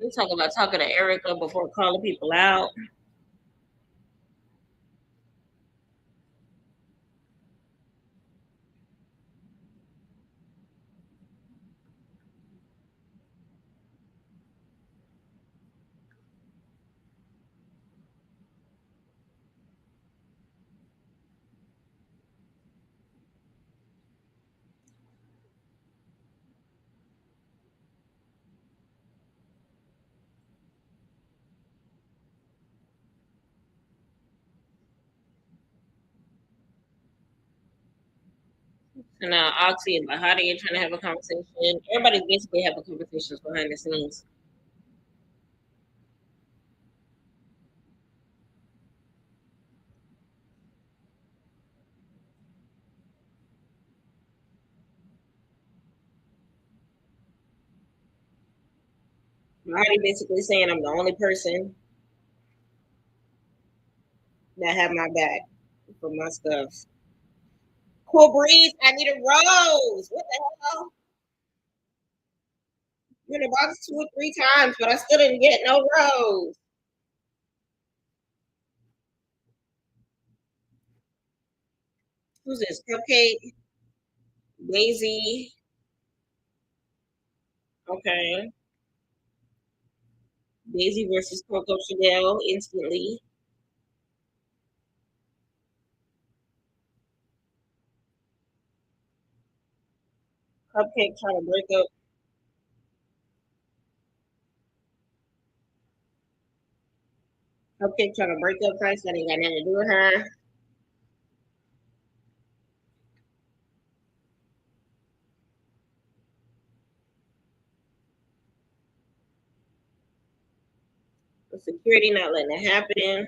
We talk about talking to Erica before calling people out. So now Oxy and Bahati are trying to have a conversation. Everybody's basically having conversations behind the scenes. Bahati basically saying I'm the only person that have my back for my stuff. Cool breeze. I need a rose. What the hell? You're in the box 2 or 3 times, but I still didn't get no rose. Who's this? Cupcake, Daisy. Okay. Daisy versus Coco Chanel instantly. Cupcake trying to break up. Cupcake trying to break up Price. That ain't got nothing to do with her. The security not letting it happen.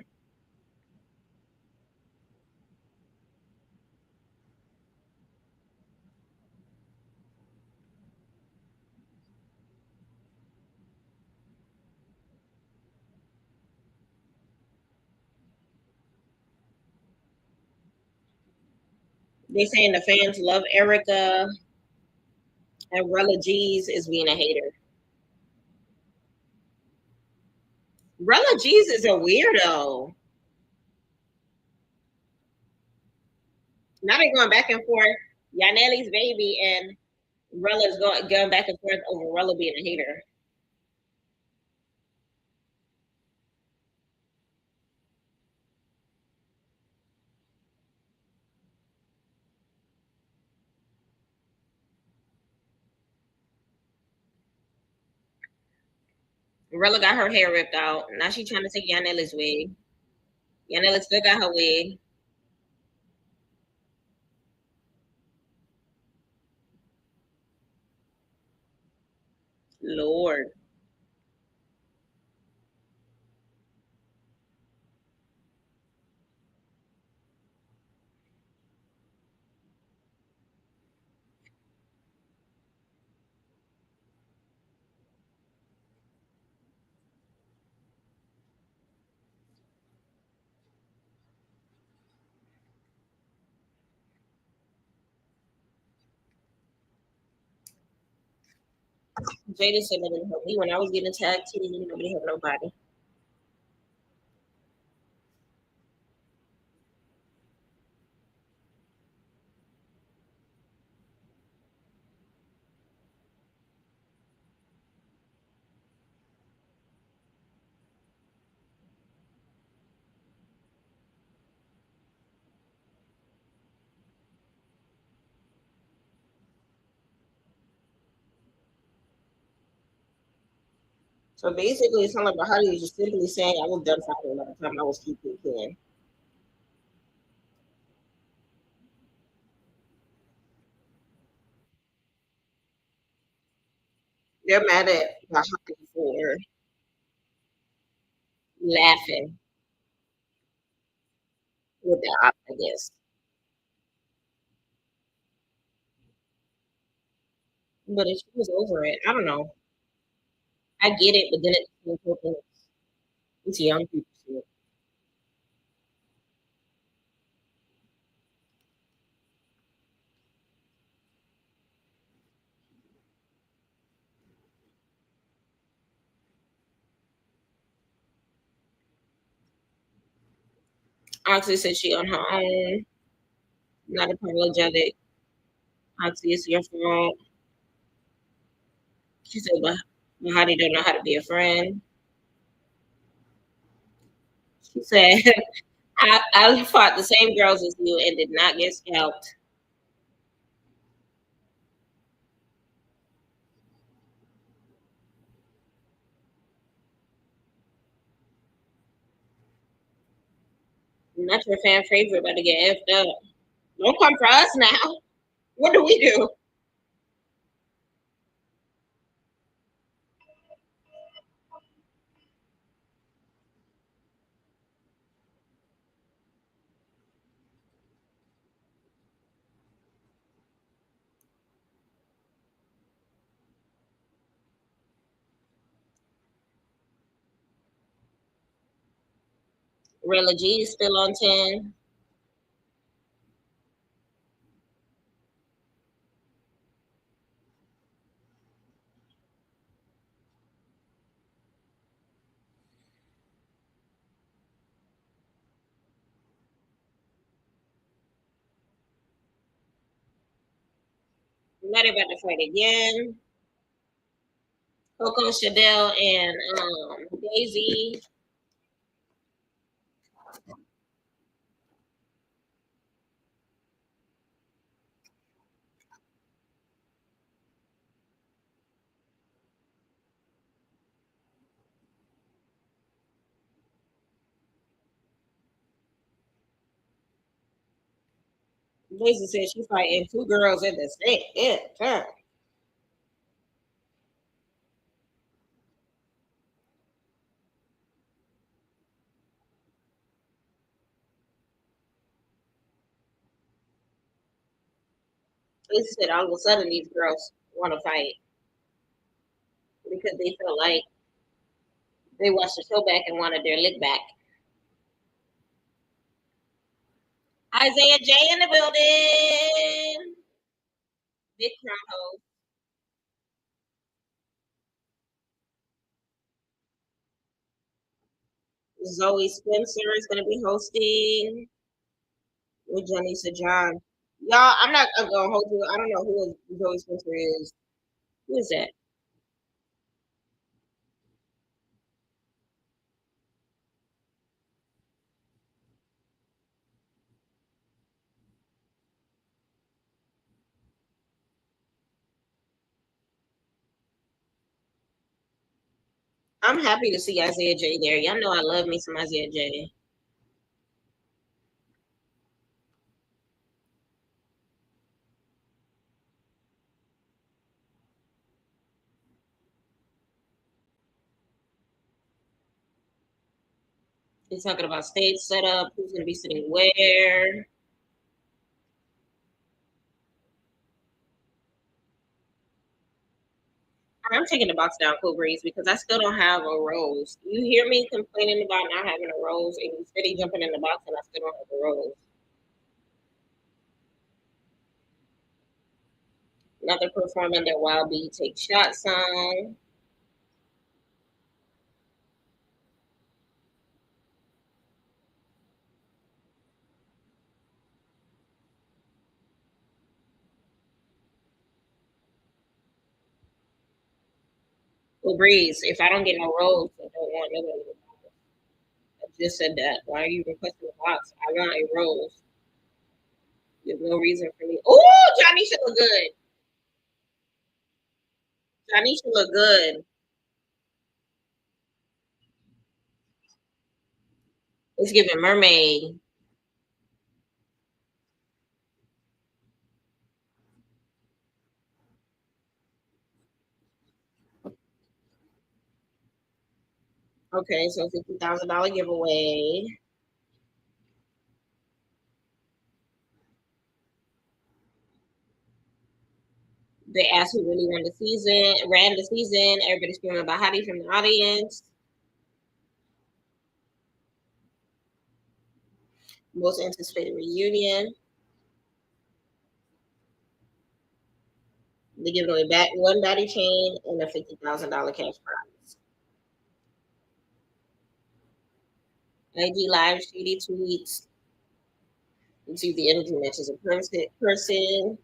They saying the fans love Erica and Rella G's is being a hater. Rella G's is a weirdo. Now they're going back and forth. Yaneli's baby and Rella's going back and forth over Rella being a hater. Rella got her hair ripped out. Now she trying to take Yaneli's wig. Yanela still got her wig. Lord. Jada said nobody helped me when I was getting a tag team. Nobody helped nobody. So basically, it's not like Bahati was just simply saying I was done fighting by the time I was keeping Ken. They're mad at Bahati for laughing with the op, I guess. But if she was over it, I don't know. I get it, but then it's young people shit. Oxy said she on her own, not apologetic. Oxy, it's your fault. She said, but Bahati don't know how to be a friend. She said, I fought the same girls as you and did not get scalped. Not your fan favorite about to get effed up. Don't come for us now. What do we do? Rella G is still on 10. Now they about to fight again. Coco Chanel and Daisy. Daisy said she fighting two girls at the same time. Daisy said all of a sudden these girls want to fight because they feel like they watched the show back and wanted their lick back. Isaiah J in the building. Big crown host. Zoe Spencer is going to be hosting with Janisa John. Y'all, I'm not going to hold you. I don't know who Zoe Spencer is. Who is that? I'm happy to see Isaiah J there. Y'all know I love me some Isaiah J. He's talking about stage setup, who's going to be sitting where. I'm taking the box down, Cool Breeze, because I still don't have a rose. You hear me complaining about not having a rose, and you steady jumping in the box, and I still don't have a rose. Another performing that Wild B Take Shot song. Cool Breeze, if I don't get no rose, I don't want nobody to box. I just said that. Why are you requesting a box? I want a rose. There's no reason for me. Oh, Johnny should look good. Johnny should look good. It's giving mermaid. Okay, so $50,000 giveaway. They asked who really ran the season. Everybody screaming about Hottie from the audience. Most anticipated reunion. They're giving away back one battery chain and a $50,000 cash prize. IG live, shady tweets. You see the energy matches a person.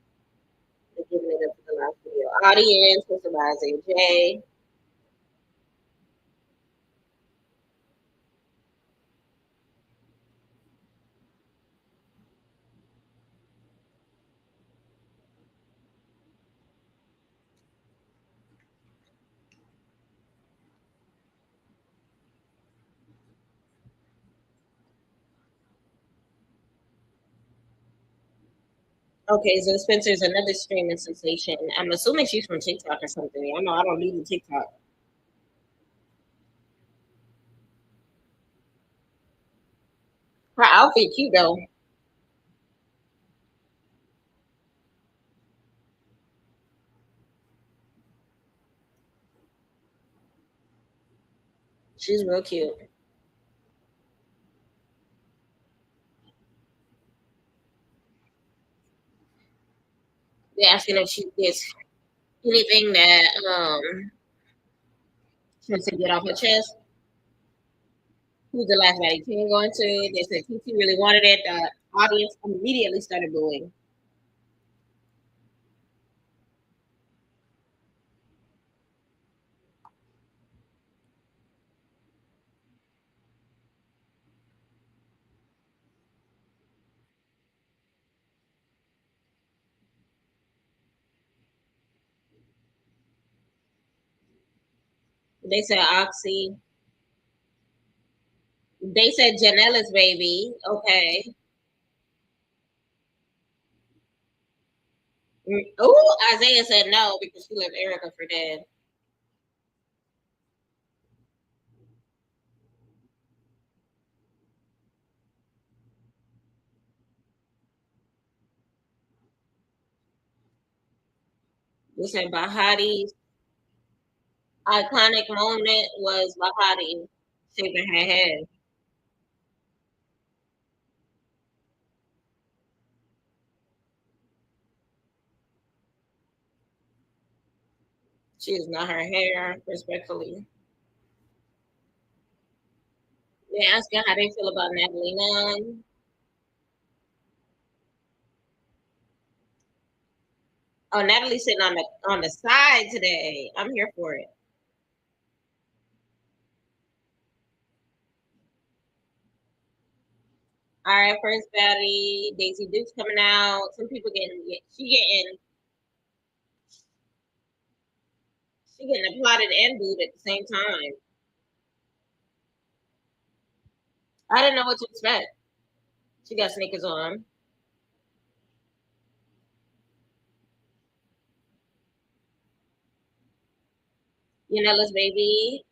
They're giving it up to the live video audience, hosted by Isaiah J. Okay, so Spencer's another streaming sensation. I'm assuming she's from TikTok or something. I know I don't need the TikTok. Her outfit cute though. She's real cute. They're asking if she gets anything that she wants to get off her chest. Who's the last night King going to? They said TT really wanted it. The audience immediately started booing. They said Oxy. They said Janella's baby. Okay. Oh, Isaiah said no because she left Erica for dead. They said Bahati's iconic moment was Bahati shaving her head. She is not her hair, respectfully. They asking how they feel about Natalie Nunn. Oh, Natalie's sitting on the side today. I'm here for it. All right, first baddie, Daisy Duke's coming out. Some people she getting applauded and booed at the same time. I didn't know what to expect. She got sneakers on. Yanella's baby.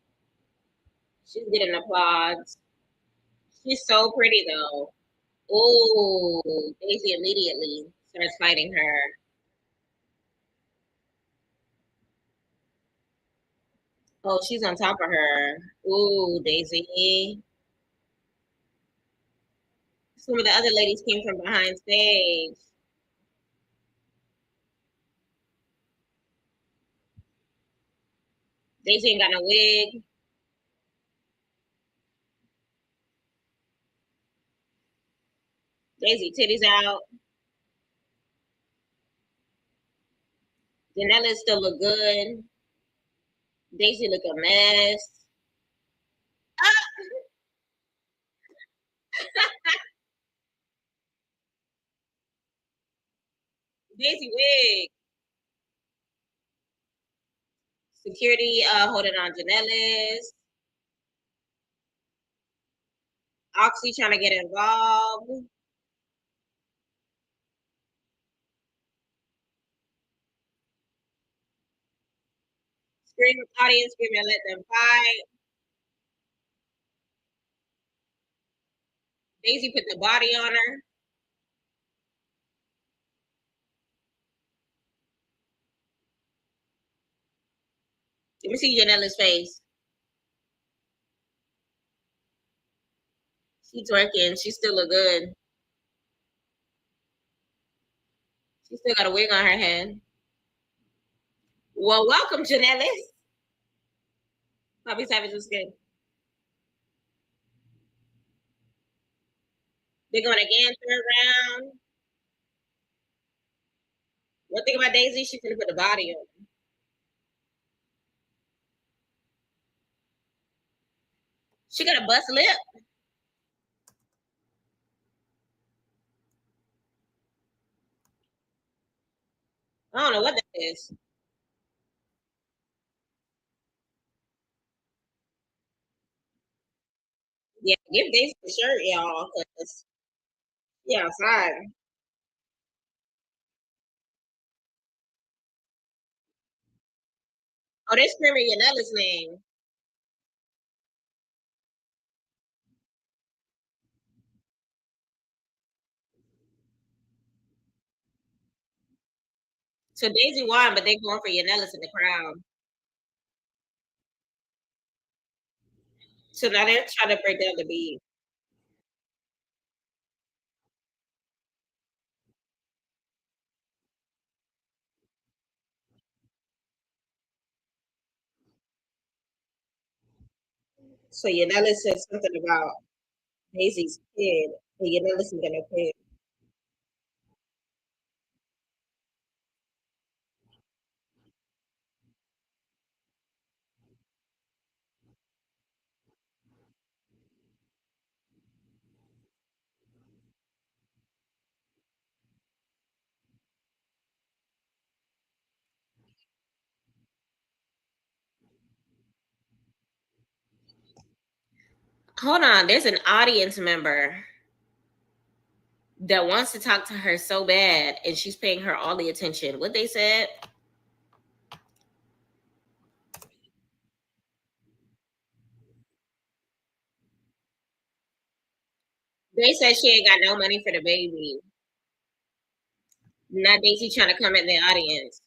She's getting applause. She's so pretty though. Oh, Daisy immediately starts fighting her. Oh, she's on top of her. Ooh, Daisy. Some of the other ladies came from behind stage. Daisy ain't got no wig. Daisy titties out. Janella still look good. Daisy look a mess. Ah, Daisy wig. Security holding on Janelle's. Oxy trying to get involved. Scream audience screaming, let them fight. Daisy put the body on her. Let me see Janella's face. She twerking. She still look good. She still got a wig on her head. Well, welcome, Janellis. Bobby Savage was good. They're going again, third round. One thing about Daisy, she's gonna put the body on. She got a bust lip. I don't know what that is. Yeah, give Daisy the shirt, y'all, because yeah, outside. Oh, they're screaming Yanella's name. So Daisy won, but they going for Yanella's in the crowd. So now they're trying to break down the beat. So Yanela said something about Daisy's kid, and Yanela's gonna kid. Hold on, there's an audience member that wants to talk to her so bad, and she's paying her all the attention. What they said? They said she ain't got no money for the baby. Not Daisy trying to come in the audience.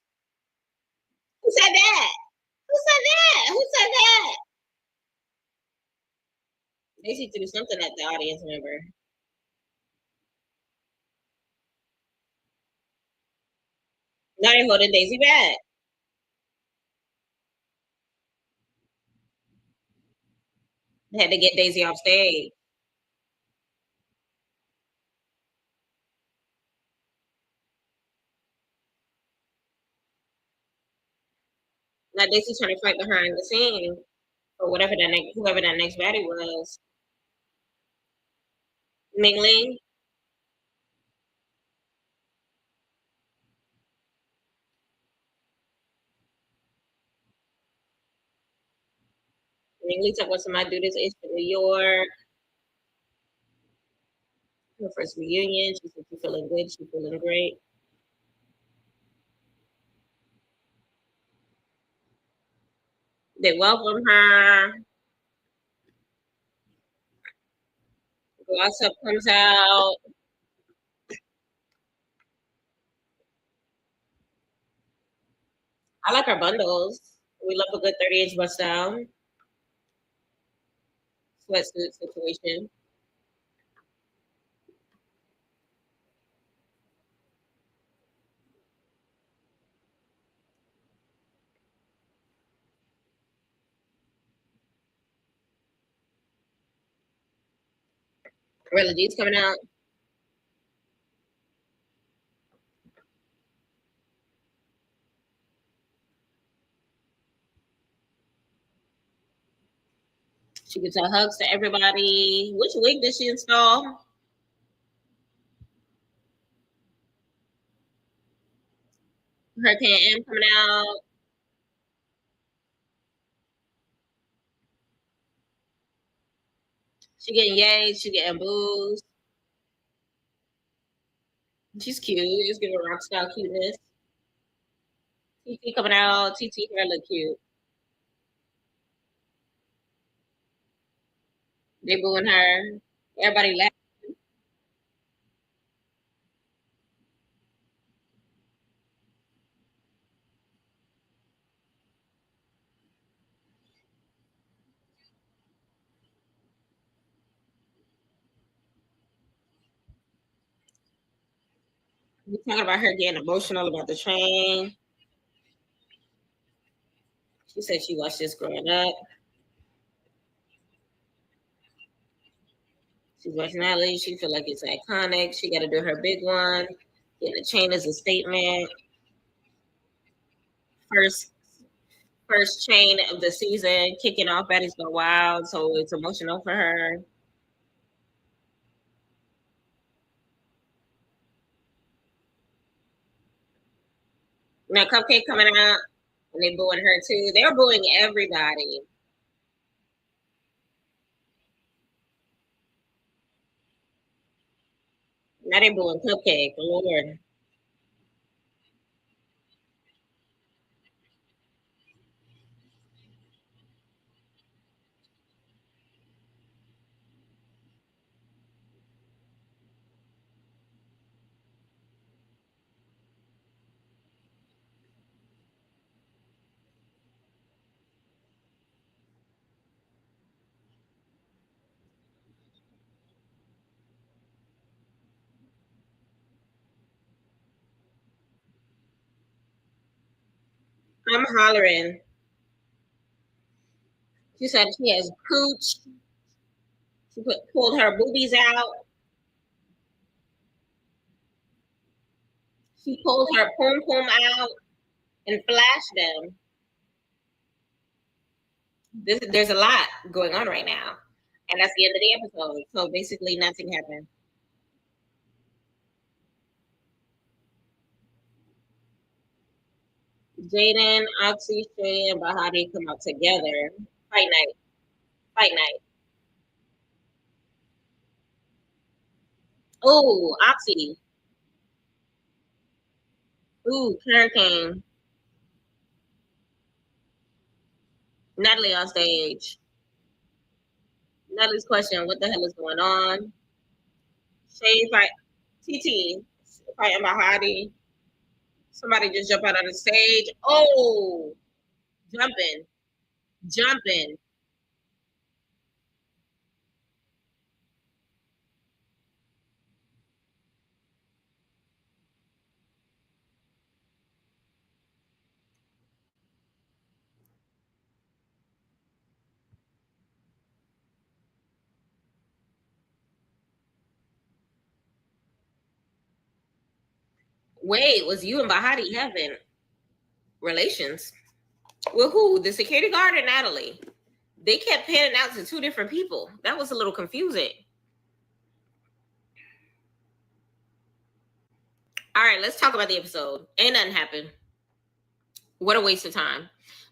Who said that? Who said that? Who said that? Daisy threw something at the audience member. Now they're holding Daisy back. Had to get Daisy off stage. Now Daisy trying to fight behind the scene or whoever that next baddie was. Ming Ling. Ming Ling talking about somebody do this age for New York. Her first reunion. She said she's feeling good. She's feeling great. They welcome her. Gossip comes out. I like our bundles. We love a good 30-inch bust down sweatsuit situation. Rilla G's coming out. She gives her hugs to everybody. Which wig did she install? Hurricane M coming out. She getting yays. She getting boos. She's cute. It's giving rock style cuteness. TT coming out. TT hair look cute. They booing her. Everybody laughing. We talking about her getting emotional about the train. She said she watched this growing up. She's watching Natalie. She feel like it's iconic. She got to do her big one. Getting the chain as a statement. First, first chain of the season, kicking off. Baddies Go Wild, so it's emotional for her. Now, Cupcake coming out, and they booing her too. They're booing everybody. Now they booing Cupcake. Lord, I'm hollering. She said she has cooch. Pulled her boobies out. She pulled her pom pom out and flashed them. There's a lot going on right now, and that's the end of the episode. So basically, nothing happened. Jaden, Oxy, Shay, and Bahati come out together. Fight night. Fight night. Oh, Oxy. Ooh, Hurricane. Natalie on stage. Natalie's question: what the hell is going on? Shay fight. TT fighting Bahati. Somebody just jump out on the stage. Oh, jumping, jumping. Wait, was you and Bahati having relations? With who? The security guard or Natalie? They kept panning out to two different people. That was a little confusing. All right, let's talk about the episode. Ain't nothing happened. What a waste of time.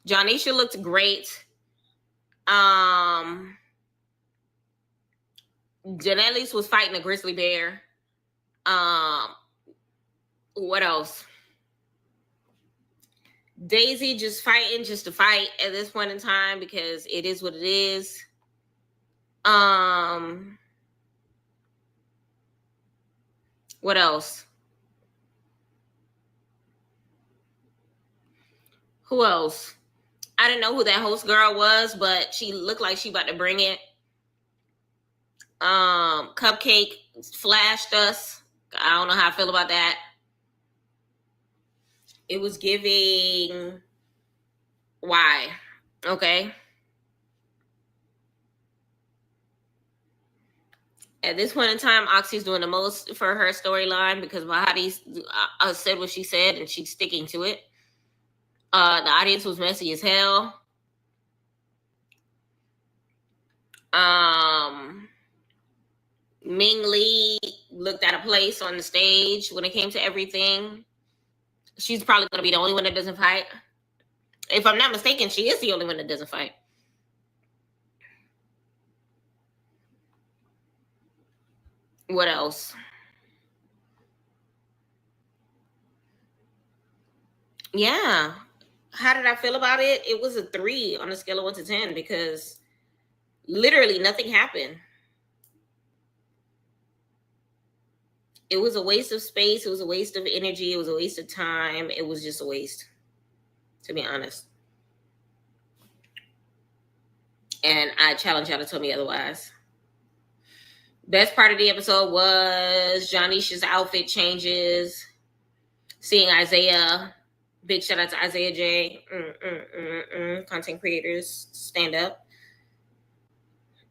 Johnisha looked great. Janellis was fighting a grizzly bear. What else? Daisy just fighting just to fight at this point in time because it is what it is. What else? Who else? I didn't know who that host girl was, but she looked like she about to bring it. Cupcake flashed us. I don't know how I feel about that. It was giving why. Okay. At this point in time, Oxy's doing the most for her storyline because Bahati said what she said and she's sticking to it. The audience was messy as hell. Ming Lee looked out of place on the stage when it came to everything. She's probably going to be the only one that doesn't fight. If I'm not mistaken, she is the only one that doesn't fight. What else? Yeah. How did I feel about it? It was a 3 on a scale of 1 to 10 because literally nothing happened. It was a waste of space. It was a waste of energy. It was a waste of time. It was just a waste, to be honest. And I challenge y'all to tell me otherwise. Best part of the episode was Johnisha's outfit changes. Seeing Isaiah. Big shout out to Isaiah J. Content creators, stand up.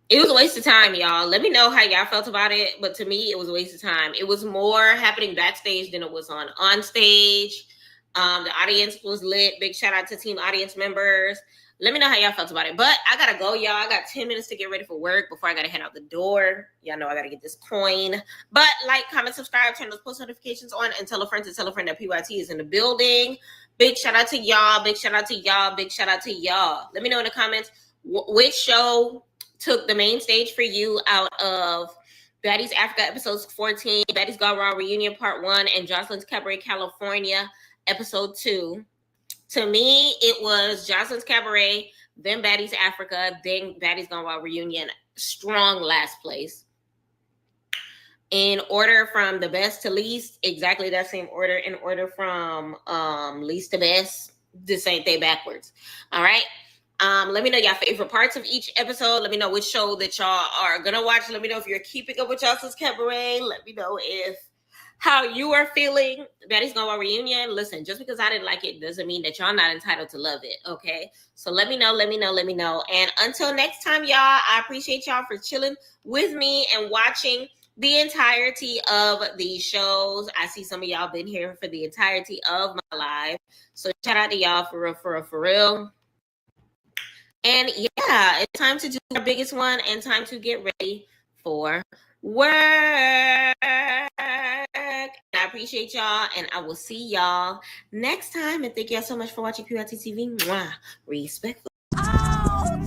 It was a waste of time, y'all. Let me know how y'all felt about it. But to me, it was a waste of time. It was more happening backstage than it was on stage. The audience was lit. Big shout out to team audience members. Let me know how y'all felt about it. But I gotta go, y'all. I got 10 minutes to get ready for work before I gotta head out the door. Y'all know I gotta get this coin. But like, comment, subscribe, turn those post notifications on, and tell a friend that PYT is in the building. Big shout out to y'all. Big shout out to y'all. Big shout out to y'all. Let me know in the comments which show took the main stage for you out of Baddies Africa episodes 14, Baddies Gone Raw Reunion Part 1, and Joseline's Cabaret California episode 2. To me, it was Joseline's Cabaret, then Baddies Africa, then Baddies Gone Raw Reunion. Strong last place. In order from the best to least, exactly that same order. In order from least to best, the same thing backwards. All right. Let me know your favorite parts of each episode. Let me know which show that y'all are gonna watch. Let me know if you're keeping up with Joseline's Cabaret. Let me know how you are feeling. Baddies Gone Raw Reunion. Listen, just because I didn't like it doesn't mean that y'all not entitled to love it. Okay. So let me know. And until next time, y'all, I appreciate y'all for chilling with me and watching the entirety of these shows. I see some of y'all been here for the entirety of my live. So shout out to y'all for real. And yeah, it's time to do our biggest one and time to get ready for work. I appreciate y'all and I will see y'all next time. And thank y'all so much for watching PYT TV. Mwah. Respectful. Oh,